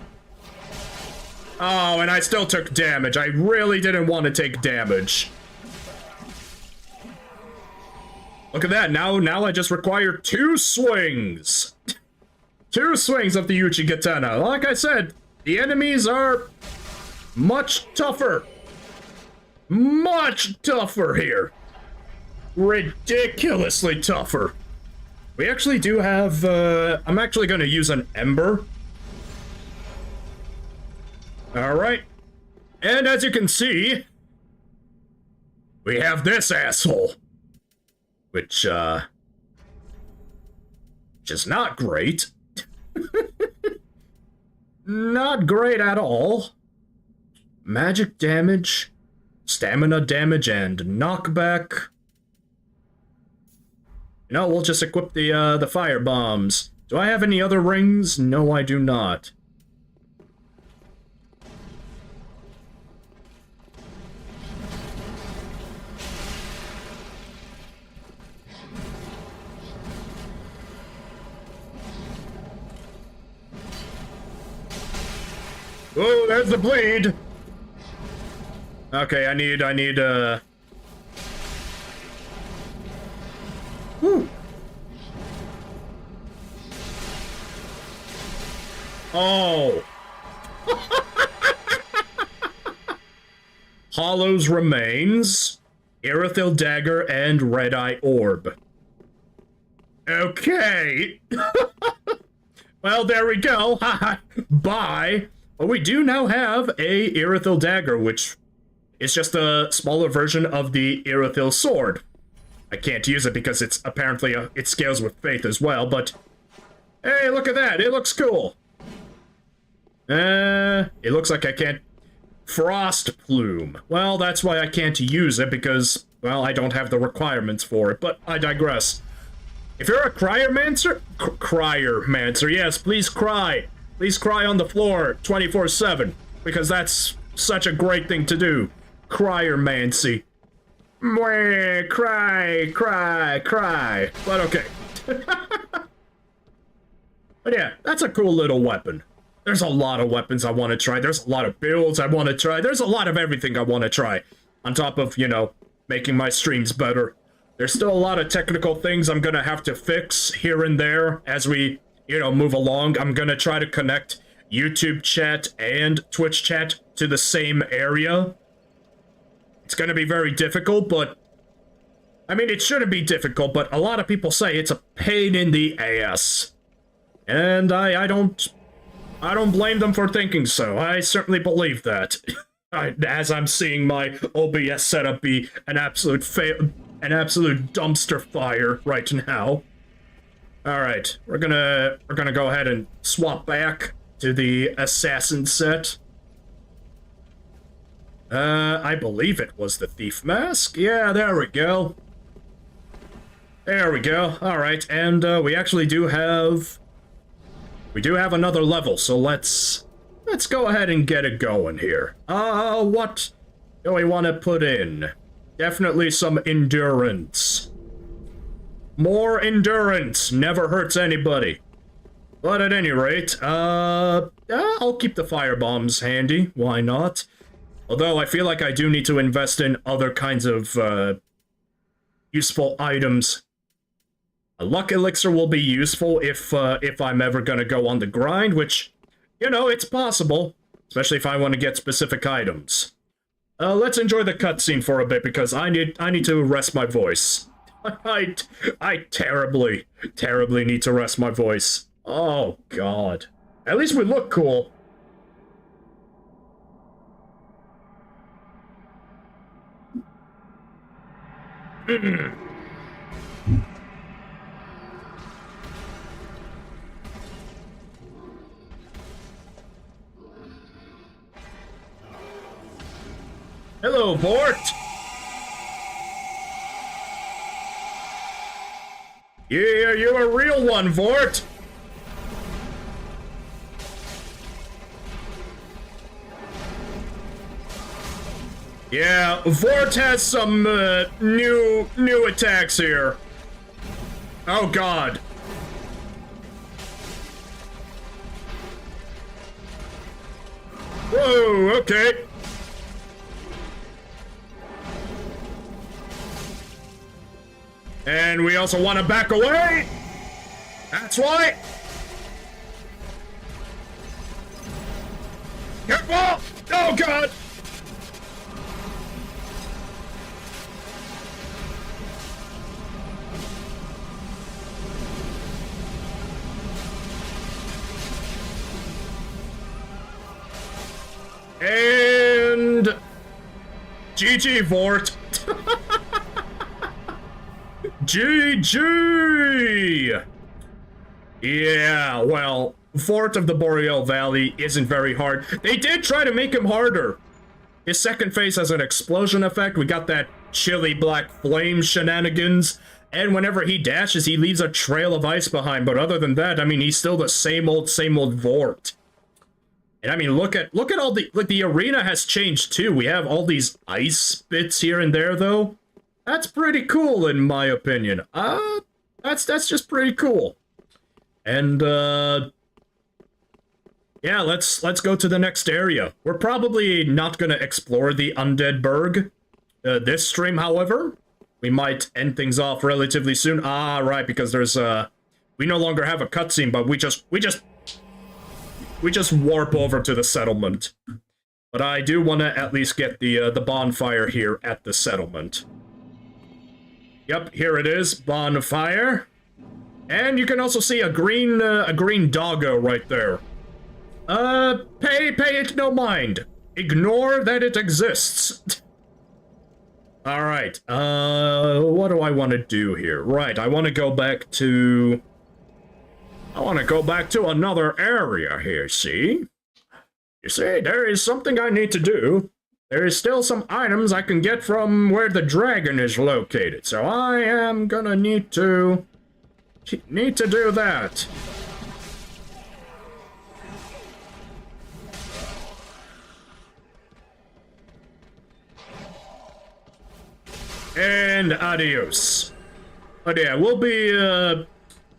Oh, and I still took damage. I really didn't want to take damage. Look at that. Now I just require 2 swings. 2 swings of the Uchigatana. Like I said, the enemies are much tougher. Much tougher here. Ridiculously tougher. We actually do have, I'm actually going to use an Ember. Alright. And as you can see, we have this asshole. Which is not great. Not great at all. Magic damage, stamina damage, and knockback. No, we'll just equip the fire bombs. Do I have any other rings? No, I do not. Oh, there's the bleed. Okay, I need, Whew. Oh. Hollow's Remains, Irithyll Dagger, and Red Eye Orb. Okay. Well, there we go. Bye. But we do now have a Irithyll Dagger, which is just a smaller version of the Irithyll Sword. I can't use it because it's apparently it scales with faith as well, but hey, look at that. It looks cool. It looks like I can't... Frost Plume. Well, that's why I can't use it, because, well, I don't have the requirements for it, but I digress. If you're a cryomancer... Cryomancer, yes, please cry. Please cry on the floor 24/7, because that's such a great thing to do. Cryomancy. Mwah, cry, cry, cry. But okay. But yeah, that's a cool little weapon. There's a lot of weapons I want to try. There's a lot of builds I want to try. There's a lot of everything I want to try. On top of, you know, making my streams better. There's still a lot of technical things I'm gonna have to fix here and there as we, you know, move along. I'm gonna try to connect YouTube chat and Twitch chat to the same area. It's gonna be very difficult, but... I mean, it shouldn't be difficult, but a lot of people say it's a pain in the ass. And I don't blame them for thinking so. I certainly believe that. As I'm seeing my OBS setup be an absolute dumpster fire right now. Alright, we're gonna go ahead and swap back to the assassin set. I believe it was the thief mask. Yeah, there we go. There we go. Alright, and we actually do have... We do have another level, so let's go ahead and get it going here. What do we want to put in? Definitely some endurance. More endurance never hurts anybody. But at any rate, I'll keep the fire bombs handy. Why not? Although I feel like I do need to invest in other kinds of useful items. A luck elixir will be useful if I'm ever gonna go on the grind, which, you know, it's possible, especially if I want to get specific items. Let's enjoy the cutscene for a bit because I need to rest my voice. I terribly need to rest my voice. Oh God. At least we look cool. Hello, Vort! Yeah, you're a real one, Vort! Yeah, Vort has some, new attacks here. Oh, God. Whoa, okay. And we also want to back away. That's why. Careful! Oh, God! And GG Vort. GG. Yeah, well, Vort of the Boreal Valley isn't very hard. They did try to make him harder. His second phase has an explosion effect. We got that chilly black flame shenanigans. And whenever he dashes, he leaves a trail of ice behind. But other than that, I mean, he's still the same old Vort. And I mean, look at all the arena has changed too. We have all these ice bits here and there, though. That's pretty cool, in my opinion. That's just pretty cool. And yeah, let's go to the next area. We're probably not gonna explore the Undead Burg this stream, however. We might end things off relatively soon. Ah, right, because there's we no longer have a cutscene, but we just warp over to the settlement. But I do want to at least get the bonfire here at the settlement. Yep, here it is, bonfire. And you can also see a green doggo right there. Pay it no mind. Ignore that it exists. Alright, what do I want to do here? Right, I want to go back to another area here, see? You see, there is something I need to do. There is still some items I can get from where the dragon is located, so I am gonna need to do that. And adios. But yeah,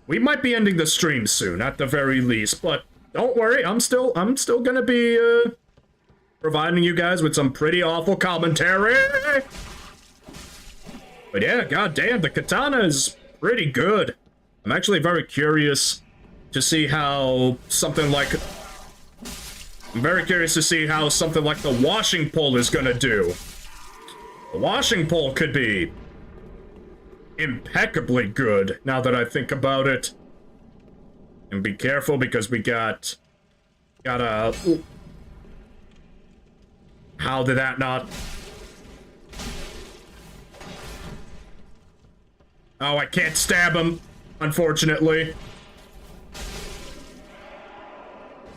we might be ending the stream soon, at the very least, but don't worry, I'm still gonna be, providing you guys with some pretty awful commentary. But yeah, goddamn, the katana is pretty good. I'm actually very curious to see how something like... I'm very curious to see how something like the washing pole is gonna do. The washing pole could be impeccably good, now that I think about it. And be careful, because we got a... How did that not... Oh, I can't stab him, unfortunately.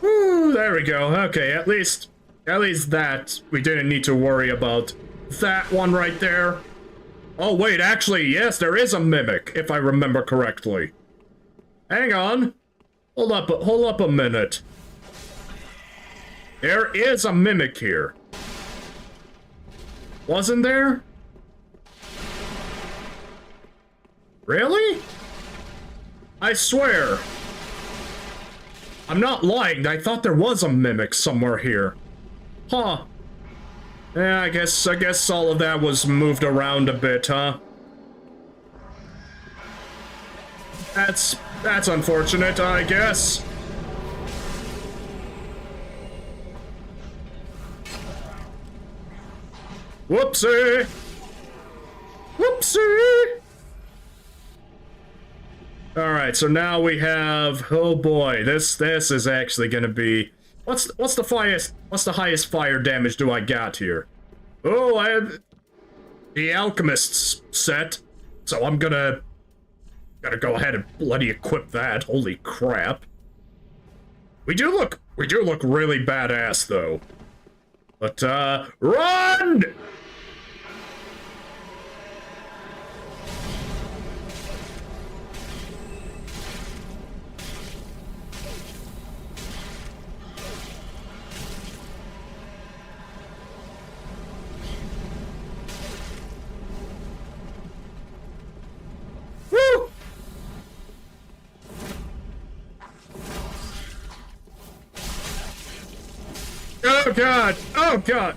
Woo, there we go. Okay, at least that we didn't need to worry about. That one right there. Oh, wait, actually, yes, there is a mimic, if I remember correctly. Hang on. Hold up a minute. There is a mimic here. Wasn't there? Really? I swear. I'm not lying, I thought there was a mimic somewhere here. Huh. Yeah, I guess all of that was moved around a bit, huh? That's unfortunate, I guess. Whoopsie! Whoopsie! Alright, so now we have... Oh boy, this is actually gonna be... What's the highest fire damage do I got here? Oh, I have... The Alchemist's set. So I'm gotta go ahead and bloody equip that. Holy crap. We do look really badass, though. But, run! Oh god! Oh god!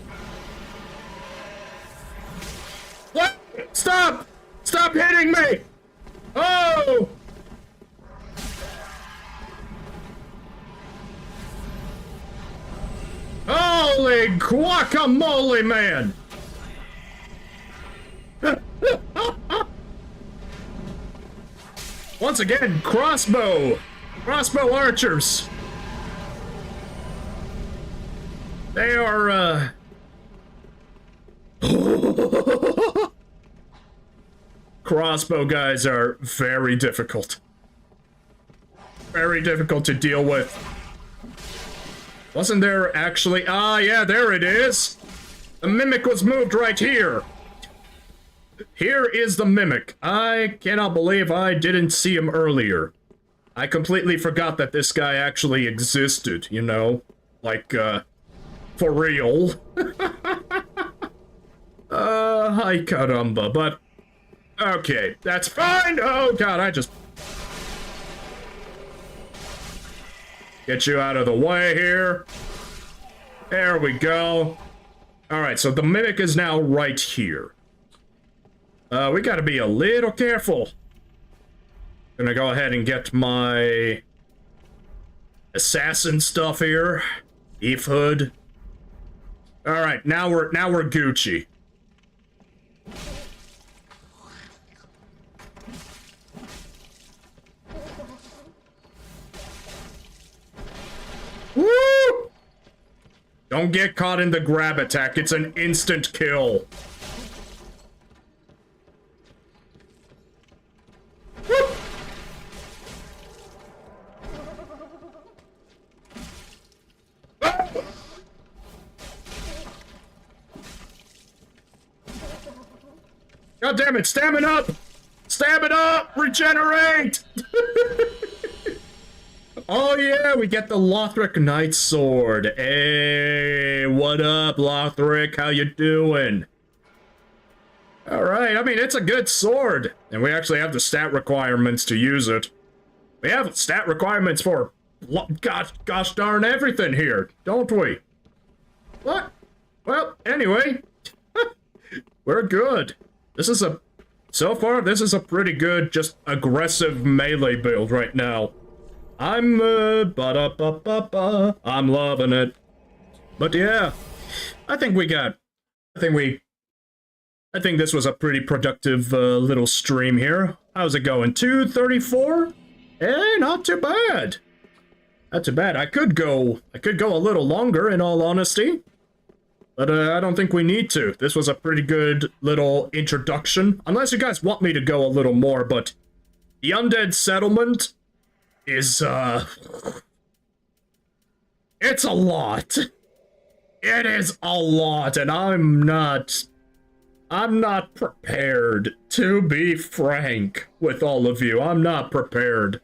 What? Stop! Stop hitting me! Oh! Holy guacamole, man! Once again, crossbow archers. They are, crossbow guys are very difficult. Very difficult to deal with. Wasn't there actually... Ah, yeah, there it is! The mimic was moved right here. Here is the mimic. I cannot believe I didn't see him earlier. I completely forgot that this guy actually existed, you know? Like, for real. Hi caramba, but... Okay, that's fine! Oh god, I just... Get you out of the way here. There we go. Alright, so the mimic is now right here. We gotta be a little careful. Gonna go ahead and get my assassin stuff here. Thief hood. Alright, now we're Gucci. Woo! Don't get caught in the grab attack. It's an instant kill. Woo! Ah! God damn it, stamina up! Stamina! Regenerate! Oh yeah, we get the Lothric Knight Sword. Hey, what up, Lothric? How you doing? Alright, I mean, it's a good sword. And we actually have the stat requirements to use it. We have stat requirements for gosh darn everything here, don't we? What? Well, anyway. We're good. So far, this is a pretty good, just aggressive melee build right now. I'm loving it. But yeah, I think this was a pretty productive little stream here. How's it going? 2:34? Eh, not too bad. Not too bad. I could go a little longer, in all honesty. But I don't think we need to. This was a pretty good little introduction. Unless you guys want me to go a little more, but the Undead Settlement is, it's a lot. It is a lot, and I'm not prepared, to be frank with all of you. I'm not prepared.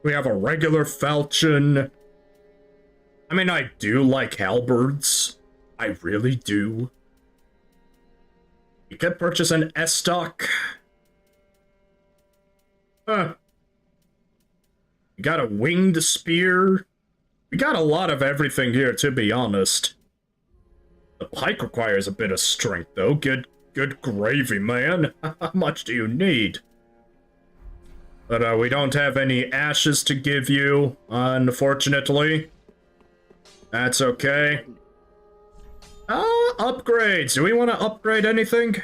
We have a regular falchion. I mean, I do like halberds. I really do. You could purchase an S-stock. We got a winged spear. We got a lot of everything here, to be honest. The pike requires a bit of strength, though. Good gravy, man. How much do you need? But we don't have any ashes to give you, unfortunately. That's okay. Upgrades. Do we want to upgrade anything?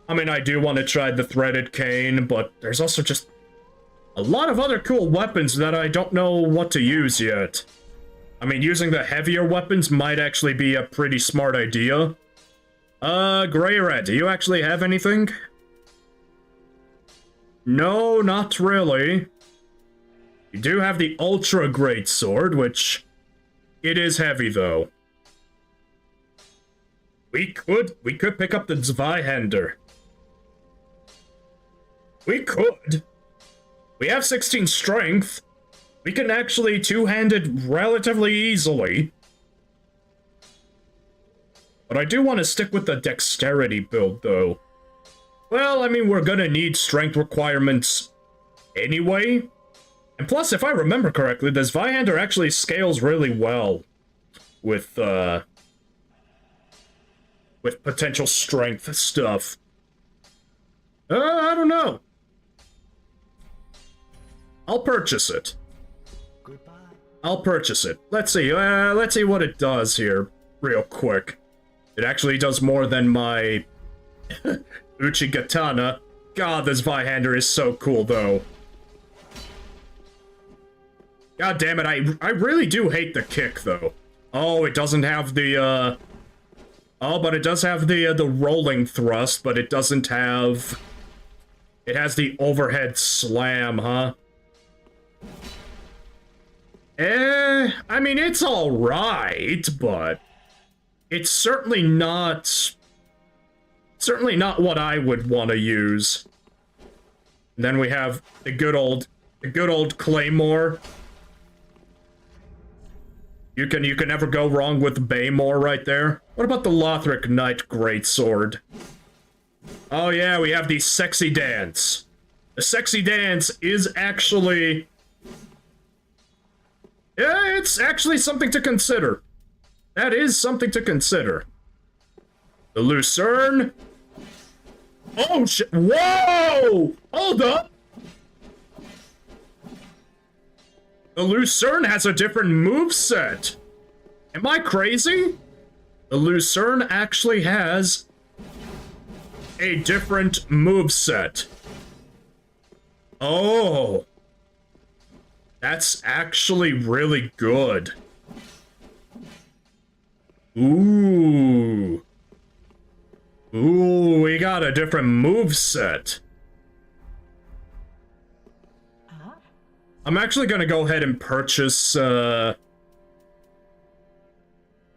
I mean, I do want to try the threaded cane, but there's also just a lot of other cool weapons that I don't know what to use yet. I mean, using the heavier weapons might actually be a pretty smart idea. Grey Rat, do you actually have anything? No, not really. You do have the Ultra Great Sword, which... it is heavy, though. We could pick up the Zweihander. We could. We have 16 strength. We can actually two-hand it relatively easily. But I do want to stick with the dexterity build, though. Well, I mean, we're gonna need strength requirements anyway. And plus, if I remember correctly, the Zweihander actually scales really well. with potential strength stuff. I don't know. I'll purchase it. Goodbye. I'll purchase it. Let's see what it does here, real quick. It actually does more than my Uchigatana. God, this Vihander is so cool, though. God damn it, I really do hate the kick, though. Oh, it doesn't have the, oh, but it does have the rolling thrust, but it doesn't have... It has the overhead slam, huh? I mean, it's alright, but... It's certainly not what I would want to use. And then we have the good old Claymore. You can never go wrong with Baymore right there. What about the Lothric Knight Greatsword? Oh yeah, we have the Sexy Dance. The Sexy Dance is actually... Yeah, it's actually something to consider. That is something to consider. The Lucerne. Oh shit! Whoa! Hold up! The Lucerne has a different moveset. Am I crazy? The Lucerne actually has a different moveset. Oh. That's actually really good. Ooh. Ooh, we got a different moveset. I'm actually gonna go ahead and purchase, God,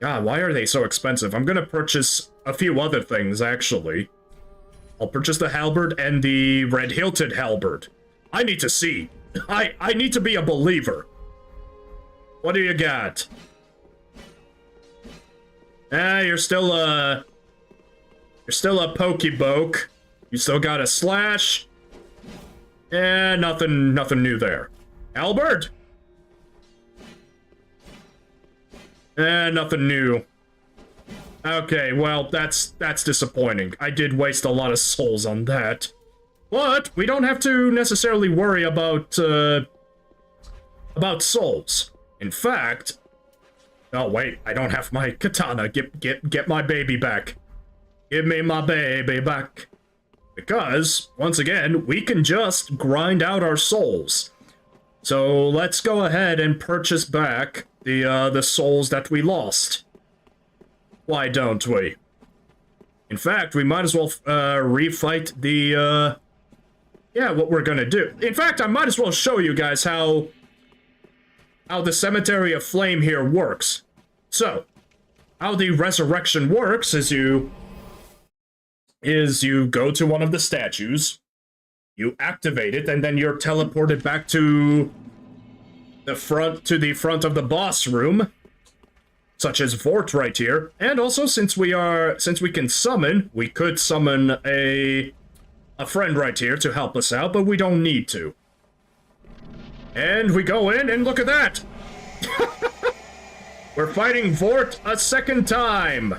why are they so expensive? I'm gonna purchase a few other things, actually. I'll purchase the halberd and the red-hilted halberd. I need to see. I need to be a believer. What do you got? You're still a Pokeboke. You still got a slash. Nothing new there. Albert? Nothing new. Okay, well, that's disappointing. I did waste a lot of souls on that. But we don't have to necessarily worry about souls. In fact... Oh, wait, I don't have my katana. Get my baby back. Give me my baby back. Because, once again, we can just grind out our souls. So let's go ahead and purchase back the souls that we lost. Why don't we? In fact, we might as well refight the yeah, what we're gonna do. In fact, I might as well show you guys how the Cemetery of Flame here works. So, how the resurrection works is you go to one of the statues, you activate it, and then you're teleported back to the front of the boss room, such as Vort right here. And also, since we can summon, we could summon a friend right here to help us out, but we don't need to. And we go in, and look at that! We're fighting Vort a second time!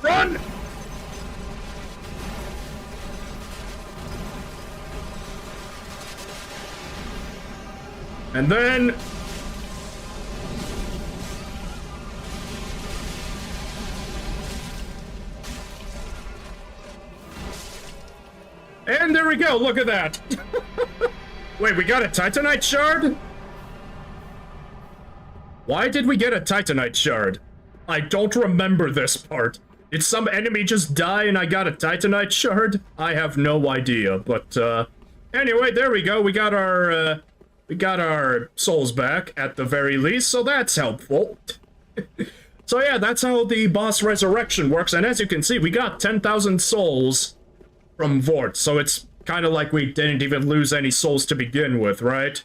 Run! And then... And there we go, look at that! Wait, we got a Titanite shard? Why did we get a Titanite shard? I don't remember this part. Did some enemy just die and I got a Titanite shard? I have no idea, but anyway, there we go. We got our souls back at the very least, so that's helpful. So yeah, that's how the boss resurrection works, and as you can see, we got 10,000 souls from Vort, so it's kind of like we didn't even lose any souls to begin with, right?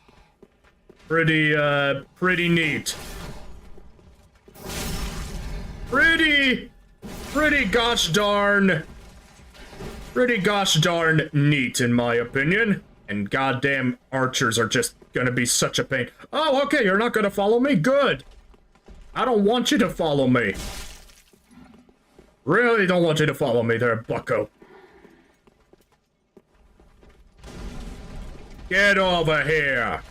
Pretty neat. Pretty gosh darn neat, in my opinion. And goddamn archers are just gonna be such a pain. Oh, okay, you're not gonna follow me? Good. I don't want you to follow me. Really don't want you to follow me there, bucko. Get over here.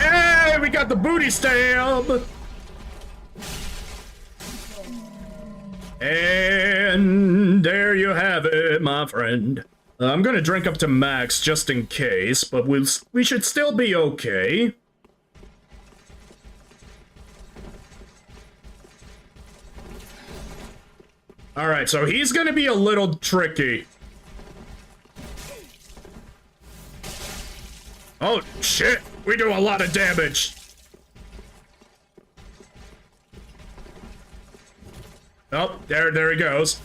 Hey, we got the booty stab! And there you have it, my friend. I'm gonna drink up to max just in case, but we should still be okay. Alright, so he's gonna be a little tricky. Oh, shit! We do a lot of damage! Oh, there he goes.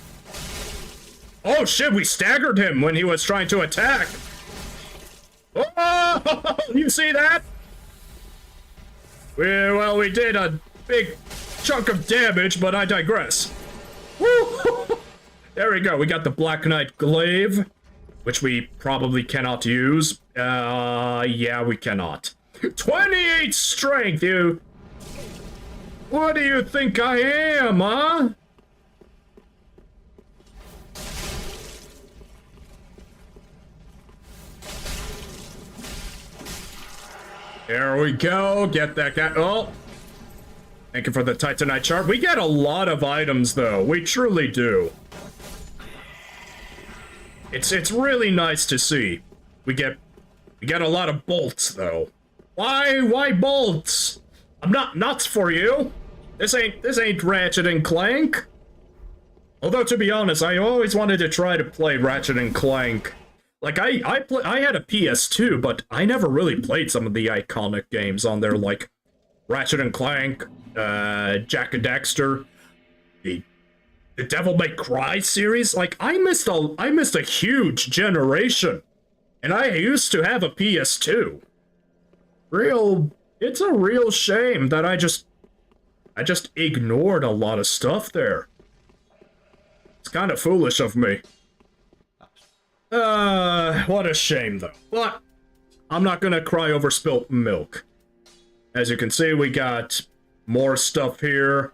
Oh shit, we staggered him when he was trying to attack! Oh, you see that? Well, we did a big chunk of damage, but I digress. Woo! There we go, we got the Black Knight Glaive, which we probably cannot use. Yeah, we cannot. 28 strength, you... What do you think I am, huh? There we go, get that guy. Oh! Thank you for the Titanite chart. We get a lot of items, though. We truly do. It's really nice to see. We get a lot of bolts, though. Why bolts? I'm not nuts for you. This ain't Ratchet and Clank. Although, to be honest, I always wanted to try to play Ratchet and Clank. Like, I had a PS2, but I never really played some of the iconic games on there, like Ratchet and Clank, Jak and Daxter, the Devil May Cry series. Like, I missed a huge generation, and I used to have a PS2. It's a real shame that I just ignored a lot of stuff there. It's kind of foolish of me. What a shame, though. But I'm not gonna cry over spilt milk. As you can see, we got more stuff here.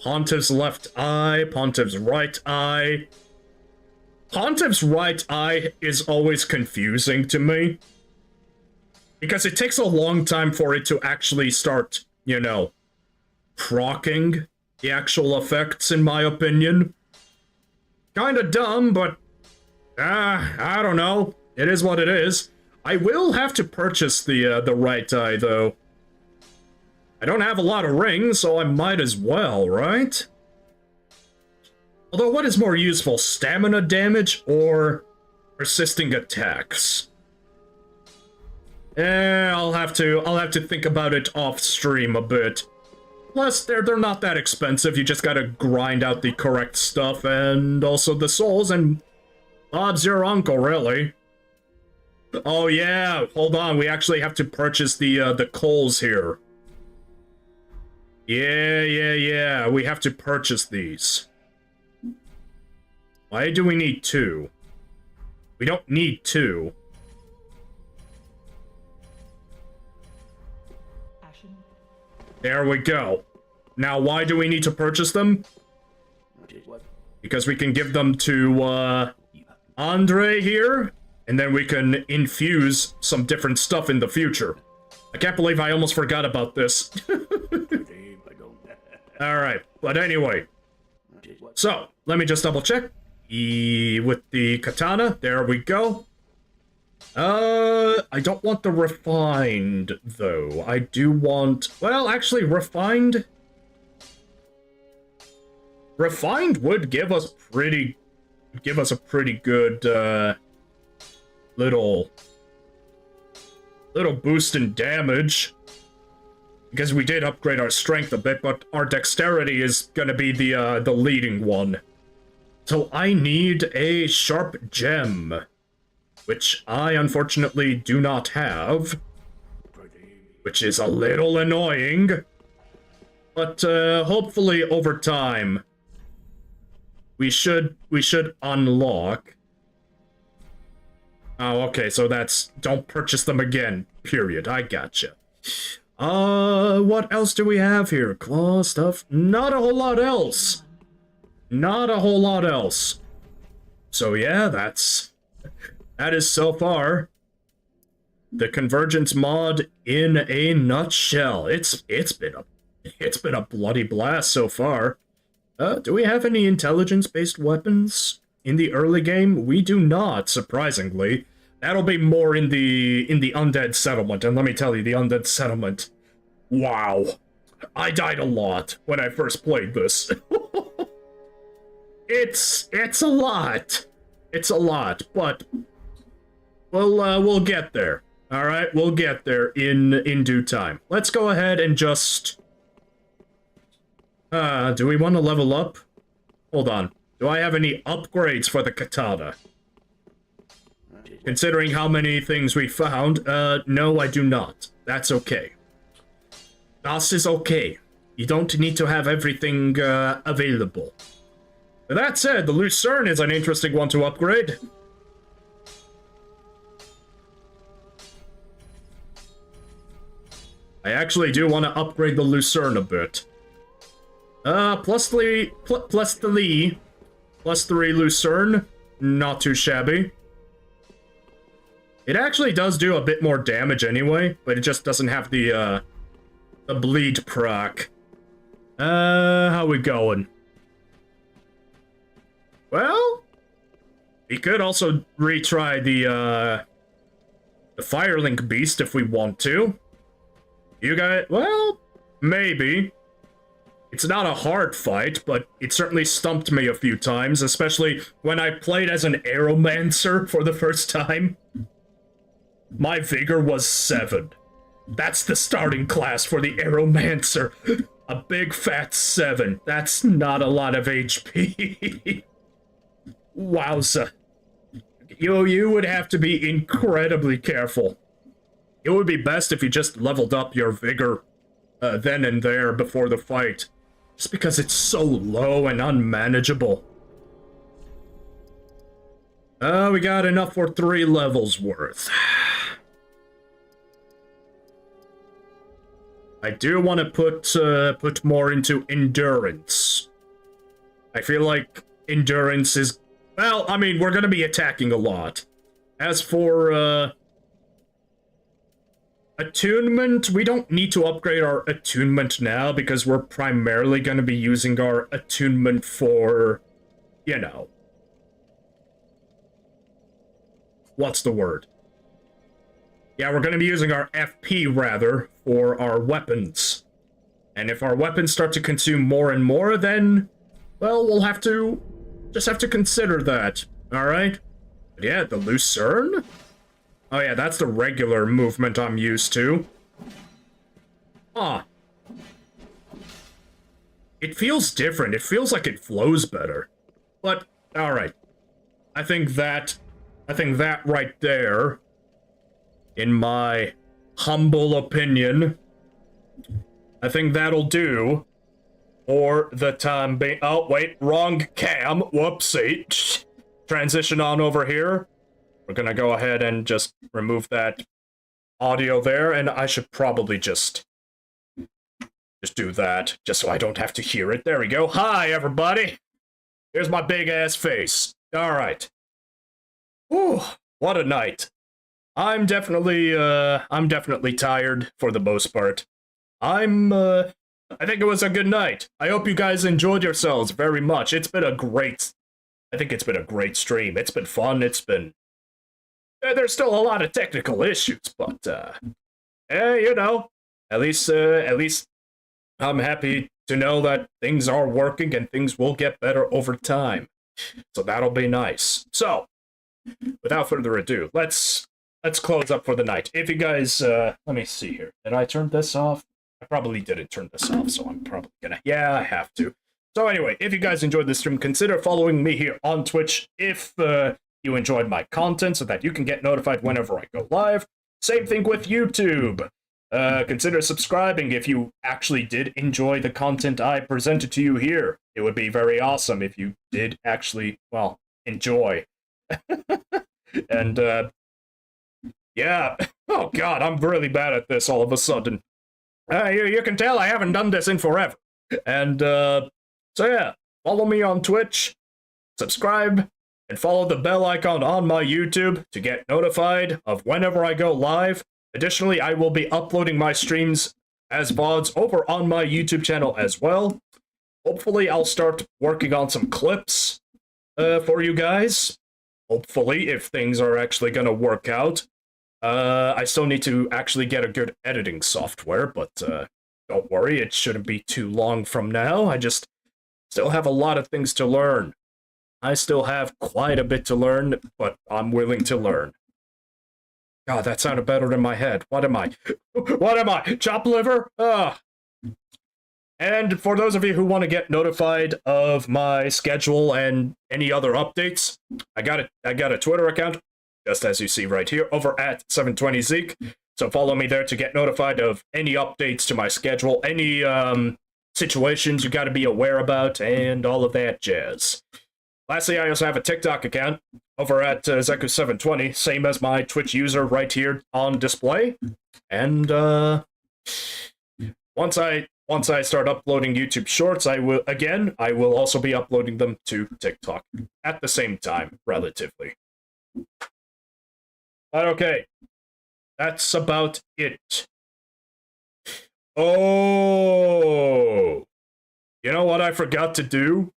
Pontiff's left eye, Pontiff's right eye. Pontiff's right eye is always confusing to me. Because it takes a long time for it to actually start, you know, procking the actual effects, in my opinion. Kinda dumb, but I don't know. It is what it is. I will have to purchase the right eye, though. I don't have a lot of rings, so I might as well, right? Although, what is more useful, stamina damage or persisting attacks? I'll have to think about it off stream a bit. Plus, they're not that expensive. You just gotta grind out the correct stuff and also the souls, and Bob's your uncle, really. Oh yeah, hold on. We actually have to purchase the coals here. Yeah. We have to purchase these. Why do we need 2? We don't need 2. There we go. Now, why do we need to purchase them? Because we can give them to, Andre here, and then we can infuse some different stuff in the future. I can't believe I almost forgot about this. Alright, but anyway. So, let me just double check. With the katana, there we go. I don't want the refined, though. I do want... Well, actually, refined... Refined would give us pretty... Give us a pretty good, little boost in damage. Because we did upgrade our strength a bit, but our dexterity is gonna be the leading one. So I need a sharp gem, which I unfortunately do not have, which is a little annoying. But hopefully over time, we should unlock. Oh, okay, so that's don't purchase them again. Period. I gotcha. What else do we have here? Claw stuff? Not a whole lot else. Not a whole lot else. So yeah, that is so far the Convergence mod in a nutshell. It's been a bloody blast so far. Do we have any intelligence-based weapons in the early game? We do not, surprisingly. That'll be more in the Undead Settlement, and let me tell you, the Undead Settlement, wow. I died a lot when I first played this. It's a lot. It's a lot, but we'll get there. All right, we'll get there in due time. Let's go ahead and just do we want to level up? Hold on. Do I have any upgrades for the katana? Considering how many things we found, no, I do not. That's okay. Das is okay. You don't need to have everything available. With that said, the Lucerne is an interesting one to upgrade. I actually do want to upgrade the Lucerne a bit. Plus three Lucerne. Not too shabby. It actually does do a bit more damage anyway, but it just doesn't have the bleed proc. How we going? Well, we could also retry the Firelink Beast if we want to. You guys, well, maybe. It's not a hard fight, but it certainly stumped me a few times, especially when I played as an Aeromancer for the first time. My vigor was 7. That's the starting class for the Aeromancer. A big fat 7. That's not a lot of HP. Wowza. You would have to be incredibly careful. It would be best if you just leveled up your vigor then and there before the fight. Just because it's so low and unmanageable. We got enough for 3 levels worth. I do want to put more into endurance. I feel like endurance is... Well, I mean, we're going to be attacking a lot. As for, attunement, we don't need to upgrade our attunement now because we're primarily going to be using our attunement for, you know... What's the word? Yeah, we're going to be using our FP, rather, for our weapons. And if our weapons start to consume more and more, then, well, we'll have to... just have to consider that, alright? But yeah, the Lucerne? Oh yeah, that's the regular movement I'm used to. Ah. It feels different. It feels like it flows better. But, alright. I think that right there, in my humble opinion, I think that'll do for the time being. Oh, wait, wrong cam. Whoopsie. Transition on over here. We're gonna go ahead and just remove that audio there, and I should probably just do that, just so I don't have to hear it. There we go. Hi, everybody. Here's my big-ass face. All right. Whew, what a night. I'm definitely tired for the most part. I think it was a good night. I hope you guys enjoyed yourselves very much. I think it's been a great stream. It's been fun. It's been there's still a lot of technical issues, but you know, at least I'm happy to know that things are working and things will get better over time. So that'll be nice. So, without further ado, let's close up for the night. If you guys, let me see here. Did I turn this off? I probably didn't turn this off, so I'm probably gonna. Yeah, I have to. So anyway, if you guys enjoyed this stream, consider following me here on Twitch if you enjoyed my content so that you can get notified whenever I go live. Same thing with YouTube. Consider subscribing if you actually did enjoy the content I presented to you here. It would be very awesome if you did actually, well, enjoy. And, yeah. Oh god, I'm really bad at this all of a sudden. You can tell I haven't done this in forever. And, so yeah, follow me on Twitch, subscribe, and follow the bell icon on my YouTube to get notified of whenever I go live. Additionally, I will be uploading my streams as VODs over on my YouTube channel as well. Hopefully, I'll start working on some clips for you guys. Hopefully, if things are actually gonna work out. I still need to actually get a good editing software, but don't worry, it shouldn't be too long from now. I just still have a lot of things to learn. I still have quite a bit to learn, but I'm willing to learn. God, that sounded better in my head. What am I? What am I? Chop liver? Ugh. And for those of you who want to get notified of my schedule and any other updates, I got a Twitter account, just as you see right here, over at 720Zeke. So follow me there to get notified of any updates to my schedule, any situations you got to be aware about, and all of that jazz. Lastly, I also have a TikTok account over at Zeku720, same as my Twitch user right here on display. And once I start uploading YouTube Shorts, I will also be uploading them to TikTok at the same time, relatively. But okay, that's about it. Oh, you know what I forgot to do?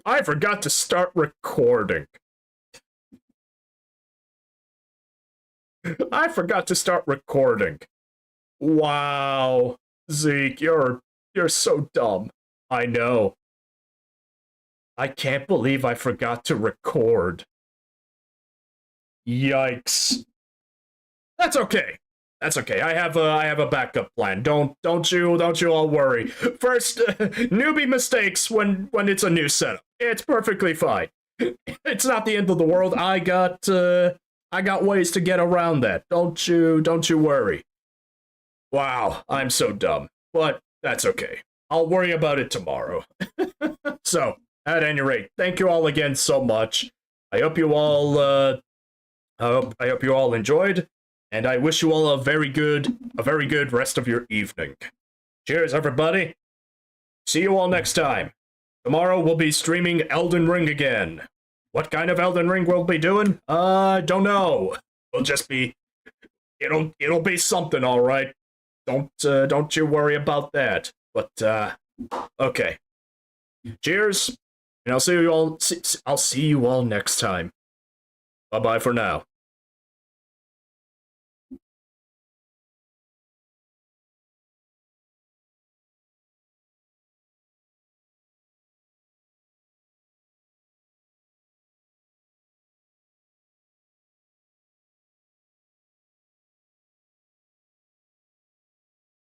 I forgot to start recording. I forgot to start recording. Wow, Zeke, you're so dumb. I know. I can't believe I forgot to record. Yikes. That's okay. That's okay. I have a backup plan. Don't you all worry. First, newbie mistakes when it's a new setup. It's perfectly fine. It's not the end of the world. I got ways to get around that. Don't you worry. Wow, I'm so dumb. But that's okay. I'll worry about it tomorrow. So, at any rate, thank you all again so much. I hope you all enjoyed. And I wish you all a very good rest of your evening. Cheers, everybody. See you all next time. Tomorrow we'll be streaming Elden Ring again. What kind of Elden Ring we'll be doing? Don't know. It'll just be, it'll be something, all right. Don't you worry about that. But okay. Cheers, and I'll see you all. I'll see you all next time. Bye bye for now.